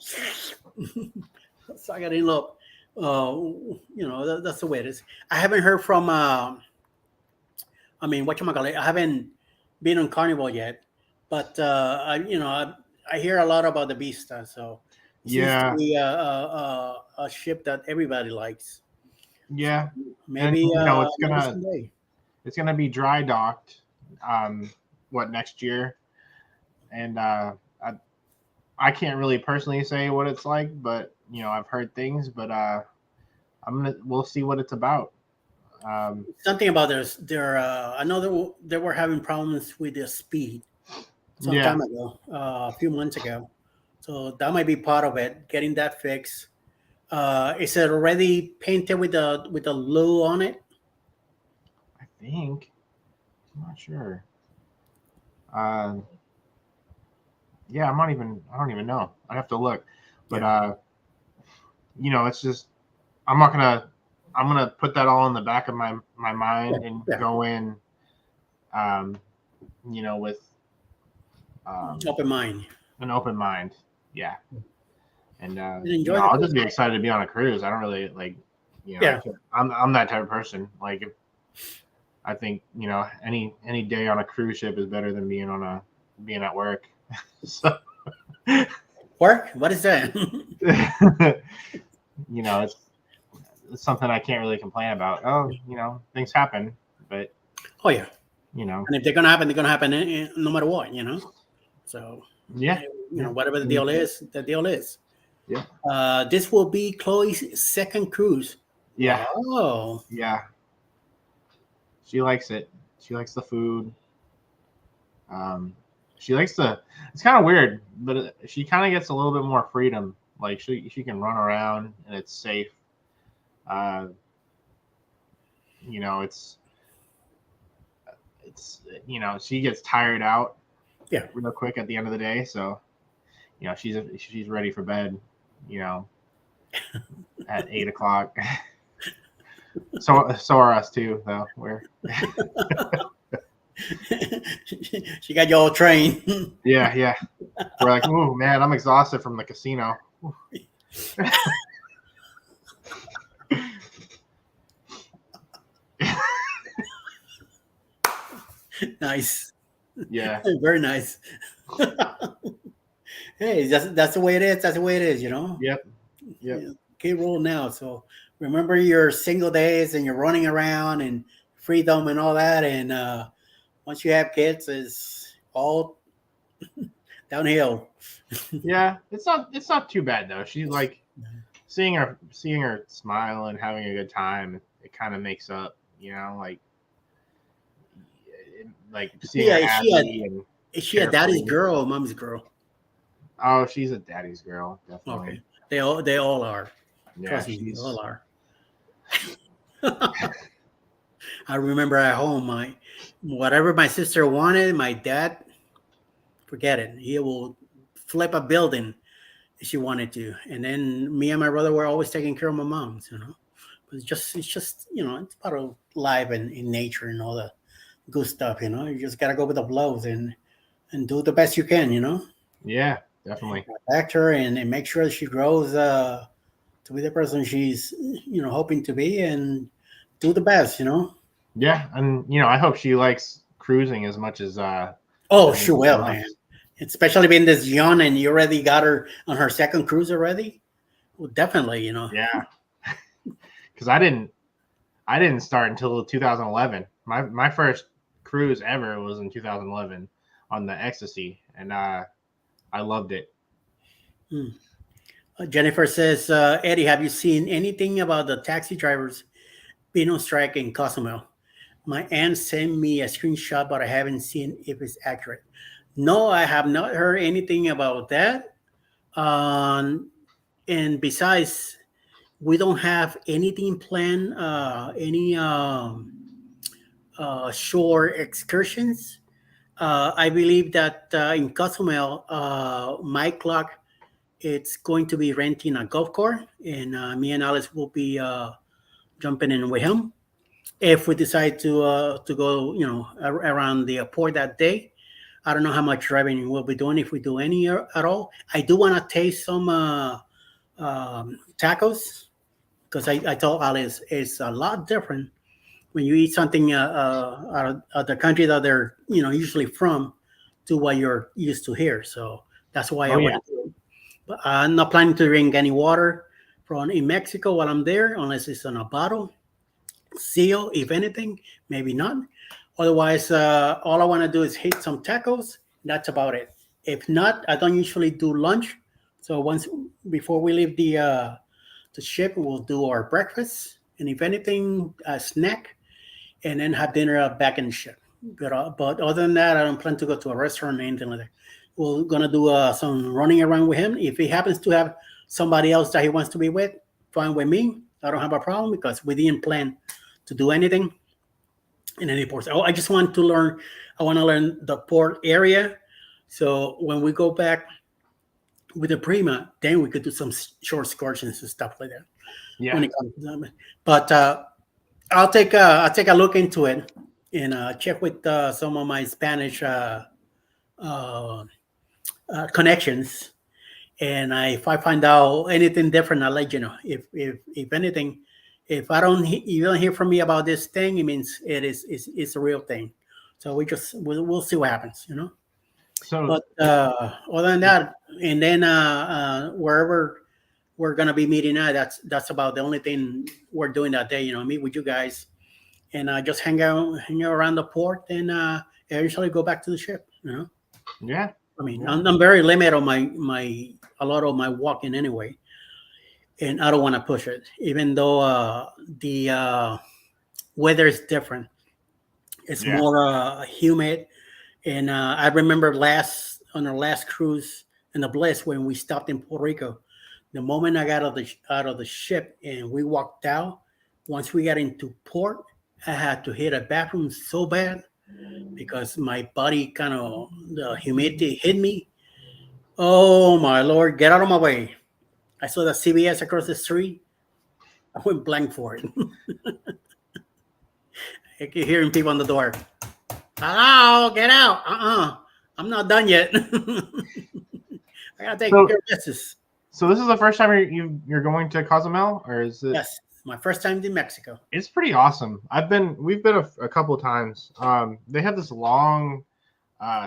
Speaker 1: Suck it in up. That's the way it is. I haven't heard from. Whatchamacallit? I haven't been on Carnival yet, but I hear a lot about the Vista, so it seems to be a ship that everybody likes.
Speaker 3: Yeah,
Speaker 1: maybe
Speaker 3: it's gonna be dry docked. Next year, and I can't really personally say what it's like, but I've heard things, but we'll see what it's about.
Speaker 1: Something about I know they were having problems with the speed. some
Speaker 3: Yeah.
Speaker 1: time ago, a few months ago. So that might be part of it, getting that fixed. Is it already painted with the blue on it?
Speaker 3: I think. I'm not sure. Um, yeah, I don't even know. I have to look. But
Speaker 1: Yeah.
Speaker 3: it's just I'm not gonna I'm gonna put that all in the back of my mind and
Speaker 1: Yeah.
Speaker 3: go in um, with
Speaker 1: Open mind.
Speaker 3: an open mind. Yeah. And
Speaker 1: And enjoy the
Speaker 3: I'll
Speaker 1: cruise.
Speaker 3: just be excited to be on a cruise. I don't really
Speaker 1: Yeah.
Speaker 3: I'm that type of person. Like if I think, any day on a cruise ship is better than being at work. So
Speaker 1: Work? What is that?
Speaker 3: it's something I can't really complain about. Oh, things happen, but
Speaker 1: Oh yeah.
Speaker 3: you know,
Speaker 1: And if they're gonna happen, they're gonna happen no matter what, you know. So
Speaker 3: yeah,
Speaker 1: whatever the deal is, the deal is.
Speaker 3: Yeah.
Speaker 1: This will be Chloe's second cruise.
Speaker 3: yeah,
Speaker 1: Wow.
Speaker 3: yeah. She likes it. She likes the food. She likes the. It's kind of weird, but she kind of gets a little bit more freedom. Like she can run around and it's safe. Uh, it's she gets tired out.
Speaker 1: Yeah.
Speaker 3: Real quick at the end of the day, so she's ready for bed. At 8 o'clock. So are us too, though. We're
Speaker 1: She got you all trained.
Speaker 3: yeah. We're like, oh man, I'm exhausted from the casino.
Speaker 1: Nice.
Speaker 3: Yeah.
Speaker 1: Very nice. Hey, that's the way it is. That's the way it is, you know.
Speaker 3: Yep.
Speaker 1: Keep rolling now. So remember your single days and you're running around and freedom and all that. And once you have kids, it's all downhill.
Speaker 3: Yeah. It's not too bad though. She's like seeing her smile and having a good time. It kind of makes up, like seeing her happy and
Speaker 1: Is she a daddy's girl or mom's girl?
Speaker 3: oh, she's a daddy's girl, definitely.
Speaker 1: Okay. They all are.
Speaker 3: Yeah,
Speaker 1: Trust me, they all are. I remember at home, whatever my sister wanted, my dad, forget it. He will flip a building if she wanted to. And then me and my brother were always taking care of my moms, you know. But it's just it's part of life and in nature and all the good stuff, you know. You just gotta go with the flows and do the best you can, you know.
Speaker 3: Yeah, definitely.
Speaker 1: Protect her and make sure she grows to be the person she's hoping to be and do the best, you know.
Speaker 3: Yeah, and I hope she likes cruising as much as
Speaker 1: Oh,
Speaker 3: as
Speaker 1: she will,
Speaker 3: us.
Speaker 1: man. Especially being this young and you already got her on her second cruise already. Well, definitely, you know.
Speaker 3: Yeah, because I didn't start until 2011. My first cruise ever was in 2011 on the Ecstasy, and I loved it.
Speaker 1: Jennifer says, Eddie, have you seen anything about the taxi drivers being on strike in Cozumel? My aunt sent me a screenshot, but I haven't seen if it's accurate. No, I have not heard anything about that. And besides, we don't have anything planned, any shore excursions. I believe that in Cozumel, Mike Clark, it's going to be renting a golf cart, and me and Alice will be jumping in with him if we decide to go, around the port that day. I don't know how much driving we'll be doing if we do any at all. I do want to taste some tacos because I told Alice it's a lot different when you eat something out of the country that they're usually from to what you're used to here. So that's why I
Speaker 3: Oh,
Speaker 1: want
Speaker 3: yeah.
Speaker 1: to do it. But I'm not planning to drink any water from in Mexico while I'm there unless it's in a bottle. Seal, if anything, maybe not. Otherwise, all I want to do is hit some tacos. That's about it. If not, I don't usually do lunch. So once before we leave the ship, we'll do our breakfast, and if anything, a snack, and then have dinner back in the ship. But other than that, I don't plan to go to a restaurant or anything like that. We're gonna do some running around with him. If he happens to have somebody else that he wants to be with, fine with me. I don't have a problem because we didn't plan to do anything in any ports. I just want to learn. I want to learn the port area. So when we go back with the Prima, then we could do some short excursions and stuff like that. When
Speaker 3: Yeah.
Speaker 1: it comes to them. But I'll take a look into it and check with some of my Spanish uh, connections. And if I find out anything different, I'll let you know. If anything, if you don't hear from me about this thing, it means it's a real thing. So we'll see what happens, you know.
Speaker 3: So
Speaker 1: But other than that, and then wherever we're gonna be meeting at, that's about the only thing we're doing that day. You know, meet with you guys and just hang out around the port, and eventually go back to the ship. You know,
Speaker 3: yeah.
Speaker 1: I mean,
Speaker 3: Yeah.
Speaker 1: I'm very limited on my a lot of my walking anyway, and I don't want to push it, even though the weather is different. It's
Speaker 3: Yeah.
Speaker 1: more humid, and I remember on our last cruise in the Bliss when we stopped in Puerto Rico. The moment I got out of the ship and we walked out, once we got into port, I had to hit a bathroom so bad because my body the humidity hit me. Oh my lord, get out of my way. I saw the CVS across the street. I went blank for it. I keep hearing people on the door. Hello, get out. I'm not done yet. I gotta take
Speaker 3: So
Speaker 1: care of business.
Speaker 3: so this is the first time you're going to Cozumel, or is it?
Speaker 1: Yes, my first time in Mexico.
Speaker 3: It's pretty awesome. We've been a couple of times. They have this long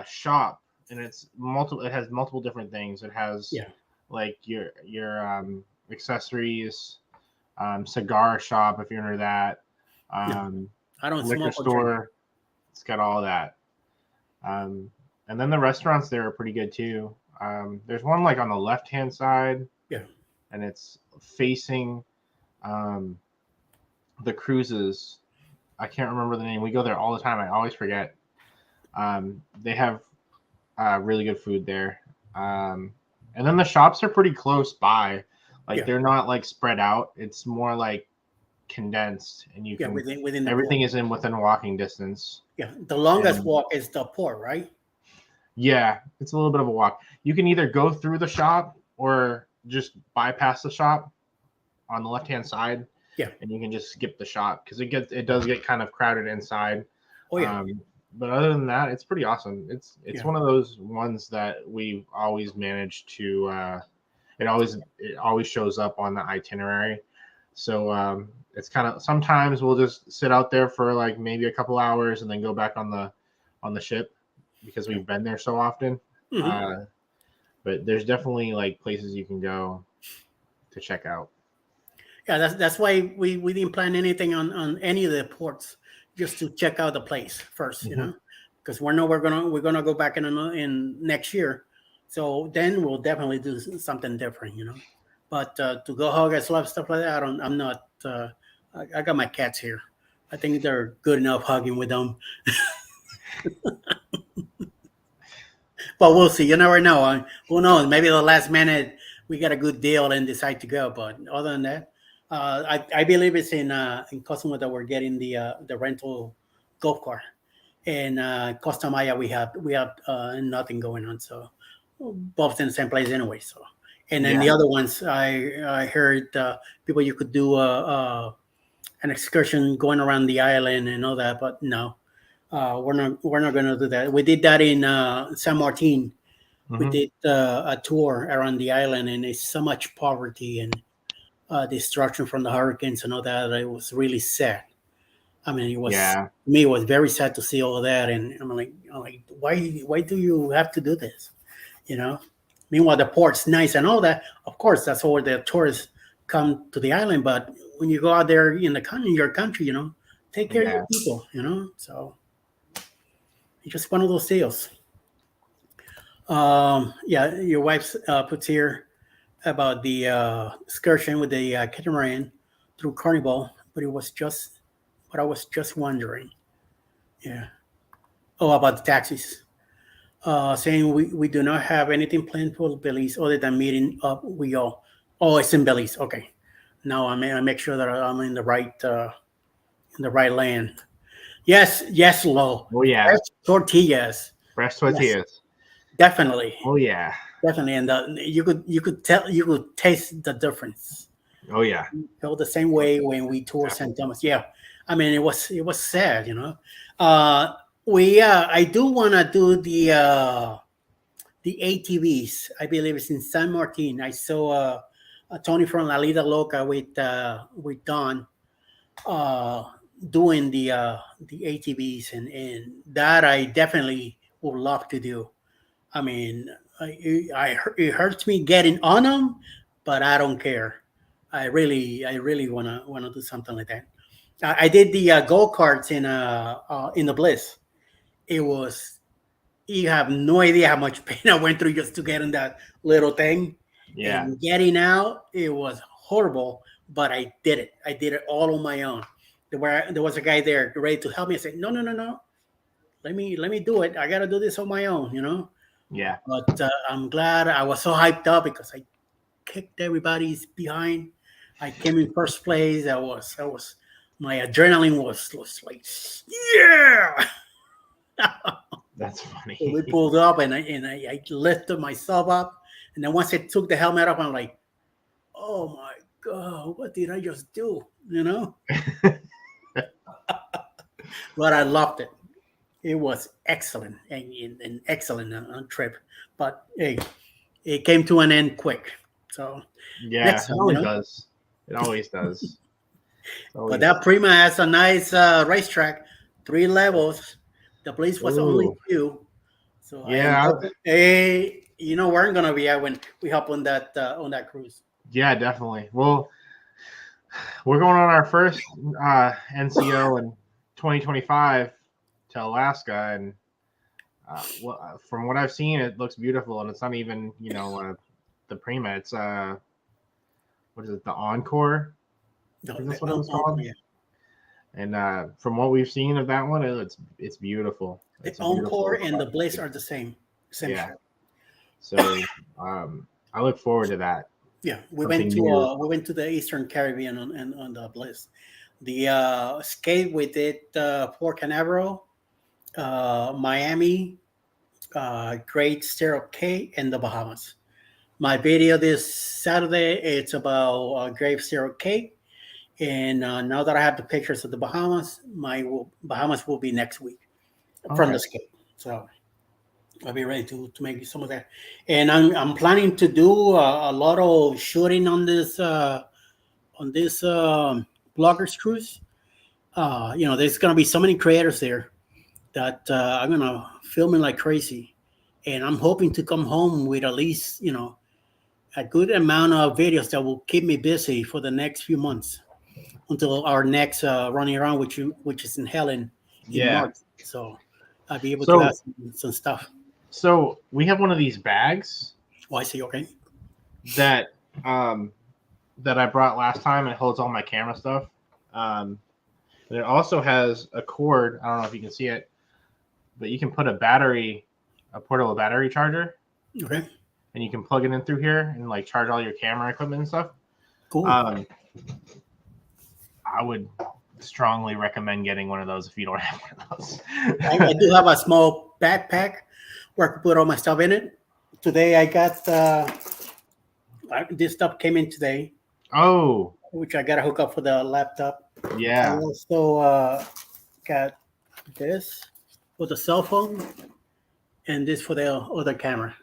Speaker 3: shop, and it's multiple. It has multiple different things. It has
Speaker 1: Yeah.
Speaker 3: like your accessories, cigar shop if you're into that,
Speaker 1: I don't
Speaker 3: liquor
Speaker 1: smoke or drink.
Speaker 3: store. It's got all that. And then the restaurants there are pretty good too. There's one like on the left hand side.
Speaker 1: Yeah.
Speaker 3: And it's facing the cruises. I can't remember the name. We go there all the time. I always forget. They have really good food there. And then the shops are pretty close by. Like
Speaker 1: Yeah.
Speaker 3: they're not like spread out. It's more like condensed, and you
Speaker 1: Yeah,
Speaker 3: can
Speaker 1: within the
Speaker 3: everything
Speaker 1: port.
Speaker 3: is in within walking distance.
Speaker 1: Yeah, the longest
Speaker 3: And-
Speaker 1: walk is the port, right?
Speaker 3: Yeah, it's a little bit of a walk. You can either go through the shop or just bypass the shop on the left hand side.
Speaker 1: Yeah.
Speaker 3: And you can just skip the shop because it does get kind of crowded inside.
Speaker 1: Oh yeah,
Speaker 3: But other than that, it's pretty awesome. It's
Speaker 1: Yeah.
Speaker 3: one of those ones that we always manage to. It always shows up on the itinerary. So it's kind of sometimes we'll just sit out there for like maybe a couple hours and then go back on the ship because we've been there so often.
Speaker 1: Mhm.
Speaker 3: But there's definitely like places you can go to check out.
Speaker 1: Yeah. That's why we didn't plan anything on any of the ports, just to check out the place first, you
Speaker 3: Mhm.
Speaker 1: know, because we're gonna go back in next year, so then we'll definitely do something different, you know. But to go hug and stuff like that, I'm not. I got my cats here. I think they're good enough hugging with them. But we'll see. You never know. Who knows? Maybe the last minute we get a good deal and decide to go. But other than that, I believe it's in Cosmo that we're getting the rental golf cart. And Costa Maya we have nothing going on. So both in the same place anyway. So and then the
Speaker 3: Yeah.
Speaker 1: other ones I heard people you could do an excursion going around the island and all that, but no. We're not going to do that. We did that in San Martin. We
Speaker 3: Mhm.
Speaker 1: did a tour around the island, and it's so much poverty and destruction from the hurricanes and all that. It was really sad. I mean, it was
Speaker 3: Yeah.
Speaker 1: to me. It was very sad to see all of that, and I'm like, why do you have to do this? You know. Meanwhile, the port's nice and all that. Of course, that's where the tourists come to the island. But when you go out there in your country, you know, take care of
Speaker 3: Yeah.
Speaker 1: your people. You know, so. It's just one of those deals. Yeah, your wife puts here about the excursion with the catamaran through Carnival, but I was just wondering. Yeah, Oh, about the taxis. Saying we do not have anything planned for Belize other than meeting up. We all. Oh, it's in Belize. Okay. Now I make sure that I'm in the right land. Yes, yes, Lo.
Speaker 3: Oh yeah,
Speaker 1: Fresh tortillas.
Speaker 3: fresh
Speaker 1: Yes,
Speaker 3: tortillas.
Speaker 1: definitely,
Speaker 3: Oh yeah,
Speaker 1: definitely, and you could taste the difference.
Speaker 3: oh yeah.
Speaker 1: Felt the same way when we toured St. Thomas. Yeah, I mean it was sad, we I do want to do the ATVs. I believe it's in San Martin. I saw Tony from La Lida Loca with Don uh, doing the ATVs, and that I definitely would love to do. I mean, it hurts me getting on them, but I don't care. I really wanna do something like that. I did the go karts in the Bliss. It was you have no idea how much pain I went through just to get in that little thing.
Speaker 3: Yeah.
Speaker 1: And getting out, it was horrible, but I did it. I did it all on my own. There was a guy there ready to help me. I said, no, no, no, no. Let me do it. I gotta do this on my own.
Speaker 3: Yeah.
Speaker 1: But I'm glad I was so hyped up because I kicked everybody's behind. I came in first place. I was my adrenaline was like, yeah.
Speaker 3: That's
Speaker 1: So
Speaker 3: funny.
Speaker 1: we pulled up and I lifted myself up. And then once I took the helmet off, I'm like, oh my God, what did I just do? But I loved it. It was excellent and an excellent trip. But hey, it came to an end quick. So
Speaker 3: Yeah,
Speaker 1: next
Speaker 3: it
Speaker 1: time,
Speaker 3: always does. It always does.
Speaker 1: But that Prima has a nice racetrack, 3 levels. The place was only
Speaker 3: Ooh.
Speaker 1: 2. So
Speaker 3: Yeah.
Speaker 1: hey, where I'm gonna be at when we hop on that cruise.
Speaker 3: Yeah, definitely. Well, we're going on our first NCO in 2025 to Alaska, and from what I've seen, it looks beautiful, and it's not even the Prima. It's what is it? The Encore. I think that's what it was called.
Speaker 1: Yeah.
Speaker 3: And from what we've seen of that one, it's beautiful.
Speaker 1: The
Speaker 3: It's a beautiful
Speaker 1: Encore and the
Speaker 3: product.
Speaker 1: Bliss are the same.
Speaker 3: Yeah.
Speaker 1: ship.
Speaker 3: So I look forward to that.
Speaker 1: Yeah, we
Speaker 3: Something
Speaker 1: went to
Speaker 3: new.
Speaker 1: the Eastern Caribbean on the Bliss. The skate we did Port Canaveral, Miami, Great Stirrup Cay, and the Bahamas. My video this Saturday it's about Great Stirrup Cay, and now that I have the pictures of the Bahamas, Bahamas will be next week from
Speaker 3: Okay.
Speaker 1: the skate. So I'll be ready to make some of that. And I'm planning to do a lot of shooting on this bloggers cruise. There's gonna be so many creators there that I'm gonna film it like crazy, and I'm hoping to come home with at least a good amount of videos that will keep me busy for the next few months until our next running around, which is in Helen in
Speaker 3: Yeah.
Speaker 1: March. So I'll be able
Speaker 3: So-
Speaker 1: to have some stuff.
Speaker 3: So we have one of these bags
Speaker 1: Oh, I see. Okay.
Speaker 3: that that I brought last time. It holds all my camera stuff. And it also has a cord. I don't know if you can see it, but you can put a portable battery charger,
Speaker 1: Okay.
Speaker 3: and you can plug it in through here and like charge all your camera equipment and stuff.
Speaker 1: Cool.
Speaker 3: I would strongly recommend getting one of those if you don't have one of those.
Speaker 1: I do have a small backpack where I can put all my stuff in it. Today I got this stuff came in today,
Speaker 3: Oh,
Speaker 1: which I got to hook up for the laptop. I
Speaker 3: yeah.
Speaker 1: also got this for the cell phone and this for the other camera,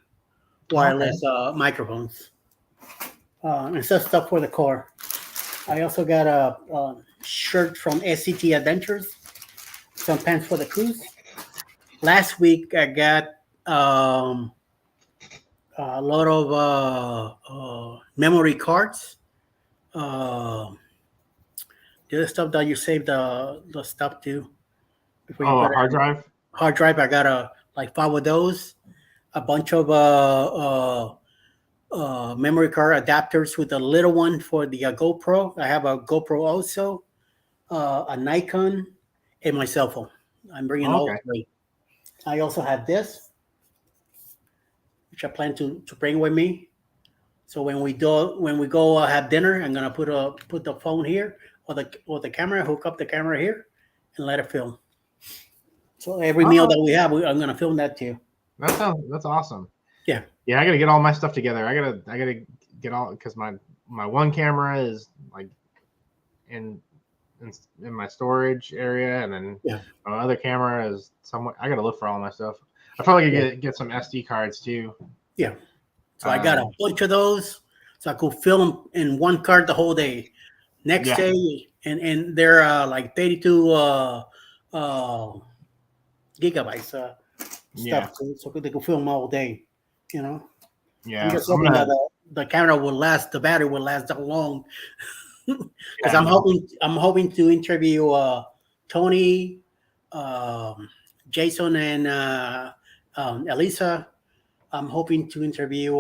Speaker 1: wireless microphones, and some stuff for the car. I also got a shirt from SCT Adventures, some pants for the cruise. Last week I got a lot of memory cards. The other stuff that you save the stuff to. Before you
Speaker 3: Oh,
Speaker 1: put
Speaker 3: a
Speaker 1: it
Speaker 3: hard
Speaker 1: in.
Speaker 3: drive.
Speaker 1: Hard drive. I got like 5 of those. A bunch of memory card adapters with a little one for the GoPro. I have a GoPro also, a Nikon, and my cell phone. I'm bringing all
Speaker 3: Okay.
Speaker 1: 3. I also have this, which I plan to bring with me. So when we go have dinner, I'm gonna put the phone here or the camera, hook up the camera here, and let it film. So every meal
Speaker 3: Oh,
Speaker 1: that we have, I'm gonna film that too.
Speaker 3: that's awesome.
Speaker 1: Yeah.
Speaker 3: Yeah, I gotta get all my stuff together. I gotta get all because my one camera is like in in my storage area, and then
Speaker 1: Yeah.
Speaker 3: my other camera is somewhere. I gotta look for all my stuff. I probably
Speaker 1: Yeah.
Speaker 3: get some SD cards too.
Speaker 1: Yeah. So I got a bunch of those, so I could film in one card the whole day. Next
Speaker 3: Yeah.
Speaker 1: day, and they're like 32 gigabytes
Speaker 3: Yeah.
Speaker 1: stuff, so they could film all day. You know, I'm
Speaker 3: Yeah,
Speaker 1: just
Speaker 3: I'm
Speaker 1: hoping
Speaker 3: gonna.
Speaker 1: that the camera will last, the battery will last that long. Because
Speaker 3: Yeah,
Speaker 1: I'm hoping to interview Tony, Jason, and Elisa. I'm hoping to interview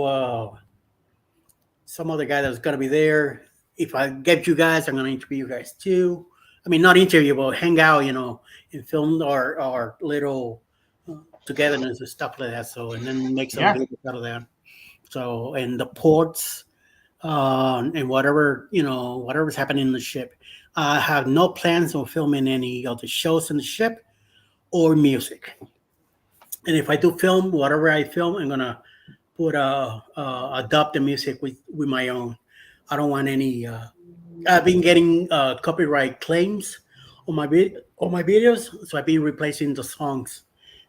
Speaker 1: some other guy that's gonna be there. If I get you guys, I'm gonna interview you guys too. I mean, not interview, but hang out, and film our little togetherness and stuff like that. So, and then make some
Speaker 3: Yeah.
Speaker 1: videos out of that. So, and the ports, and whatever's happening in the ship. I have no plans on filming any of the shows in the ship or music. And if I do film, whatever I film, I'm gonna put adopt the music with my own. I don't want any. I've been getting copyright claims on my videos, so I've been replacing the songs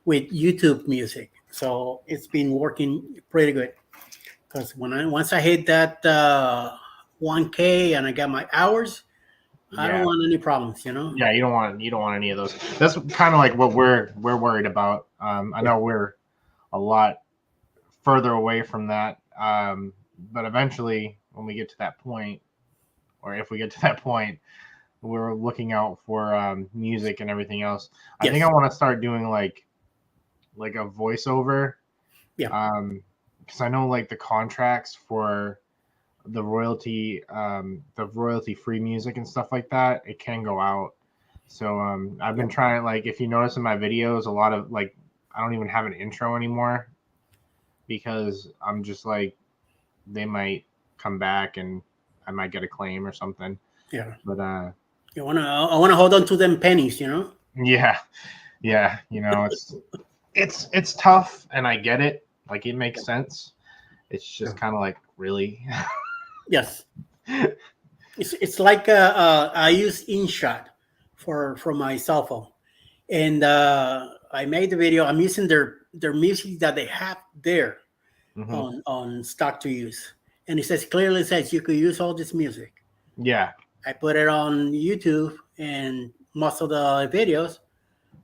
Speaker 1: with YouTube music. So it's been working pretty good. Because once I hit that 1K and I got my hours, I don't want any problems.
Speaker 3: Yeah, you don't want any of those. That's kind of like what we're worried about. I know we're a lot further away from that, but eventually, when we get to that point, or if we get to that point, we're looking out for music and everything else. I think I want to start doing like a voiceover.
Speaker 1: Yeah.
Speaker 3: Because I know like the contracts for the royalty free music and stuff like that, it can go out. So I've been trying, like, if you notice in my videos, a lot of like I don't even have an intro anymore because I'm just like they might come back and I might get a claim or something.
Speaker 1: Yeah.
Speaker 3: But
Speaker 1: I wanna hold on to them pennies,
Speaker 3: Yeah. It's tough, and I get it. Like, it makes sense. It's just kind of like, really.
Speaker 1: Yes. It's like I use InShot for my cell phone, and I made the video. I'm using their music that they have there on stock to use, and it clearly says you could use all this music.
Speaker 3: Yeah.
Speaker 1: I put it on YouTube, and most of the videos.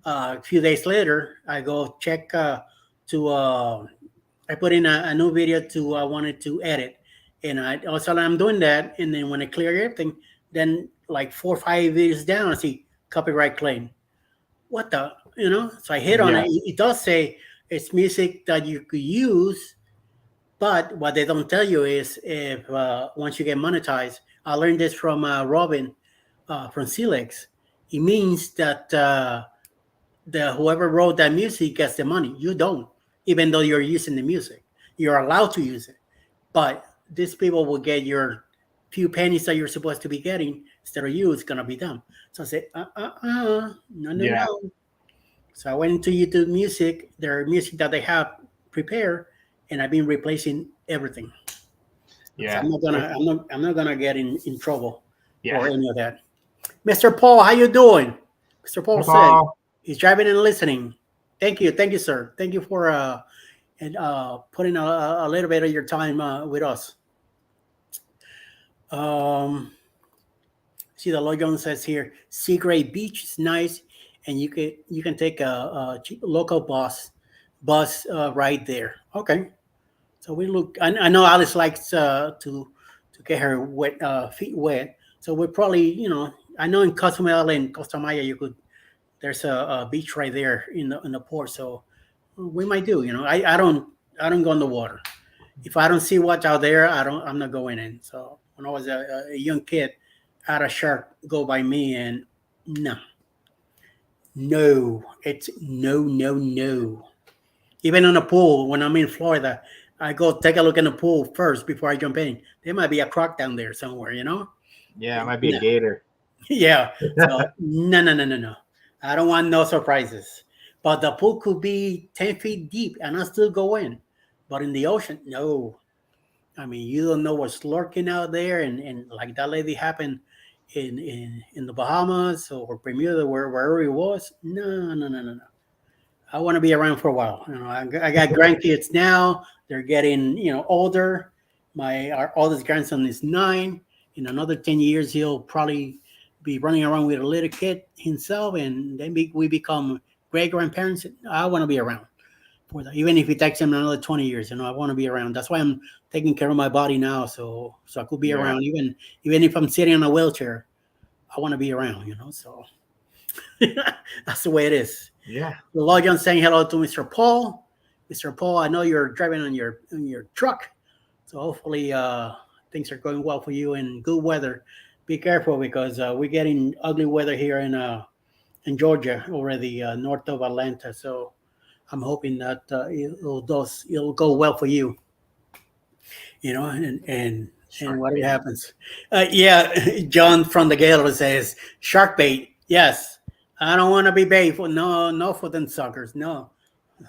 Speaker 1: A few days later, I go check I put in a new video I wanted to edit, and I'm doing that, and then when I clear everything, then like 4 or 5 videos down, I see copyright claim. What the, So I hit on it. It does say it's music that you could use, but what they don't tell you is if once you get monetized. I learned this from Robin from Silex. It means that whoever wrote that music gets the money. You don't, even though you're using the music. You're allowed to use it, but these people will get your few pennies that you're supposed to be getting instead of you. It's gonna be them. So I said, no. So I went into YouTube Music, their music that they have prepared, and I've been replacing everything.
Speaker 3: Yeah,
Speaker 1: so I'm not gonna get in trouble
Speaker 3: for
Speaker 1: any of that. Mr. Paul, how you doing? Mr. Paul said he's driving and listening. Thank you, sir. Thank you for putting a little bit of your time with us. See, the Lloyd Jones says here, Seagrave Beach is nice, and you can take a local bus right there. Okay. So we look. I know Alice likes to get her feet wet. So we're probably, I know in Cozumel and Costa Maya, there's a beach right there in the port. So we might do. I don't go in the water. If I don't see what's out there, I'm not going in. So when I was a young kid, I had a shark go by me, and no. No, it's no, no, no. Even on a pool, when I'm in Florida, I go take a look in the pool first before I jump in. There might be a croc down there somewhere, you know?
Speaker 3: Yeah, it might be a
Speaker 1: No.
Speaker 3: gator.
Speaker 1: Yeah. So no, no, no, no, no. I don't want no surprises. But the pool could be 10 feet deep and I still go in. But in the ocean, no. I mean, you don't know what's lurking out there, and like that lady happened in the Bahamas or Bermuda, wherever it was. No, no, no, no, no. I want to be around for a while. You know, I got grandkids now. They're getting older. Our oldest grandson is 9. In another 10 years, he'll probably be running around with a little kid himself, and then we become great grandparents. I want to be around for that. Even if it takes him another 20 years, I want to be around. That's why I'm taking care of my body now, so I could be
Speaker 3: Yeah.
Speaker 1: around. Even if I'm sitting in a wheelchair, I want to be around. So that's the way it is.
Speaker 3: Yeah.
Speaker 1: Logan saying hello to Mr. Paul. Mr. Paul, I know you're driving on your truck, so hopefully things are going well for you in good weather. Be careful because we're getting ugly weather here in Georgia, already north of Atlanta. So I'm hoping that it'll go well for you. And
Speaker 3: Shark
Speaker 1: what
Speaker 3: bait.
Speaker 1: happens? Yeah, John from the Gala says shark bait. Yes, I don't want to be bait for no for them suckers. No,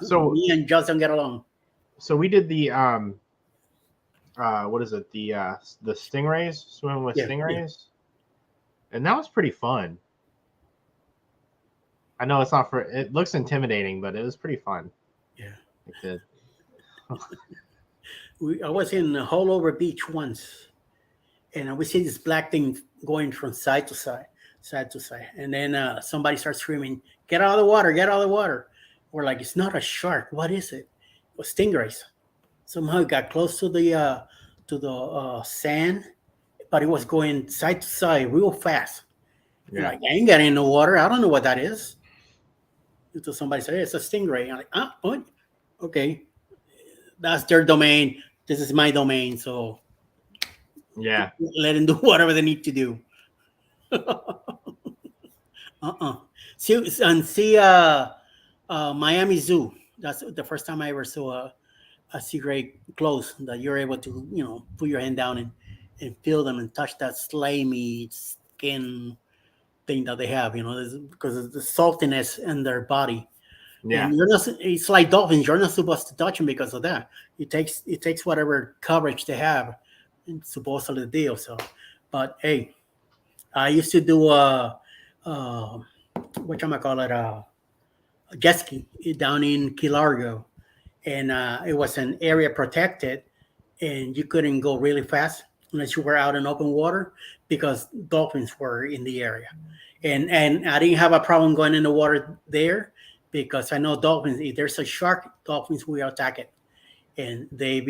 Speaker 3: So
Speaker 1: me and Justin get along.
Speaker 3: we did the what is it? The stingrays, swimming with
Speaker 1: Yeah,
Speaker 3: stingrays. And that was pretty fun. I know it's not for it looks intimidating, but it was pretty fun.
Speaker 1: yeah.
Speaker 3: Like the,
Speaker 1: I was in Hollover Beach once, and we see this black thing going from side to side, side to side, and then somebody starts screaming, "Get out of the water! Get out of the water!" We're like, "It's not a shark. What is it?" It was stingrays. Somehow it got close to the sand, but it was going side to side real fast. I'm
Speaker 3: yeah.
Speaker 1: like, I ain't getting in the water. I don't know what that is. Until somebody said, hey, it's a stingray. I'm like, what? Okay. That's their domain. This is my domain. So
Speaker 3: Yeah.
Speaker 1: let them do whatever they need to do. See Miami Zoo. That's the first time I ever saw a sea ray close that you're able to, put your hand down and feel them and touch that slimy skin thing that they have, because of the saltiness in their body.
Speaker 3: Yeah.
Speaker 1: And it's like dolphins. You're not supposed to touch them because of that. It takes whatever coverage they have, and supposedly the deal. So, but hey, I used to do uh what you call it jet ski down in Key Largo, and it was an area protected, and you couldn't go really fast unless you were out in open water because dolphins were in the area, and I didn't have a problem going in the water there because I know dolphins. If there's a shark, dolphins will attack it, and they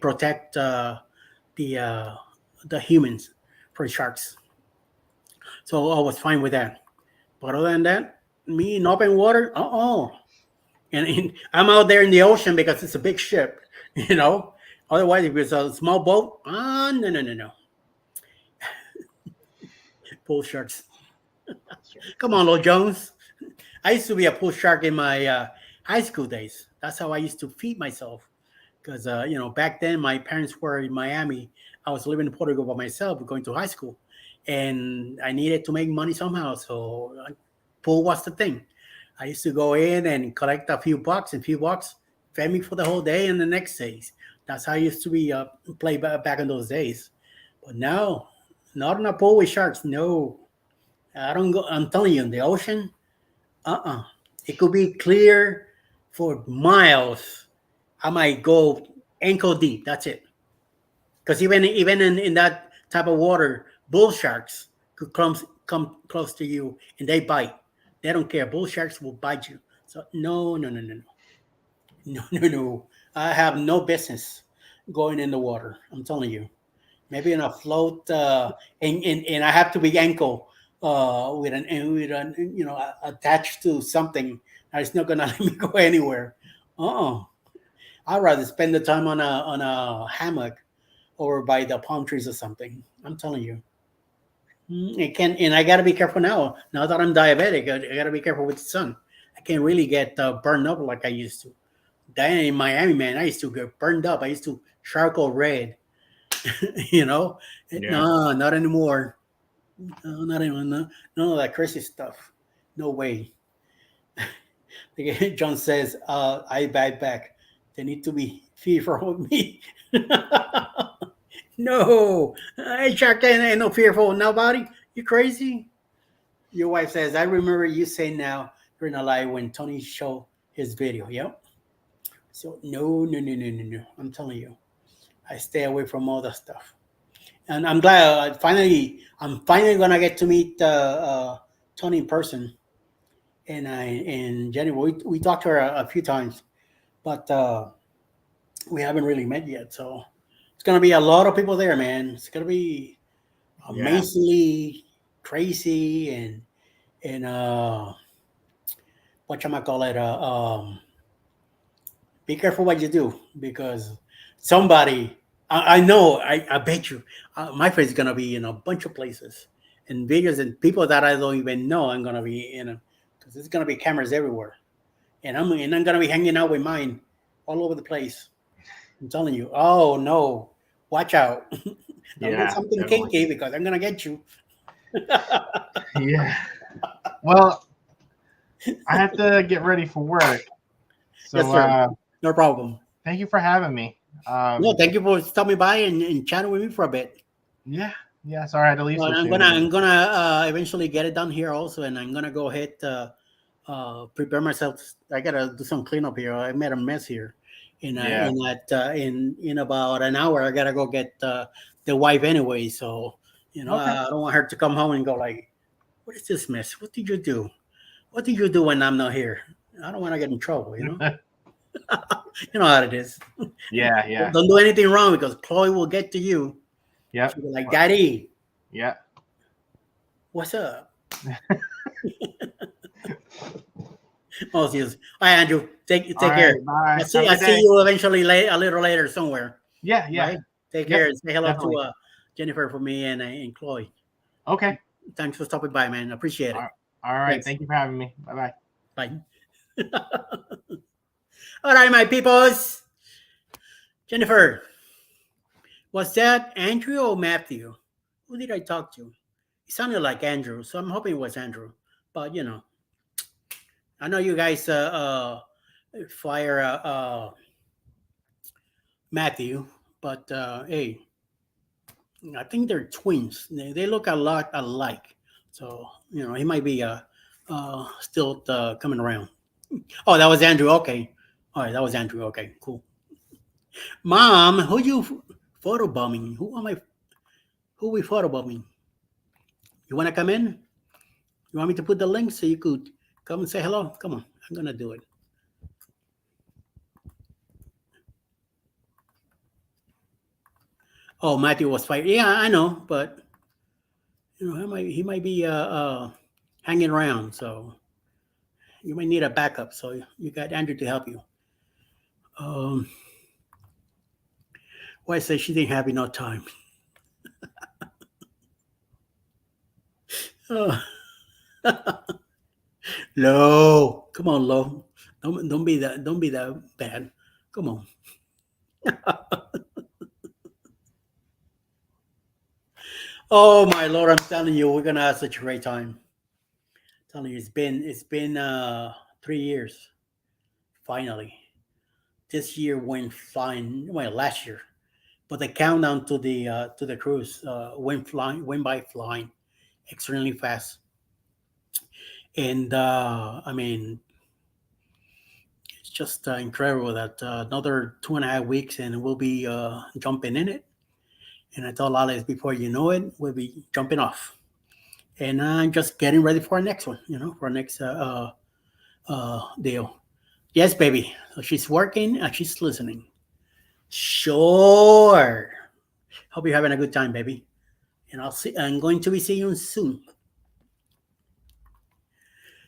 Speaker 1: protect the humans for sharks. So I was fine with that. But other than that, me in open water, and I'm out there in the ocean because it's a big ship, you know. Otherwise, if it's a small boat, no, no, no, no, pool sharks. Come on, Lil Jones. I used to be a pool shark in my high school days. That's how I used to feed myself. Because back then my parents were in Miami. I was living in Portugal by myself, going to high school, and I needed to make money somehow. So pool was the thing. I used to go in and collect a few bucks, and few bucks fed me for the whole day and the next days. That's how I used to be play back in those days. But now, not in a pool with sharks. No, I don't go. I'm telling you, in the ocean, it could be clear for miles. I might go ankle deep. That's it. Because even in that type of water, bull sharks could come close to you and they bite. They don't care. Bull sharks will bite you. So no, no, no, no, no, no, no, no. I have no business going in the water. I'm telling you. Maybe in a float, and I have to be ankle with an attached to something. It's not gonna let me go anywhere. I'd rather spend the time on a hammock over by the palm trees or something. I'm telling you. It can, and I got to be careful now. Now that I'm diabetic, I got to be careful with the sun. I can't really get burned up like I used to. Then in Miami, man, I used to get burned up. I used to charcoal red. you know,
Speaker 3: Yeah.
Speaker 1: no, not anymore. No, not anymore. No, none of that crazy stuff. No way. John says, I bite back. They need to be fearful of me. No, I sure ain't no fearful of nobody. You crazy? Your wife says, I remember you saying now during a live when Tony showed his video. Yep. So no, no, no, no, no, no. I'm telling you, I stay away from all that stuff. And I'm glad I'm finally gonna get to meet Tony in person. And Jenny, we talked to her a few times, but we haven't really met yet. So it's gonna be a lot of people there, man. It's gonna be
Speaker 3: Yeah.
Speaker 1: amazingly crazy and what you might call it. Be careful what you do because somebody I know I bet you my face is gonna be in a bunch of places and videos and people that I don't even know I'm gonna be in because there's gonna be cameras everywhere and I'm gonna be hanging out with mine all over the place. I'm telling you. Oh no, watch out! Don't do
Speaker 3: Yeah.
Speaker 1: something
Speaker 3: Definitely.
Speaker 1: kinky because I'm gonna get you.
Speaker 3: Yeah. Well, I have to get ready for work. So
Speaker 1: Yes, sir. No problem.
Speaker 3: thank you for having me.
Speaker 1: No, thank you for stopping by and chatting with me for a bit.
Speaker 3: Yeah. Yeah. Sorry I had to leave
Speaker 1: Well,
Speaker 3: so soon.
Speaker 1: I'm gonna eventually get it done here also, and I'm gonna go ahead prepare myself. I gotta do some cleanup here. I made a mess here.
Speaker 3: Yeah.
Speaker 1: In about an hour, I gotta go get the wife anyway. So
Speaker 3: Okay.
Speaker 1: I don't want her to come home and go like, "What is this mess? What did you do? What did you do when I'm not here?" I don't want to get in trouble. You know how it is.
Speaker 3: Yeah. Yeah.
Speaker 1: Don't do anything wrong because Chloe will get to you.
Speaker 3: Yep.
Speaker 1: She'll be like, "Daddy,
Speaker 3: Yeah.
Speaker 1: what's up?" Oh, yes. Hi, Andrew. Take
Speaker 3: All
Speaker 1: care.
Speaker 3: right. Bye.
Speaker 1: I see.
Speaker 3: Have a
Speaker 1: I
Speaker 3: good
Speaker 1: see
Speaker 3: day.
Speaker 1: you eventually a little later somewhere.
Speaker 3: Yeah. Yeah.
Speaker 1: Right? Take
Speaker 3: Yep,
Speaker 1: care. And say hello
Speaker 3: definitely.
Speaker 1: to Jennifer for me and Chloe.
Speaker 3: Okay.
Speaker 1: Thanks for stopping by, man. Appreciate it.
Speaker 3: All right.
Speaker 1: Thanks.
Speaker 3: Thank you for having me. Bye bye.
Speaker 1: Bye. All right, my peoples. Jennifer, was that Andrew or Matthew? Who did I talk to? It sounded like Andrew, so I'm hoping it was Andrew. But I know you guys fire Matthew, but hey, I think they're twins. They look a lot alike. So, he might be still coming around. Oh, that was Andrew. Okay. All right, that was Andrew. Okay, cool. Mom, who you photobombing? Who we photobombing? You want to come in? You want me to put the link so you could come and say hello? Come on, I'm going to do it. Oh, Matthew was fighting. Yeah, I know, but he might be hanging around, so you might need a backup. So you got Andrew to help you. Why say she didn't have enough time? Oh. Lo, come on, Lo. Don't be that bad. Come on. Oh my Lord, I'm telling you, we're gonna have such a great time. I'm telling you, it's been 3 years. Finally, this year went flying. Well, last year, but the countdown to the cruise went by flying, extremely fast. And I mean, it's just incredible that another 2.5 weeks and we'll be jumping in it. And I told Alex, before you know it, we'll be jumping off. And I'm just getting ready for our next one, for our next deal. Yes, baby. So she's working and she's listening. Sure. Hope you're having a good time, baby. And I'm going to be seeing you soon.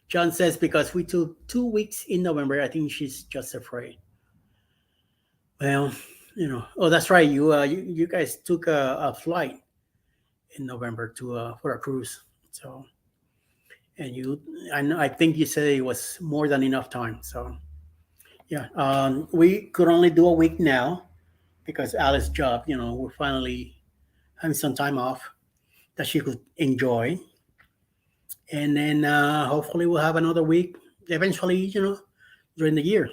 Speaker 1: John says, because we took 2 weeks in November, I think she's just afraid. Well, oh, that's right. You guys took a flight in November to for a cruise. So, and I think you said it was more than enough time. So, yeah, we could only do a week now because Alice's job. We're finally having some time off that she could enjoy, and then hopefully we'll have another week eventually. During the year.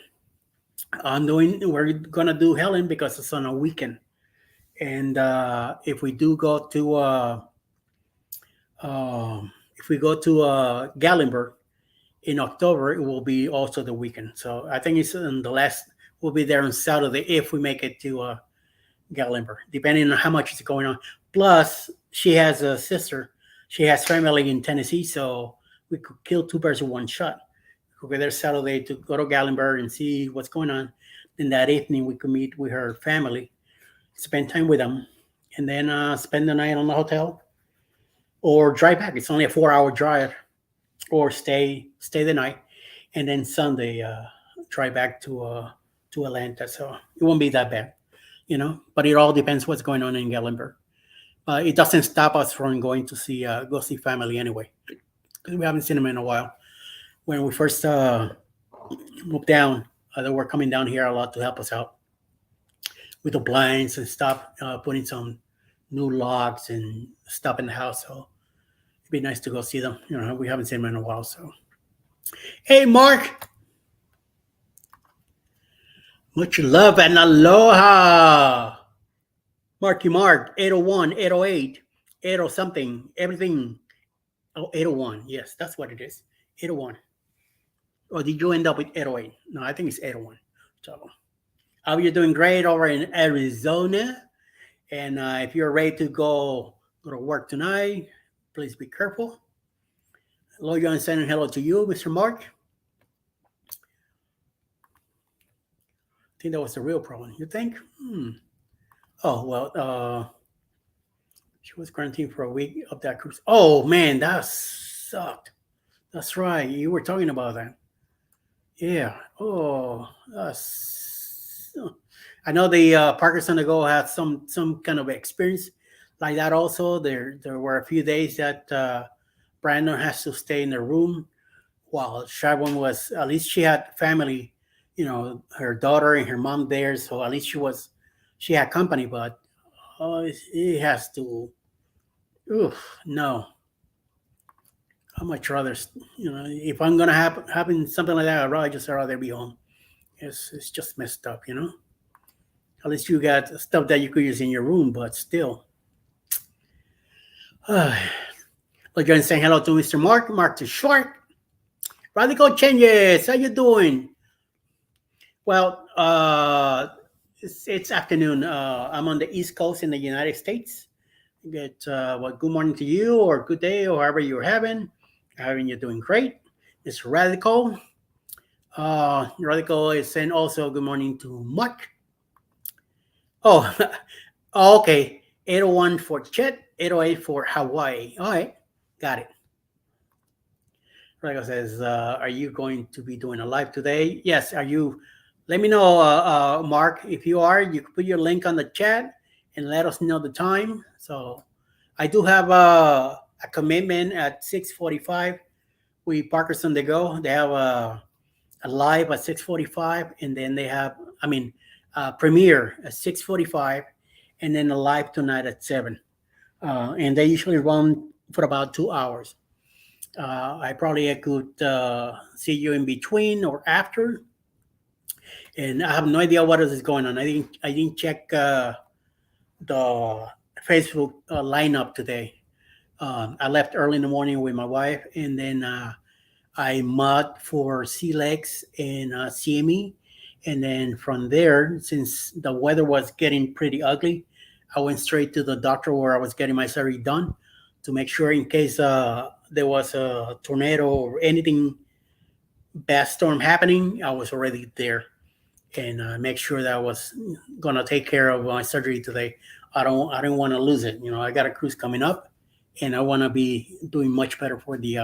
Speaker 1: We're gonna do Helen because it's on a weekend, and if we do go to if we go to Gallenberg in October, it will be also the weekend. So I think it's in the last. We'll be there on Saturday if we make it to Gallenberg, depending on how much is going on. Plus, she has a sister. She has family in Tennessee, so we could kill two birds with one shot. We go there Saturday to go to Gallenberg and see what's going on. Then that evening, we could meet with her family, spend time with them, and then spend the night on the hotel or drive back. It's only a 4-hour drive, or stay the night, and then Sunday drive back to Atlanta. So it won't be that bad, But it all depends what's going on in Gallenberg. It doesn't stop us from going to go see family anyway, because we haven't seen them in a while. When we first moved down, they were coming down here a lot to help us out with the blinds and stuff, putting some new logs and stuff in the house. So it'd be nice to go see them. We haven't seen them in a while. So, hey, Mark. Much love and aloha. Marky Mark, 801, 808, 80 something, everything. Oh, 801. Yes, that's what it is. 801. Or did you end up with 808? No, I think it's 801. So, I hope you're doing great over in Arizona. And if you're ready to go to work tonight, please be careful. Hello, John, sending hello to you, Mr. Mark. I think that was the real problem. You think? Oh, well, she was quarantined for a week of that cruise. Oh, man, that sucked. That's right. You were talking about that. Yeah. Oh, I know the Parkers on the Go had some kind of experience like that also. There were a few days that Brandon has to stay in the room while Sharon was, at least she had family, her daughter and her mom there. So at least she had company, but it has to, no. I'd much rather, if I'm going to happen something like that, I'd rather be home. It's just messed up, At least you got stuff that you could use in your room, but still. Like you're saying hello to Mr. Mark to Short. Radical Changes, how you doing? Well, it's afternoon. I'm on the East Coast in the United States. Good morning to you, or good day, or however you're having. You're doing great. It's Radical. Radical is saying also good morning to Mark. Oh, okay. 801 for Chet, 808 for Hawaii. All right, got it. Radical says, are you going to be doing a live today? Yes. Are you? Let me know, Mark. If you are, you can put your link on the chat and let us know the time. So I do have a commitment at 6:45. Parkers on the Go. They have a live at 6:45, and then they have, premiere at 6:45, and then a live tonight at 7. And they usually run for about 2 hours. I probably could see you in between or after. And I have no idea what else is going on. I didn't check the Facebook lineup today. I left early in the morning with my wife, and then I mod for Sea Legs and CME. And then from there, since the weather was getting pretty ugly, I went straight to the doctor where I was getting my surgery done to make sure in case there was a tornado or anything bad storm happening, I was already there. And make sure that I was gonna take care of my surgery today. I don't want to lose it. I got a cruise coming up, and I want to be doing much better for the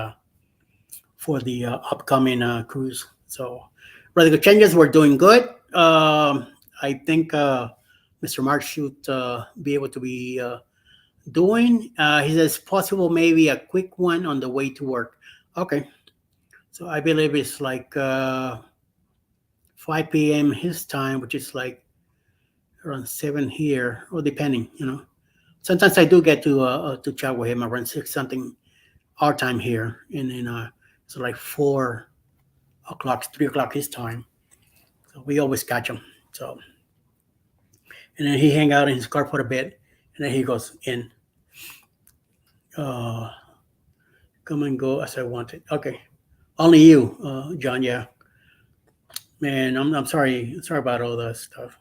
Speaker 1: upcoming cruise. So, Radical Changes, we're doing good. I think Mr. Mark should be able to be doing. He says possible maybe a quick one on the way to work. Okay, so I believe it's like 5 p.m. his time, which is like around 7 here, or depending, you know. Sometimes I do get to chat with him around 6 something our time here, and then it's like 4 o'clock, 3 o'clock his time. So we always catch him. So and then he hang out in his car for a bit, and then he goes in. Uh, Come and go as I wanted. Okay, only you, John. Yeah, man. I'm sorry. Sorry about all that stuff.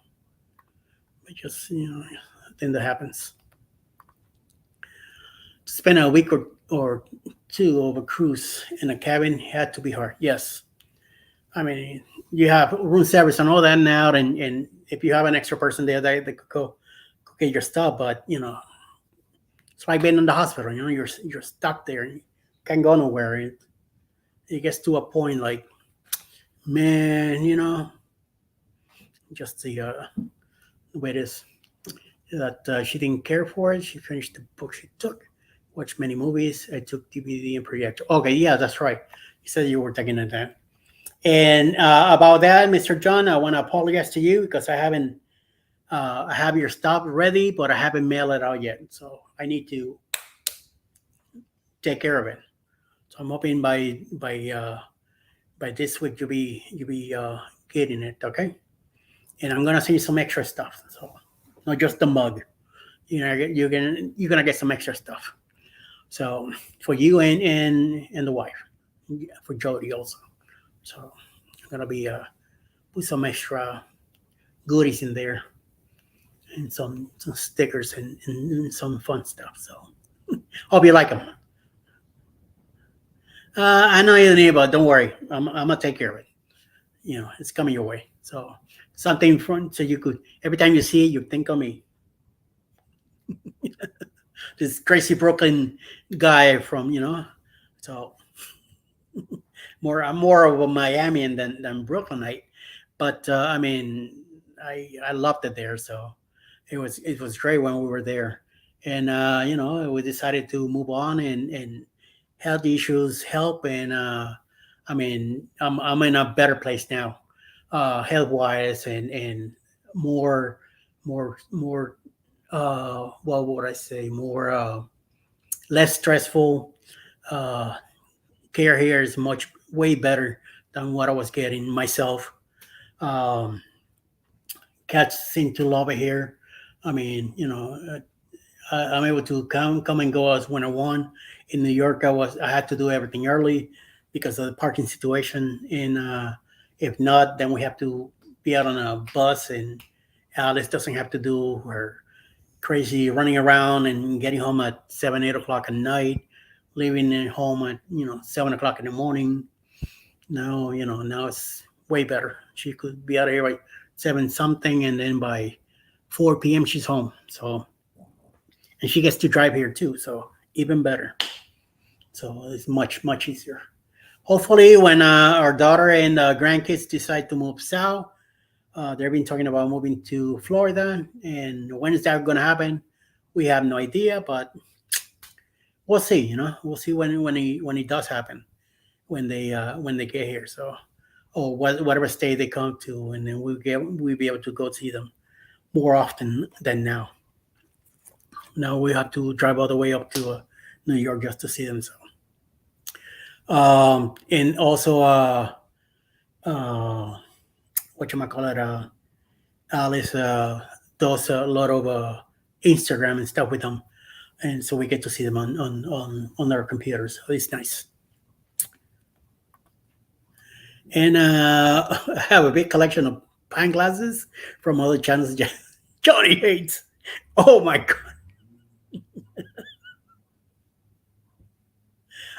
Speaker 1: It just thing that happens. To spend a week or two of a cruise in a cabin had to be hard. Yes, I mean you have room service and all that now, and if you have an extra person there, they could go get your stuff. But it's like being in the hospital. You're stuck there. You can't go nowhere. It gets to a point like, man, just the way it is. That she didn't care for it. She finished the book she took, watched many movies. I took DVD and projector. Okay, yeah, that's right. You said you were taking it down. And about that, Mr. John, I want to apologize to you because I have your stuff ready, but I haven't mailed it out yet. So I need to take care of it. So I'm hoping by this week you'll be getting it, okay? And I'm gonna send you some extra stuff. So not just the mug. You're gonna get some extra stuff. So for you and the wife, for Jody also. So I'm gonna be put some extra goodies in there and some stickers and some fun stuff. So hope you like them. I know you need, but don't worry. I'm gonna take care of it. It's coming your way. So something fun, so you could every time you see it, you think of me. This crazy Brooklyn guy from So I'm more of a Miamian than Brooklynite, but I mean, I loved it there. So it was great when we were there, and we decided to move on and health issues help, and I mean I'm in a better place now, health wise, and more more what would I say, more less stressful. uh Care here is much way better than what I was getting myself. um Cats seem to love it here. I mean, I'm able to come and go as when I want. In New York, I had to do everything early because of the parking situation, and if not, then we have to be out on a bus, and Alice doesn't have to do her crazy running around and getting home at 7, 8 o'clock at night, leaving at home at 7 o'clock in the morning. Now it's way better. She could be out of here by 7 something, and then by 4 p.m. she's home. So, and she gets to drive here too, so even better. So it's much easier. Hopefully, when our daughter and grandkids decide to move south, they've been talking about moving to Florida, and when is that going to happen? We have no idea, but we'll see. We'll see when it does happen, when they get here. So, or whatever state they come to, and then we'll be able to go see them more often than now. Now we have to drive all the way up to New York just to see them. So, and also, uh, what you might call it, Alice does a lot of Instagram and stuff with them, and so we get to see them on our computers. So it's nice. And I have a big collection of pine glasses from other channels. Johnny hates. Oh my god!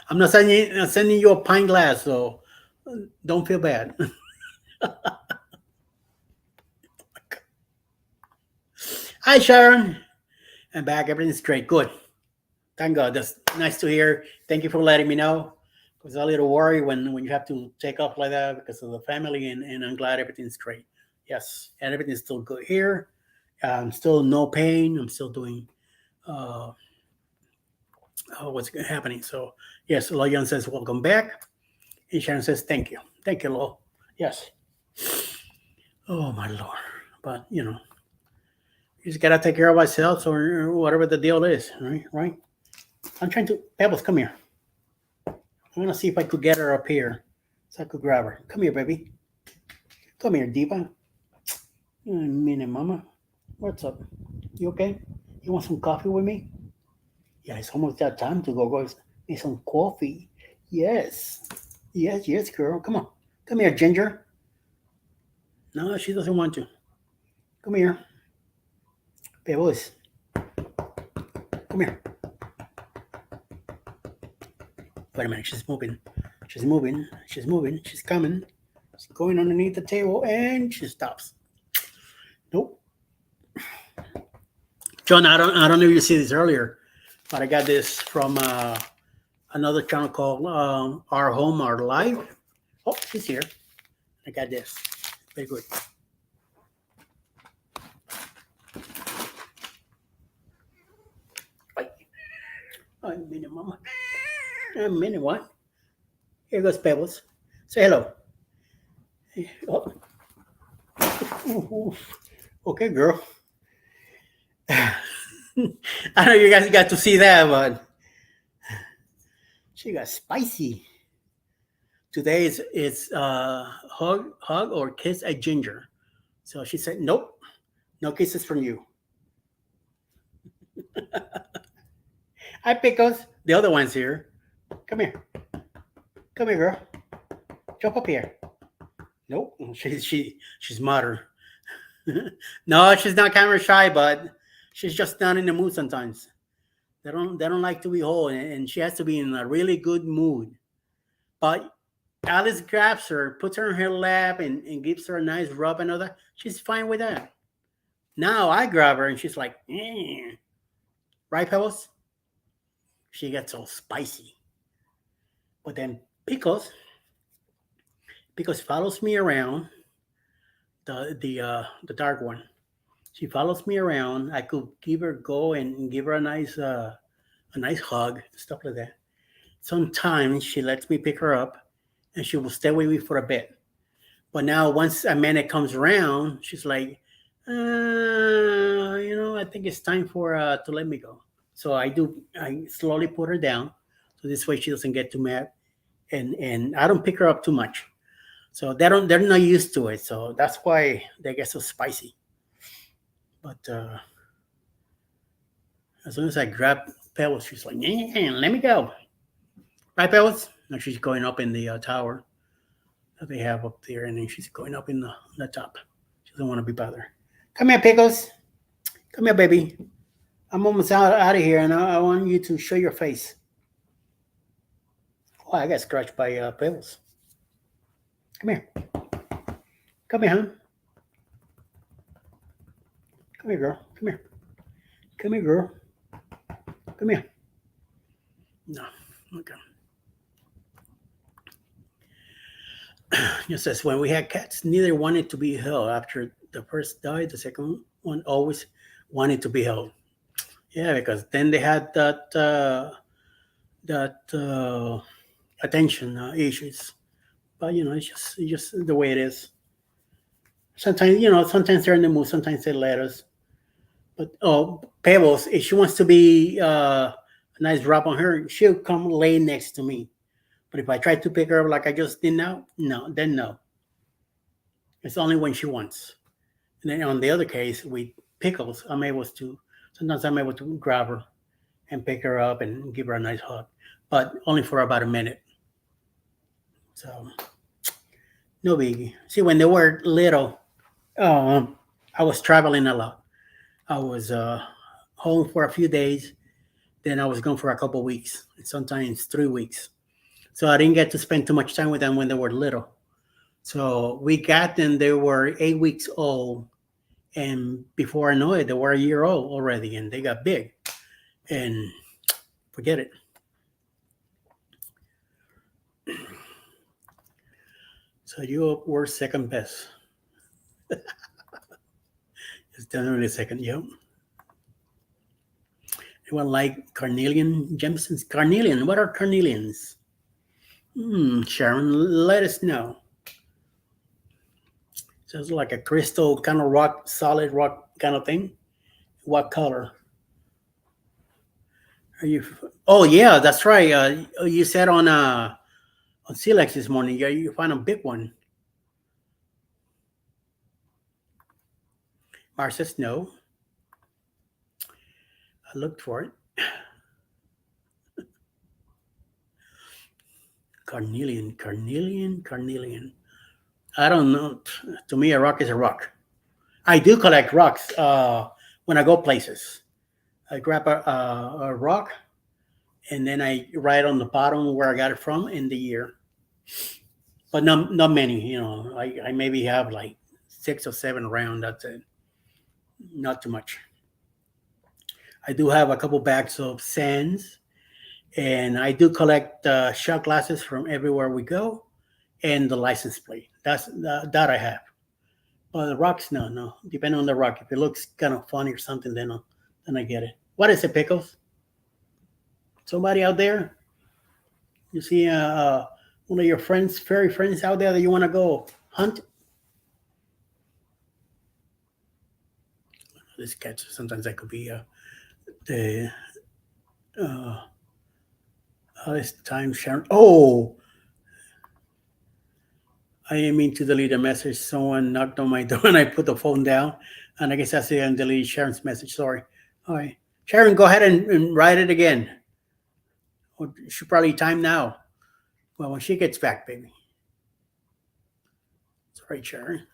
Speaker 1: I'm not sending you a pine glass, so don't feel bad. Hi, Sharon. I'm back. Everything's great. Good. Thank God. That's nice to hear. Thank you for letting me know. I was a little worried when you have to take off like that because of the family, and I'm glad everything's great. Yes, and everything's still good here. Still no pain. I'm still doing. Uh, what's happening. So yes, Loyan says welcome back, and Sharon says thank you, Lo. Yes. Oh my lord, but you just gotta take care of ourselves or whatever the deal is, right? Right. I'm trying to Pebbles, come here. I'm gonna see if I could get her up here, so I could grab her. Come here, baby. Come here, Diva. Minute, Mama. What's up? You okay? You want some coffee with me? Yeah, it's almost that time to go get some coffee. Yes. Yes, girl. Come on. Come here, Ginger. No, she doesn't want to. Come here. Pebbles. Come here. Wait a minute. She's moving. She's moving. She's moving. She's coming. She's going underneath the table and she stops. Nope. John, I don't know if you see this earlier, but I got this from another channel called Our Home, Our Life. Oh, she's here. I got this. Very good. A minute, Mama. A minute, what? Here goes Pebbles. Say hello. Oh. Okay, girl. I know you guys got to see that, but she got spicy. Today it's hug or kiss a Ginger. So she said, nope, no kisses from you. Hi, Pickles. The other one's here. Come here. Come here, girl. Jump up here. Nope. She's modern. No, she's not camera shy, but she's just not in the mood sometimes. They don't like to be whole, and she has to be in a really good mood. But Alice grabs her, puts her in her lap, and gives her a nice rub and all that. She's fine with that. Now I grab her, and she's like, right, Pebbles? She gets all spicy. But then Pickles follows me around, the dark one. She follows me around. I could go and give her a nice hug, stuff like that. Sometimes she lets me pick her up, and she will stay with me for a bit. But now once Amanda comes around, she's like, I think it's time for to let me go. So I slowly put her down, so this way she doesn't get too mad, and I don't pick her up too much. So they're not used to it. So that's why they get so spicy. But as soon as I grab Pebbles, she's like, let me go. Right, Pebbles? Now she's going up in the tower that they have up there, and then she's going up in the top. She doesn't want to be bothered. Come here, Pickles. Come here, baby. I'm almost out of here, and I want you to show your face. Oh, I got scratched by Pebbles. Come here. Come here, hon. Come here, girl. Come here. Come here, girl. Come here. No. Okay. It says, when we had cats, neither wanted to be held. After the first died, the second one always wanted to be held. Yeah, because then they had that attention issues. But it's just the way it is. Sometimes they're in the mood, sometimes they let us. But Pebbles, if she wants to be a nice drop on her, she'll come lay next to me. But if I try to pick her up like I just did now, no. It's only when she wants. And then on the other case, with Pickles, sometimes I'm able to grab her and pick her up and give her a nice hug, but only for about a minute. So, no biggie. See, when they were little, I was traveling a lot. I was home for a few days, then I was gone for a couple of weeks, sometimes 3 weeks. So I didn't get to spend too much time with them when they were little. So we got them, they were 8 weeks old. And before I know it, they were a year old already, and they got big. And forget it. So you were second best. It's definitely second, yep. Anyone like carnelian gemstones? Carnelian. What are carnelians? Sharon, let us know. So it's like a crystal kind of rock, solid rock kind of thing. What color? Are you? Oh yeah, that's right. You said on Silex this morning. Yeah, you find a big one. Mars says no. I looked for it. Carnelian. I don't know. To me, a rock is a rock. I do collect rocks when I go places. I grab a rock and then I write on the bottom where I got it from and the year. But not many, you know. I maybe have like 6 or 7 around. That's it. Not too much. I do have a couple bags of sands, and I do collect shot glasses from everywhere we go, and the license plate. That I have. But the rocks, no. Depending on the rock, if it looks kind of funny or something, then I get it. What is it, Pickles? Somebody out there? You see one of your friends, fairy friends out there that you want to go hunt? This catch, sometimes that could be the this time Sharon. Oh, I didn't mean to delete a message. Someone knocked on my door and I put the phone down. And I guess I see and delete Sharon's message. Sorry. All right. Sharon, go ahead and write it again. Or she probably time now. Well, when she gets back, baby. Sorry, Sharon.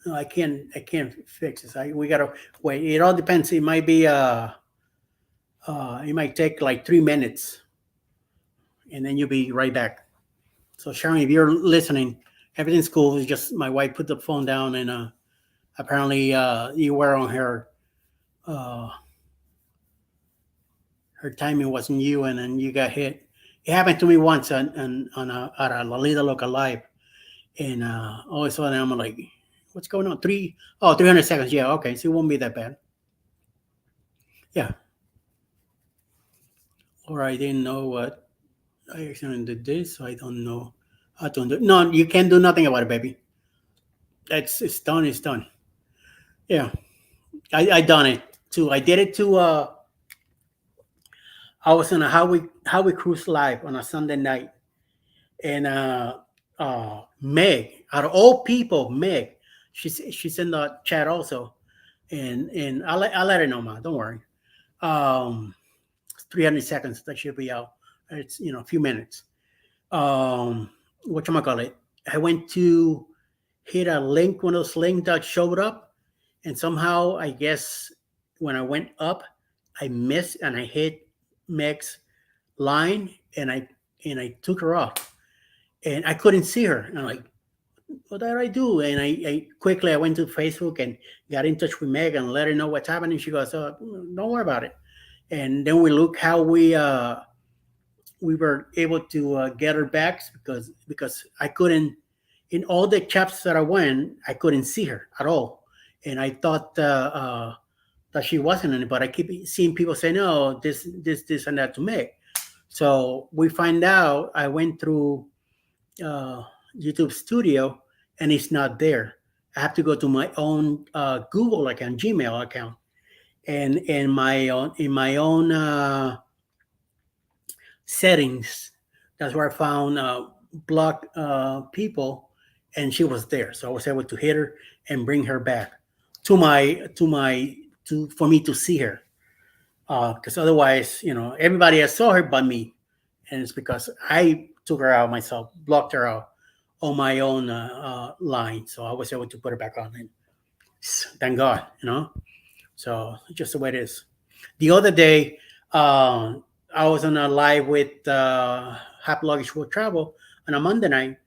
Speaker 1: No, I can't fix this. We gotta wait. It all depends. It might be it might take like 3 minutes. And then you'll be right back. So Sharon, if you're listening, everything's cool. It's just my wife put the phone down and apparently you were on her her timing wasn't you and then you got hit. It happened to me once at a Lolita Local Live. And all of a sudden I'm like, what's going on? 300 seconds. Yeah, okay. So it won't be that bad. Yeah. Or I didn't know what I accidentally did this, so I don't know how to undo it. No, you can't do nothing about it, baby. It's done. It's done. Yeah, I done it too. I did it too. I was on a Highway Cruise Live on a Sunday night, and Meg, out of all people, Meg, she's in the chat also, and I let her know, ma. Don't worry. 300 seconds that should be out. It's a few minutes. Whatchamacallit? I went to hit a link, one of those links that showed up, and somehow I guess when I went up, I missed and I hit Meg's line and I took her off. And I couldn't see her. And I'm like, what did I do? And I quickly went to Facebook and got in touch with Meg and let her know what's happening. She goes, oh, don't worry about it. And then we look how we were able to get her back because I couldn't, in all the chapters that I went, I couldn't see her at all. And I thought that she wasn't in it, but I keep seeing people say, no, this and that to Meg. So we find out, I went through YouTube Studio and it's not there. I have to go to my own Google account, Gmail account, and in my own settings. That's where I found block people, and she was there. So I was able to hit her and bring her back for me to see her. Because otherwise, everybody else saw her but me, and it's because I took her out myself, blocked her out on my own line. So I was able to put her back on, and thank God, So just the way it is. The other day, I was on a live with Happy Luggage World Travel on a Monday night,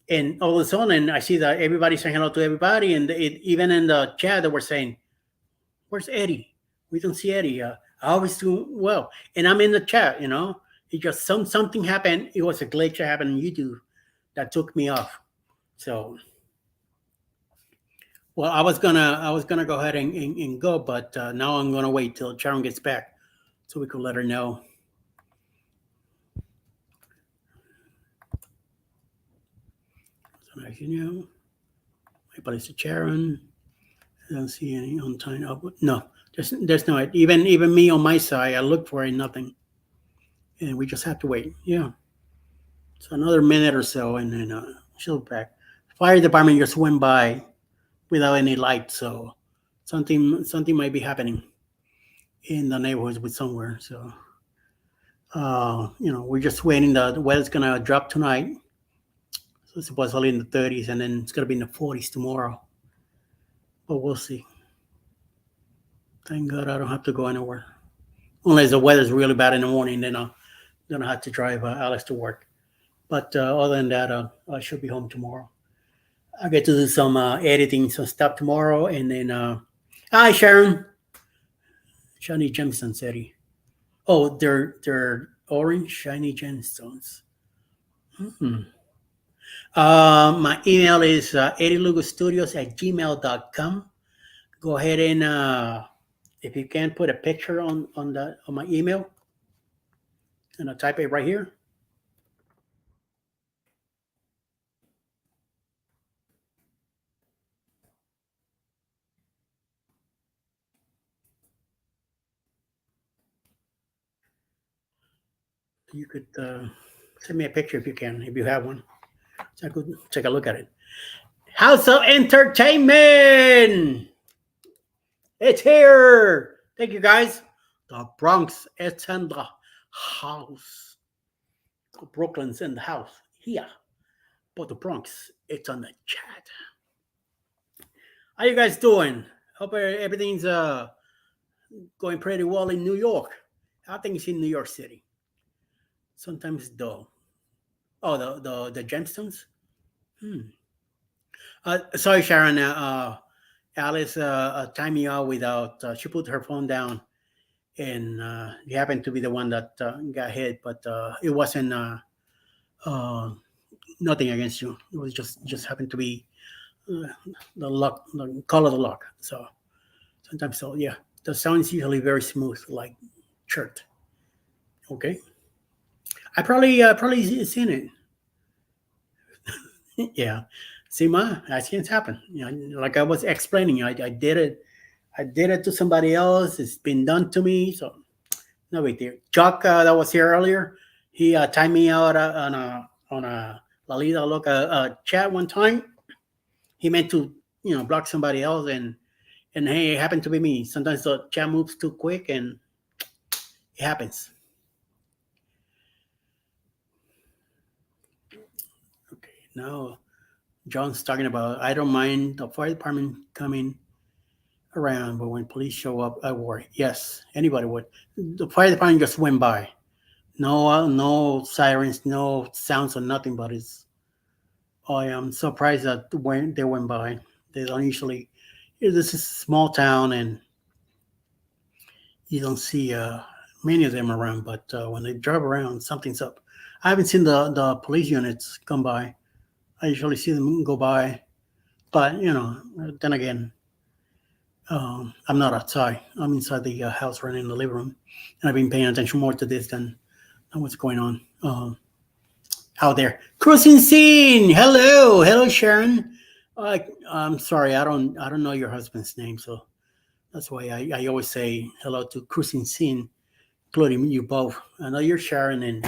Speaker 1: and all of a sudden I see that everybody's saying hello to everybody, and even in the chat they were saying, "Where's Eddie? We don't see Eddie. I always do well." And I'm in the chat, It just something happened. It was a glitch that happened on YouTube that took me off. So Well, I was gonna go ahead and go, but now I'm gonna wait till Sharon gets back so we could let her know. So as you know, my buddy's Sharon. I don't see any on time. Oh, no, there's no even me on my side. I looked for it, nothing, and we just have to wait. Yeah, so another minute or so, and then she'll be back. Fire department just went by without any light, so something might be happening in the neighborhoods with somewhere. So we're just waiting. The weather's gonna drop tonight, so supposedly in the 30s, and then it's gonna be in the 40s tomorrow. But we'll see. Thank God I don't have to go anywhere. Unless the weather's really bad in the morning, then I'm gonna have to drive Alex to work. But other than that, I should be home tomorrow. I get to do some editing, some stuff tomorrow, and then hi Sharon, shiny gemstones, Eddie. Oh, they're orange shiny gemstones. Hmm. My email is eddielugostudios@gmail.com. Go ahead and if you can put a picture on my email, and I'll type it right here. You could send me a picture if you can, if you have one, so I could take a look at it. House of Entertainment, it's here. Thank you, guys. The Bronx is in the house. Brooklyn's in the house here, but the Bronx, it's on the chat. How you guys doing? Hope everything's going pretty well in New York. How things in New York City? Sometimes though. Oh, the gemstones. Sorry, Sharon. Alice timed me out without. She put her phone down, and he happened to be the one that got hit. But it wasn't nothing against you. It was just happened to be the luck, the call of the luck. So sometimes, so yeah, the sound is usually very smooth, like chirped. Okay, I probably seen it. Yeah, see, accidents happen. Like I was explaining, I did it. I did it to somebody else. It's been done to me, so no big deal. Chuck, that was here earlier, he timed me out on a Lalita Loca chat one time. He meant to, block somebody else, and hey, it happened to be me. Sometimes the chat moves too quick, and it happens. Okay, now John's talking about, I don't mind the fire department coming around, but when police show up, I worry. Yes, anybody would. The fire department just went by. No sirens, no sounds or nothing, but I am surprised that when they went by. They don't usually. This is a small town, and you don't see many of them around. But when they drive around, something's up. I haven't seen the police units come by. I usually see them go by, but then again, I'm not outside. I'm inside the house, running in the living room, and I've been paying attention more to this than what's going on out there. Cruising scene. Hello, Sharon. I'm sorry, I don't know your husband's name, so that's why I always say hello to Cruising scene, including you both. I know you're Sharon, and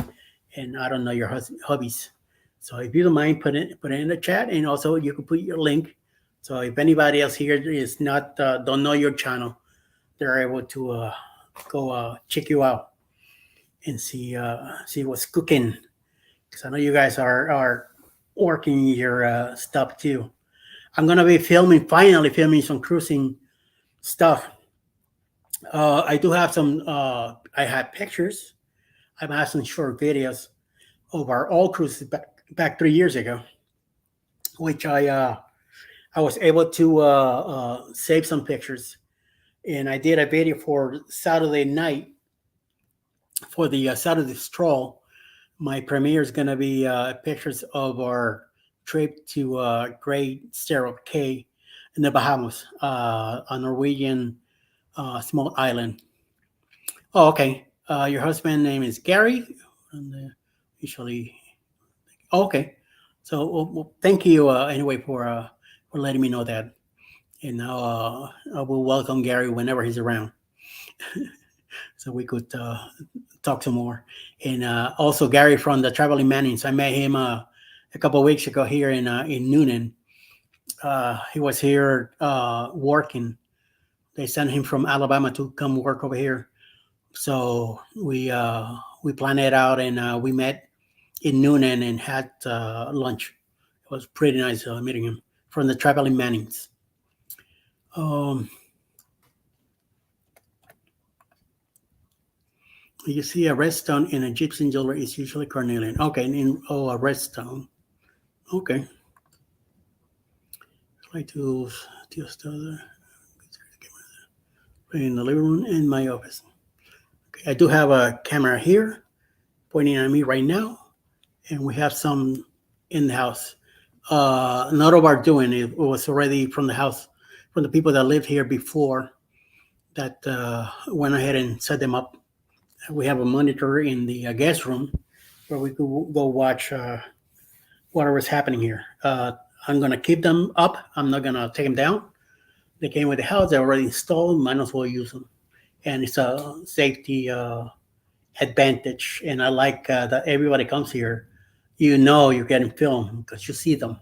Speaker 1: I don't know your hubbies. So if you don't mind, put it in the chat, and also you can put your link. So if anybody else here is not don't know your channel, they're able to go check you out and see what's cooking. Because I know you guys are working your stuff too. I'm gonna be finally filming some cruising stuff. I do have some. I have pictures. I have some short videos of our old cruises back 3 years ago, which I was able to save some pictures, and I did a video for Saturday night for the Saturday stroll. My premiere is going to be pictures of our trip to Great Stirrup Cay. in the Bahamas, a Norwegian small island. Oh, okay. Your husband name is Gary. And, usually, oh, okay. So well, thank you anyway for letting me know that. And now I will welcome Gary whenever he's around, so we could talk some more. And also Gary from the Traveling Mannings. I met him a couple of weeks ago here in Noonan. He was here working. They sent him from Alabama to come work over here. So we planned it out, and we met in Noonan and had lunch. It was pretty nice meeting him from the Traveling Mannings. You see a red stone in Egyptian jewelry is usually carnelian. Okay, a red stone. Okay. Like to just in the living room and my office. Okay, I do have a camera here pointing at me right now, and we have some in the house. Not of our doing. It was already from the house, from the people that lived here before that went ahead and set them up. We have a monitor in the guest room where we could go watch whatever's happening here. I'm going to keep them up. I'm not going to take them down. They came with the house. They're already installed. Might as well use them. And it's a safety advantage. And I like that everybody comes here. You know you're getting filmed because you see them.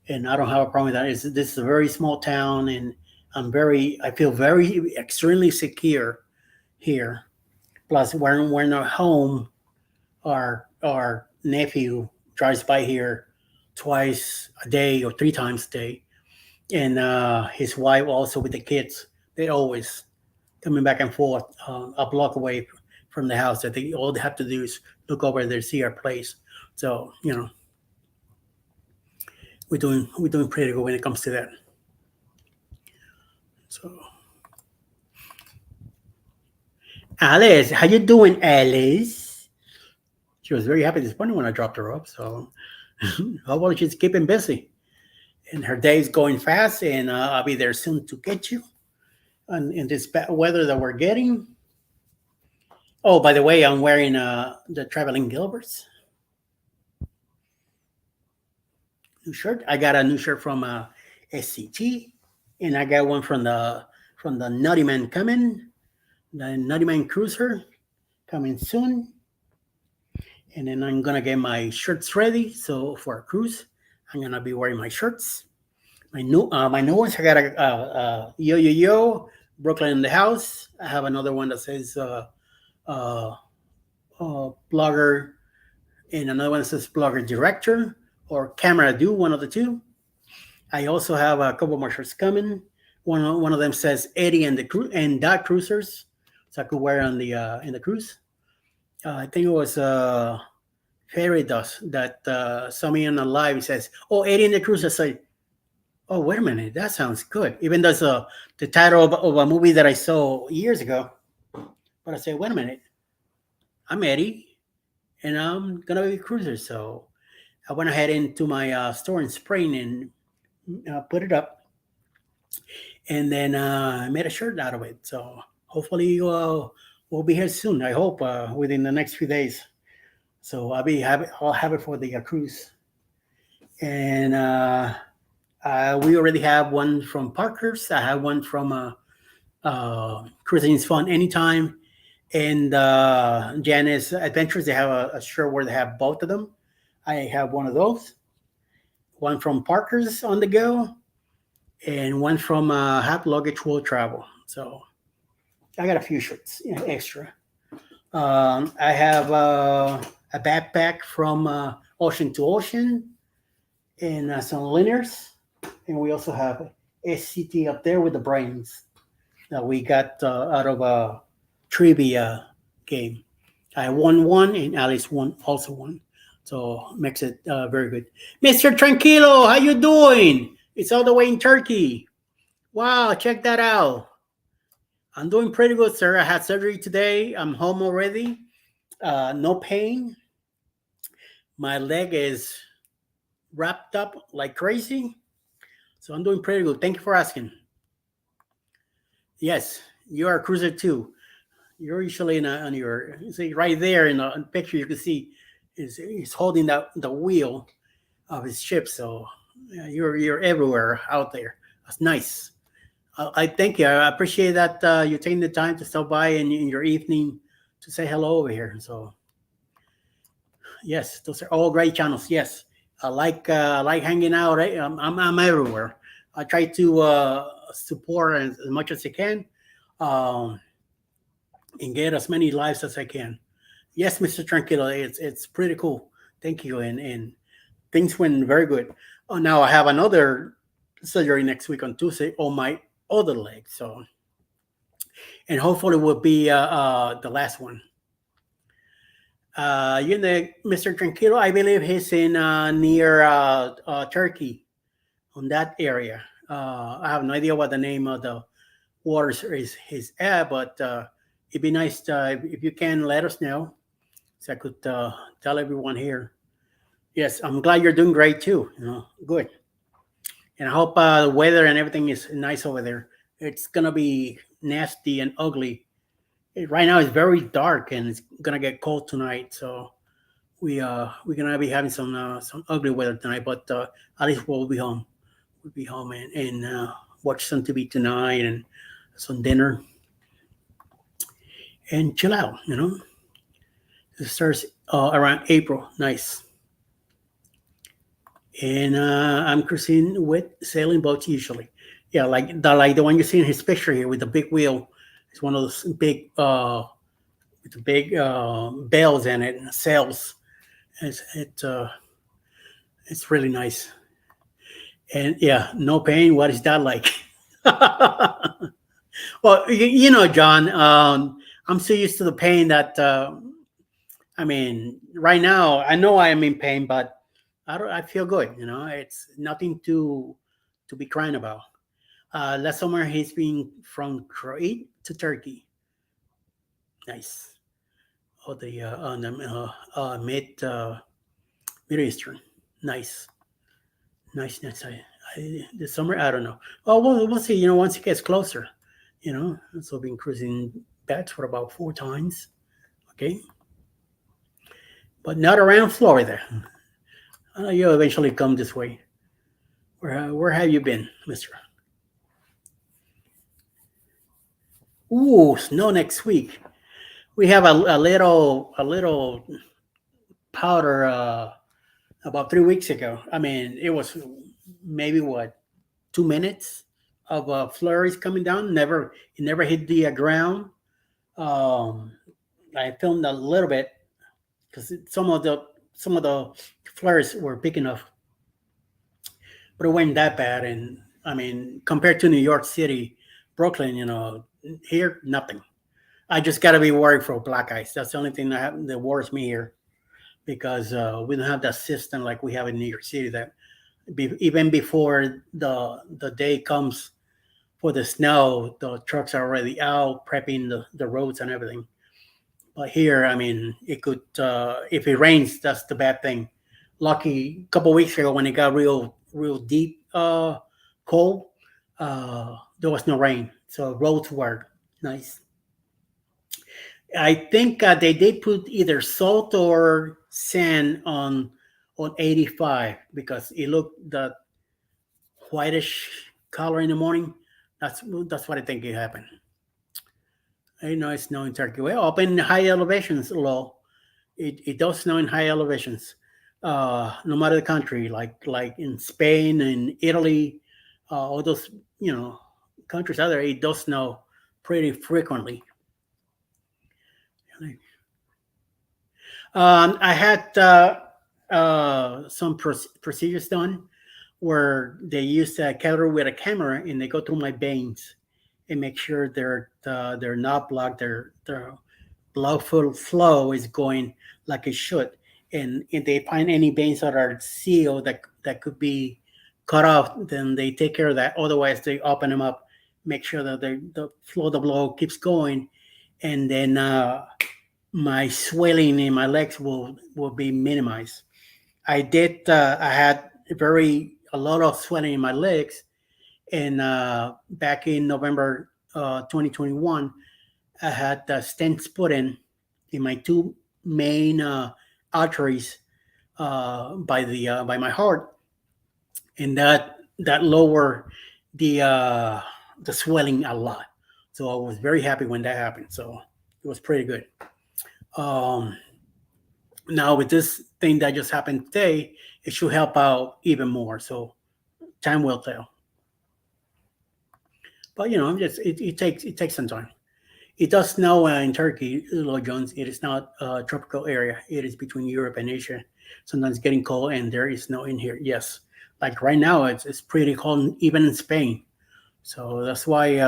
Speaker 1: And I don't have a problem with that. This is a very small town, and I feel very extremely secure here. Plus, when we're not home, our nephew drives by here twice a day or 3 times a day, and his wife also with the kids. They always coming back and forth a block away from the house. That all they have to do is look over there, see our place. So we're doing pretty good when it comes to that. So. Alice, how you doing, Alice? She was very happy this morning when I dropped her off. So hopefully she's keeping busy. And her day's going fast, and I'll be there soon to get you. And in this bad weather that we're getting. Oh, by the way, I'm wearing the Traveling Gilberts new shirt. I got a new shirt from SCT, and I got one from the Nutty Man coming. The Nutty Man Cruiser coming soon. And then I'm going to get my shirts ready. So for a cruise, I'm going to be wearing my shirts. My new ones, I got a Yo Yo Yo, Brooklyn in the house. I have another one that says blogger, and another one that says blogger director or camera do, one of the two. I also have a couple more shirts coming. One of them says Eddie and the Cruisers. So I could wear on the in the cruise. I think it was Fairy Dust that saw me on the live. He says, "Oh, Eddie and the Cruise." I say, "Oh, wait a minute, that sounds good." Even though it's the title of a movie that I saw years ago, but I say, "Wait a minute, I'm Eddie, and I'm gonna be a cruiser." So I went ahead into my store in Spring and put it up, and then I made a shirt out of it. So hopefully we'll be here soon. I hope within the next few days. So I'll have it for the cruise. And we already have one from Parker's. I have one from Cruising is Fun Anytime. And Janice Adventures, they have a shirt where they have both of them. I have one of those. One from Parker's On the Go. And one from Half Luggage Will Travel. So I got a few shirts extra. I have a backpack from Ocean to Ocean and some Linners. And we also have SCT up there with the brains that we got out of a trivia game. I won one and Alice also won. So makes it very good. Mr. Tranquilo, how you doing? It's all the way in Turkey. Wow, check that out. I'm doing pretty good, sir. I had surgery today. I'm home already. No pain. My leg is wrapped up like crazy. So I'm doing pretty good. Thank you for asking. Yes, you are a cruiser too. You're usually on your see right there in the picture. You can see he's holding the wheel of his ship. So yeah, you're everywhere out there. That's nice. I thank you. I appreciate that you taking the time to stop by in your evening to say hello over here. So yes, those are all great channels. Yes, I like hanging out. Right? I'm everywhere. I try to support as much as I can, um, and get as many lives as I can. Yes, Mr. Tranquilo, it's pretty cool. Thank you, and things went very good. Oh, now I have another surgery next week on Tuesday on my other leg. So, and hopefully will be the last one. You know, Mr. Tranquilo, I believe he's in near Turkey, on that area. I have no idea what the name of the waters is his at, but it'd be nice if you can let us know, so I could tell everyone here. Yes, I'm glad you're doing great too. You know, good. And I hope the weather and everything is nice over there. It's gonna be nasty and ugly. Right now it's very dark and it's gonna get cold tonight. So we're gonna be having some ugly weather tonight. But at least we'll be home. We'll be home and watch some TV tonight and some dinner and chill out. You know, it starts around April. Nice. And I'm cruising with sailing boats usually. Yeah, like the one you see in his picture here with the big wheel. It's one of those big with the big bells in it and sails. It's really nice. And yeah, no pain. What is that like? Well, you know, John, I'm so used to the pain that I mean, right now I know I am in pain, but I don't. I feel good. You know, it's nothing to be crying about. Last summer he's been from Croatia to Turkey. Nice. Oh, the on the Middle Eastern. Nice, nice. This summer I don't know. Oh, we'll see. You know, once it gets closer. You know, so I've been cruising back for about 4 times. Okay, but not around Florida. I know you'll eventually come this way. Where have you been, Mister? Ooh, snow next week. We have a little powder about 3 weeks ago. I mean, it was maybe what 2 minutes of flurries coming down. It never hit the ground. Um, I filmed a little bit because some of the flurries were big enough, but it wasn't that bad. And I mean, compared to New York City, Brooklyn, you know, here nothing. I just got to be worried for black ice. That's the only thing that worries me here because we don't have that system like we have in New York City. That even before the day comes for the snow, the trucks are already out prepping the roads and everything. But here, I mean, it could if it rains, that's the bad thing. Lucky a couple weeks ago when it got real deep cold, there was no rain, so roads were nice. I think they did put either salt or sand on 85 because it looked the whitish color in the morning. That's what I think it happened. I know it's snow in Turkey. Well, up in high elevations, low. It does snow in high elevations. No matter the country, like in Spain and Italy, all those countries out there, it does snow pretty frequently. I had some procedures done where they use a catheter with a camera and they go through my veins and make sure they're not blocked. Their blood flow is going like it should. And if they find any veins that are sealed that could be cut off, then they take care of that. Otherwise, they open them up, make sure that the flow of the blood keeps going, and then my swelling in my legs will be minimized. I had a lot of swelling in my legs, And back in November 2021, I had stents put in my two main arteries by my heart, and that lowered the swelling a lot. So I was very happy when that happened. So it was pretty good. Um, Now with this thing that just happened today, it should help out even more. So time will tell. But just it takes some time. It does snow in Turkey, Lloyd Jones. It is not a tropical area. It is between Europe and Asia. Sometimes getting cold, and there is snow in here. Yes, like right now, it's pretty cold even in Spain. So that's why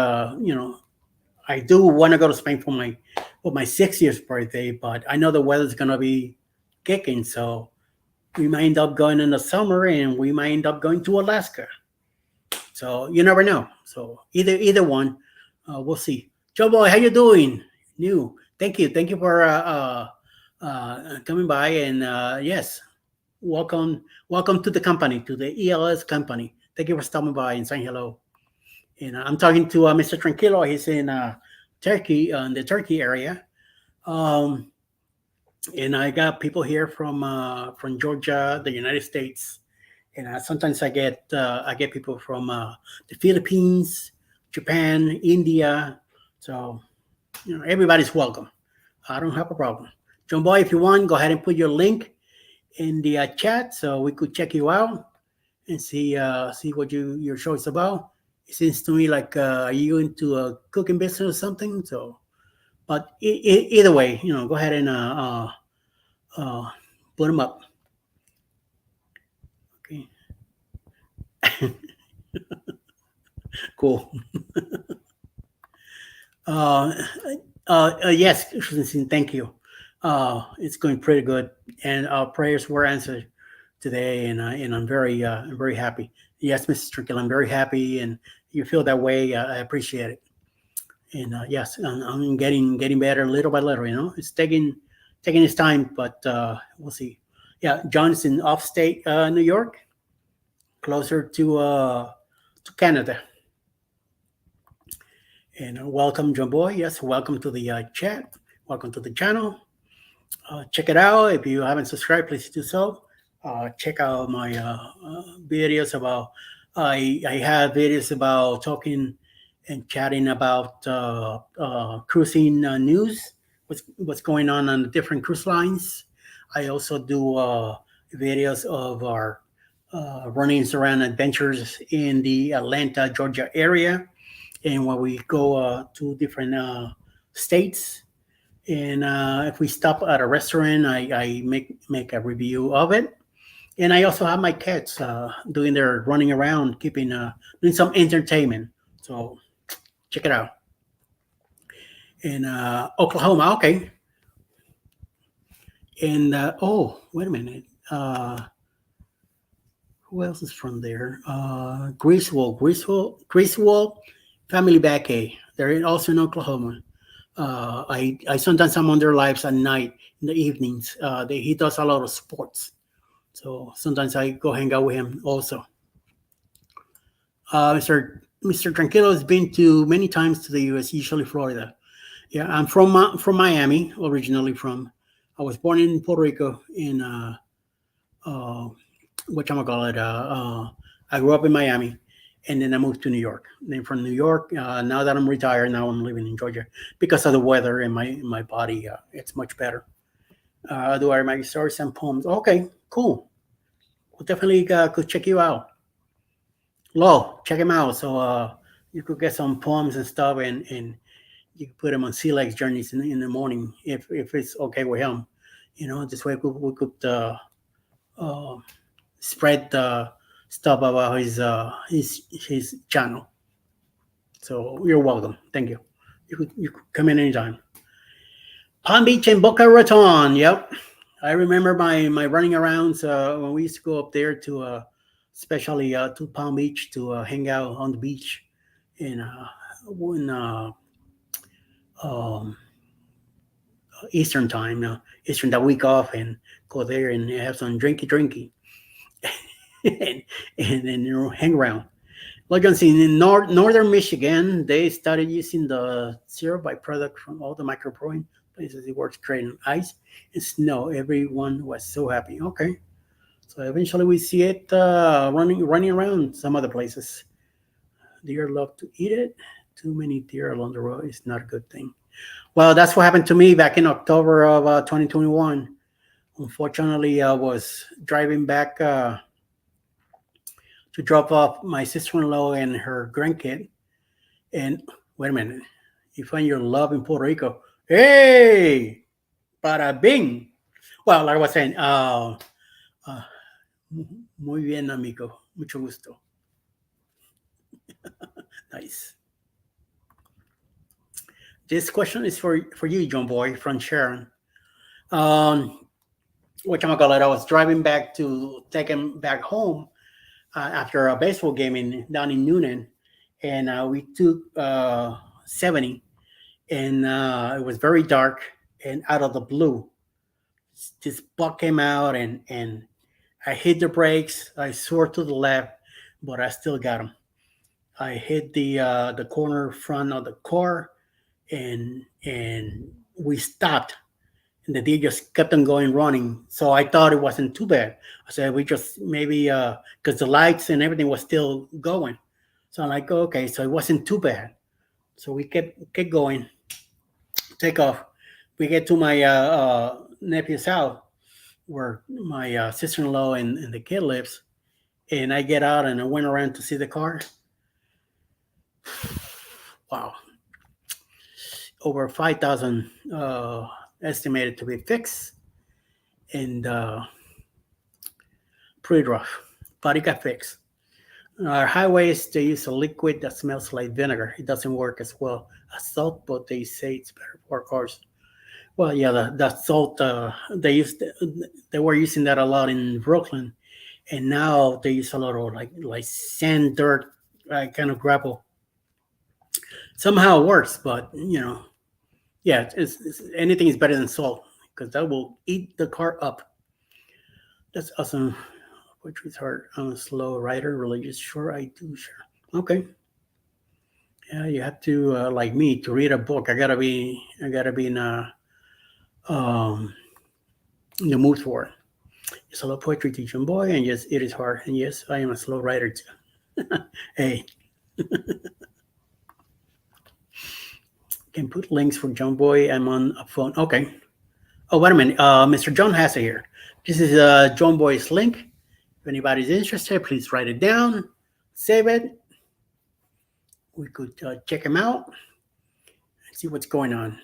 Speaker 1: I do want to go to Spain for my 60th birthday, but I know the weather's gonna be kicking, so we might end up going in the summer, and we might end up going to Alaska. So you never know. So either one, we'll see. Joe boy, how you doing? New. Thank you for coming by, and yes, welcome to the company, to the ELS company. Thank you for stopping by and saying hello. And I'm talking to Mr. Tranquilo. He's in Turkey, in the Turkey area. Um, and I got people here from Georgia, the United States, and sometimes I get people from the Philippines, Japan, India. So everybody's welcome. I don't have a problem. John Boy, if you want, go ahead and put your link in the chat so we could check you out and see what your show is about. It seems to me like are you into a cooking business or something? So, but either way, go ahead and uh, put them up. Okay, cool. Uh, yes, Susan, thank you. It's going pretty good, and our prayers were answered today, and I'm very happy. Yes, Mrs. Trickle, I'm very happy, and you feel that way. I appreciate it, and yes, I'm getting better little by little. It's taking its time, but we'll see. Yeah, John's in upstate New York, closer to Canada. And welcome, John Boy. Yes, welcome to the chat. Welcome to the channel. Check it out. If you haven't subscribed, please do so. Check out my videos about. I have videos about talking and chatting about cruising news. What's going on the different cruise lines. I also do videos of our runnings around adventures in the Atlanta, Georgia area, and when we go to different states, and if we stop at a restaurant, I make a review of it. And I also have my cats doing their running around, doing some entertainment. So check it out. In Oklahoma, okay. And oh, wait a minute. Who else is from there? Griswold Family Bacay. They're also in Oklahoma. I sometimes I'm on their lives at night in the evenings. He does a lot of sports, so sometimes I go hang out with him also. Mr. Tranquilo has been to many times to the U.S., usually Florida. Yeah, I'm from Miami originally. I was born in Puerto Rico in whatchamacallit. I grew up in Miami, and then I moved to New York. Then from New York, now that I'm retired, now I'm living in Georgia because of the weather and my body. It's much better. Do I write stories and poems? Okay, cool. We'll definitely could check you out. Lo, check him out. So you could get some poems and stuff, and you could put him on sea legs journeys in the morning if it's okay with him. This way we could spread the stuff about his channel. So you're welcome. Thank you. You could come in anytime. Palm Beach and Boca Raton. Yep, I remember my running arounds when we used to go up there to especially to Palm Beach to hang out on the beach in Eastern time, Eastern that week off, and go there and have some drinky, and then hang around. Like I see in northern Michigan, they started using the zero byproduct from all the microbrewing places. It works great in ice and snow. Everyone was so happy. Okay, so eventually we see it running around some other places. Deer love to eat it. Too many deer along the road is not a good thing. Well, that's what happened to me back in October of 2021. Unfortunately, I was driving back to drop off my sister-in-law and her grandkid. And wait a minute, you find your love in Puerto Rico. Hey, para bing. Well, like I was saying, uh, muy bien, amigo. Mucho gusto. Nice. This question is for you, John Boy, from Sharon. Whatchamacallit, I was driving back to take him back home after a baseball game down in Noonan, and we took 70, and it was very dark, and out of the blue, this buck came out, and I hit the brakes. I swerved to the left, but I still got him. I hit the corner front of the car, and we stopped, and the deer just kept on going running. So I thought it wasn't too bad. I said we just maybe because the lights and everything was still going. So I'm like, okay, so it wasn't too bad. So we kept going, take off. We get to my nephew's house where my sister-in-law and the kid lives, and I get out and I went around to see the car. Wow, over 5,000 estimated to be fixed, and pretty rough, but it got fixed. Our highways, they use a liquid that smells like vinegar. It doesn't work as well as salt, but they say it's better for cars. Well, yeah, the salt they were using that a lot in Brooklyn, and now they use a lot of like sand, dirt, kind of gravel. Somehow it works, but yeah, anything is better than salt because that will eat the car up. That's awesome. Which is hard. I'm a slow rider, religious. Sure, I do. Sure. Okay. Yeah, you have to like me to read a book. I gotta be um in the mood for it. It's a lot of poetry teaching boy, and yes, it is hard. And yes, I am a slow writer too. Hey, can put links for John Boy. I'm on a phone. Okay. Oh, wait a minute. Mr. John has it here. This is John Boy's link. If anybody's interested, please write it down, save it. We could check him out and see what's going on.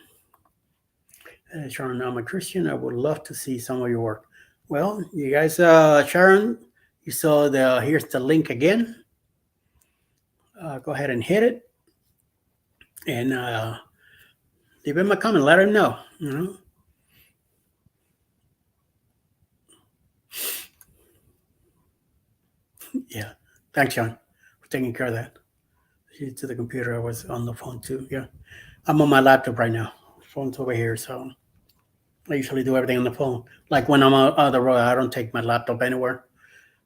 Speaker 1: Sharon, I'm a Christian. I would love to see some of your work. Well, you guys, Sharon, you saw here's the link again. Go ahead and hit it and leave him a comment. Let him know. Yeah. Thanks, Sean, for taking care of that. To the computer. I was on the phone too. Yeah. I'm on my laptop right now. Phone's over here, so I usually do everything on the phone. Like when I'm on the road, I don't take my laptop anywhere.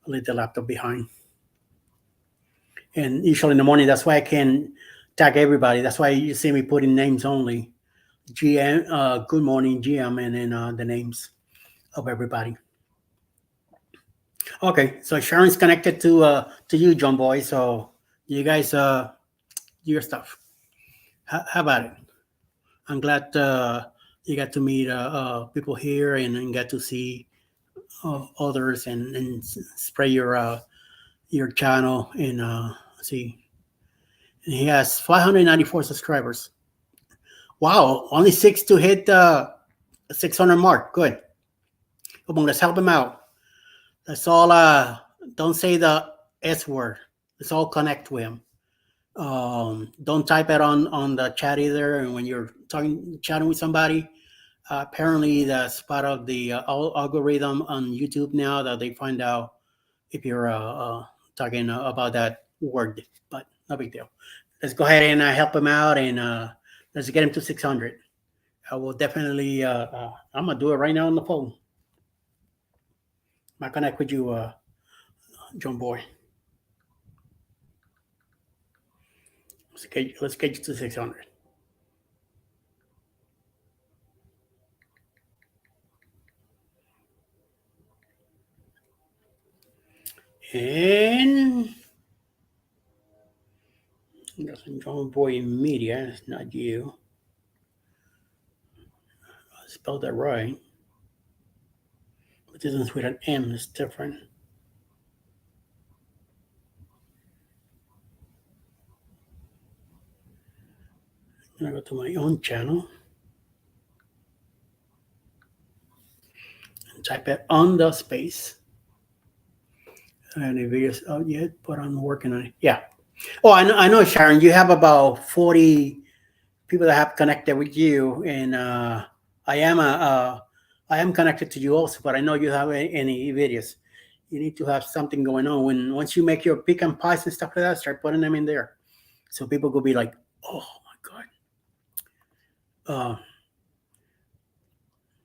Speaker 1: I leave the laptop behind. And usually in the morning, that's why I can tag everybody. That's why you see me putting names only. GM, good morning, GM, and then the names of everybody. Okay, so Sharon's connected to you, John Boy. So you guys do your stuff. How about it? I'm glad you got to meet people here and got to see others and spread your channel and see. And he has 594 subscribers. Wow, only 6 to hit the 600 mark. Good. Come on, let's help him out. Let's all don't say the S word. Let's all connect with him. Don't type it on the chat either. And when you're chatting with somebody, apparently that's part of the algorithm on YouTube now that they find out if you're talking about that word. But no big deal. Let's go ahead and help him out and let's get him to 600. I will definitely. I'm gonna do it right now on the phone. I'll connect with you, John Boy. Let's get you to 600. And that's John Boy Media. It's not you. I spelled that right. But this is with an M. It's different. I'm gonna go to my own channel and type it on the space. Any videos out yet? But I'm working on it. Yeah. Oh, I know, Sharon. You have about 40 people that have connected with you, and I am connected to you also. But I know you have any videos. You need to have something going on. Once you make your pick and pies and stuff like that, start putting them in there, so people could be like, "Oh my God."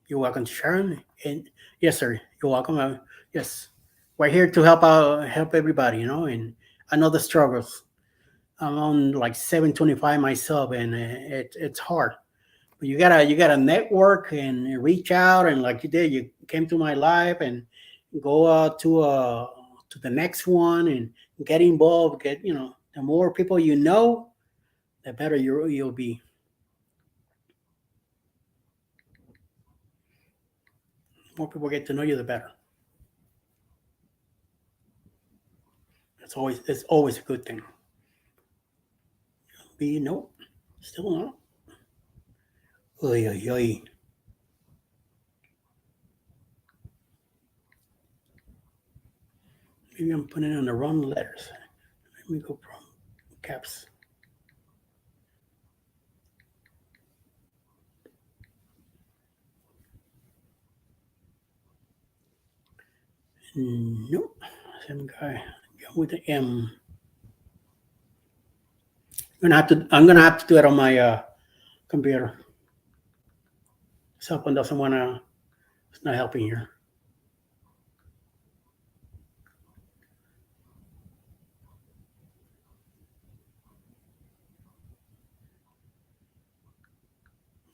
Speaker 1: You're welcome, Sharon. And yes, sir. You're welcome. Yes, we're here to help everybody. And I know the struggles. I'm on like 725 myself, and it's hard. But you gotta network and reach out, and like you did, you came to my live and go to the next one and get involved. The more people you know, the better you'll be. The more people get to know you, the better. It's always a good thing. Nope, still not. Oy, oy, oy. Maybe I'm putting in the wrong letters. Let me go from caps. Nope, same guy. Go with the M. I'm gonna have to do it on my computer. Someone doesn't wanna. It's not helping here.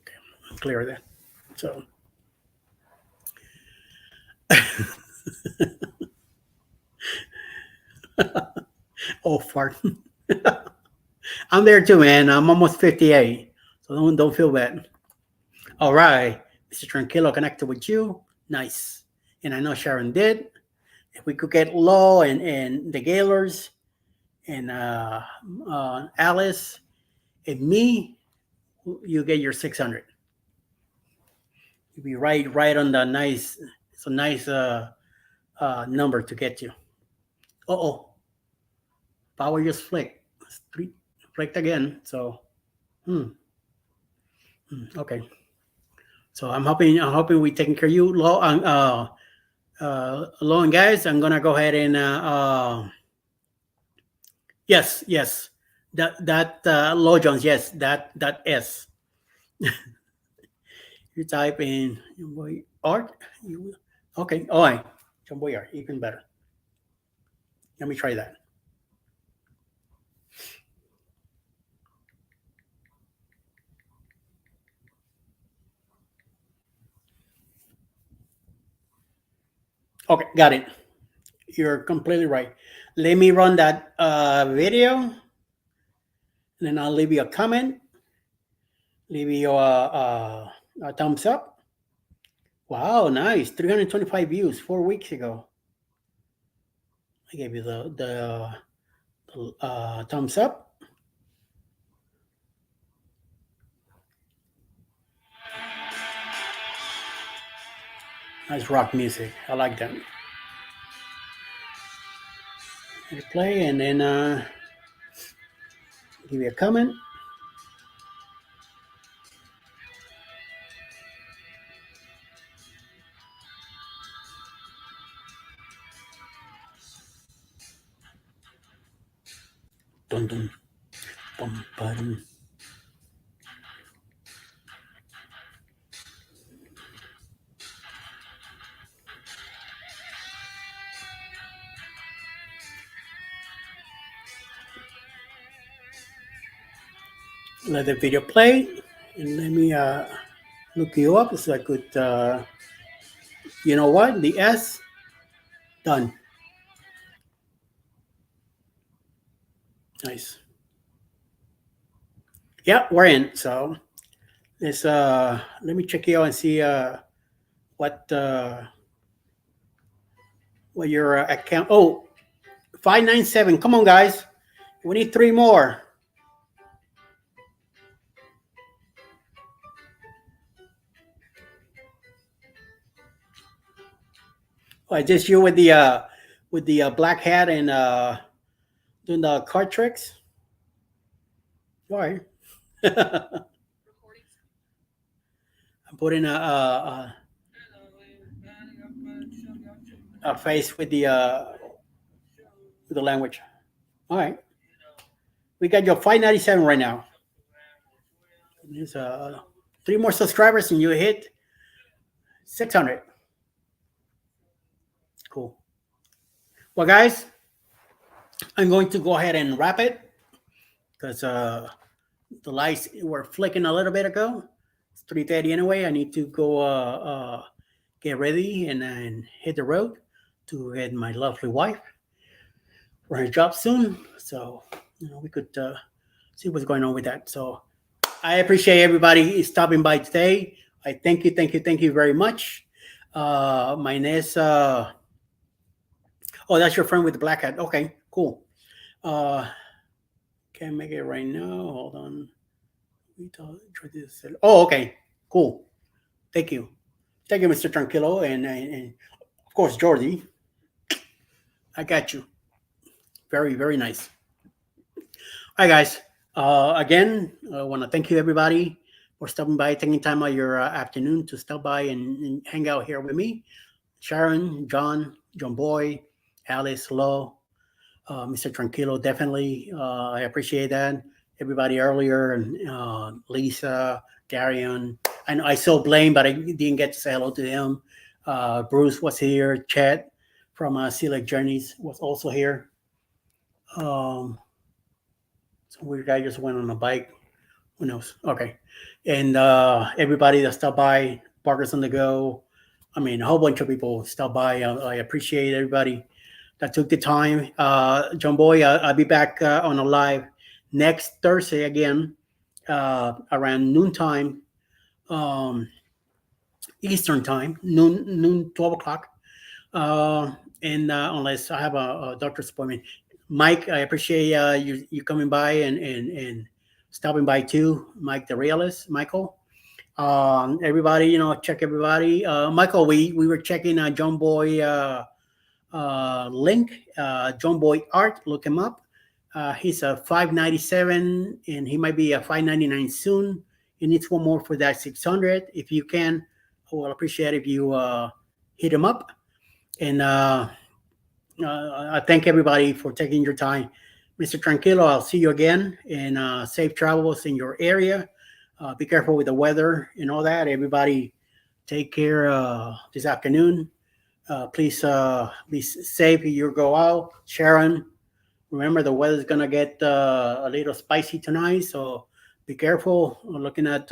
Speaker 1: Okay, I'll clear that. So. Oh, fart. I'm there too, man. I'm almost 58, so don't feel bad. All right, Mr. Tranquilo connected with you. Nice. And I know Sharon did. If we could get Law and the Gaylors and Alice and me, you get your 600. You'll be right on the nice. It's a nice number to get you. Oh, power just flicked. Flicked again. So, okay. So I'm hoping we taking care of you, Law. Law and guys, I'm gonna go ahead and yes. That Law Jones, yes, that S. You type in art. Okay. All right. John Boy art, even better. Let me try that. Okay, got it. You're completely right. Let me run that video, and then I'll leave you a comment. Leave you a thumbs up. Wow, nice. 325 views 4 weeks ago. I gave you the thumbs up. Nice rock music. I like that. Play, and then give you a comment. Dun dun. Bum bum. Let the video play, and let me look you up so I could. You know what? The S done. Nice. Yeah, we're in. So let's let me check you out and see what what your account. Oh, 597. Come on, guys. We need 3 more. Oh, just you with the black hat and doing the card tricks. All right. I'm putting a face with the language. All right. We got your 597 right now. There's 3 more subscribers and you hit 600. Cool. Well, guys, I'm going to go ahead and wrap it because the lights were flicking a little bit ago. It's 3:30 anyway. I need to go get ready and then hit the road to get my lovely wife for her job soon. So, we could see what's going on with that. So I appreciate everybody stopping by today. I thank you very much. My name is oh, that's your friend with the black hat. Okay, cool. Can't make it right now. Hold on. Oh, okay, cool. Thank you, Mr. Tranquilo, and of course Jordi. I got you. Very nice. All right, guys. Again, I want to thank you everybody for stopping by, taking time out of your afternoon to stop by and hang out here with me. Sharon, John Boy, Alice, hello. Mr. Tranquilo, definitely. I appreciate that. Everybody earlier, and Lisa, Darian. I know I saw Blaine, but I didn't get to say hello to him. Bruce was here. Chet from Select Journeys was also here. Some weird guy just went on a bike. Who knows? Okay. And everybody that stopped by, Parkers on the Go. I mean, a whole bunch of people stopped by. I appreciate everybody that took the time. John Boy, I'll be back on a live next Thursday again around noontime, Eastern time, noon 12 o'clock. And unless I have a doctor's appointment. Mike, I appreciate you coming by and stopping by too. Mike the Realist, Michael. Everybody, check everybody. Michael, we were checking John Boy link, John Boy Art. Look him up. He's a 597 and he might be a 599 soon. He needs 1 more for that 600. If you can, I will appreciate if you hit him up. And I thank everybody for taking your time. Mr. Tranquilo, I'll see you again, and safe travels in your area. Be careful with the weather and all that. Everybody take care this afternoon. Please be safe if you go out. Sharon, remember the weather's going to get a little spicy tonight, so be careful looking at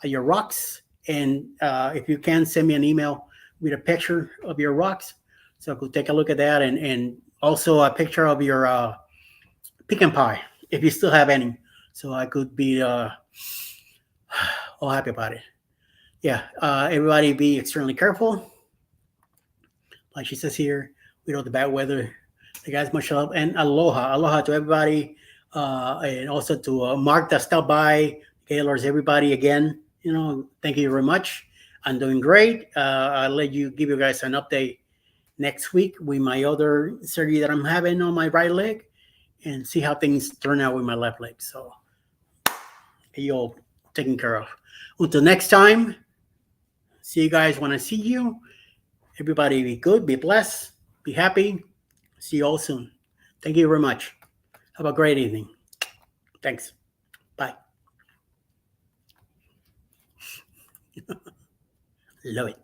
Speaker 1: your rocks. And if you can, send me an email with a picture of your rocks so I could take a look at that, and also a picture of your pecan pie, if you still have any, so I could be all happy about it. Yeah, everybody be extremely careful. Like she says here, with all the bad weather. You guys, much love and aloha to everybody, and also to Mark that stopped by, Gaylords, everybody again. Thank you very much. I'm doing great. I'll give you guys an update next week with my other surgery that I'm having on my right leg, and see how things turn out with my left leg. So, you all taken care of. Until next time, see you guys when I see you. Everybody be good, be blessed, be happy. See you all soon. Thank you very much. Have a great evening. Thanks. Bye. Love it.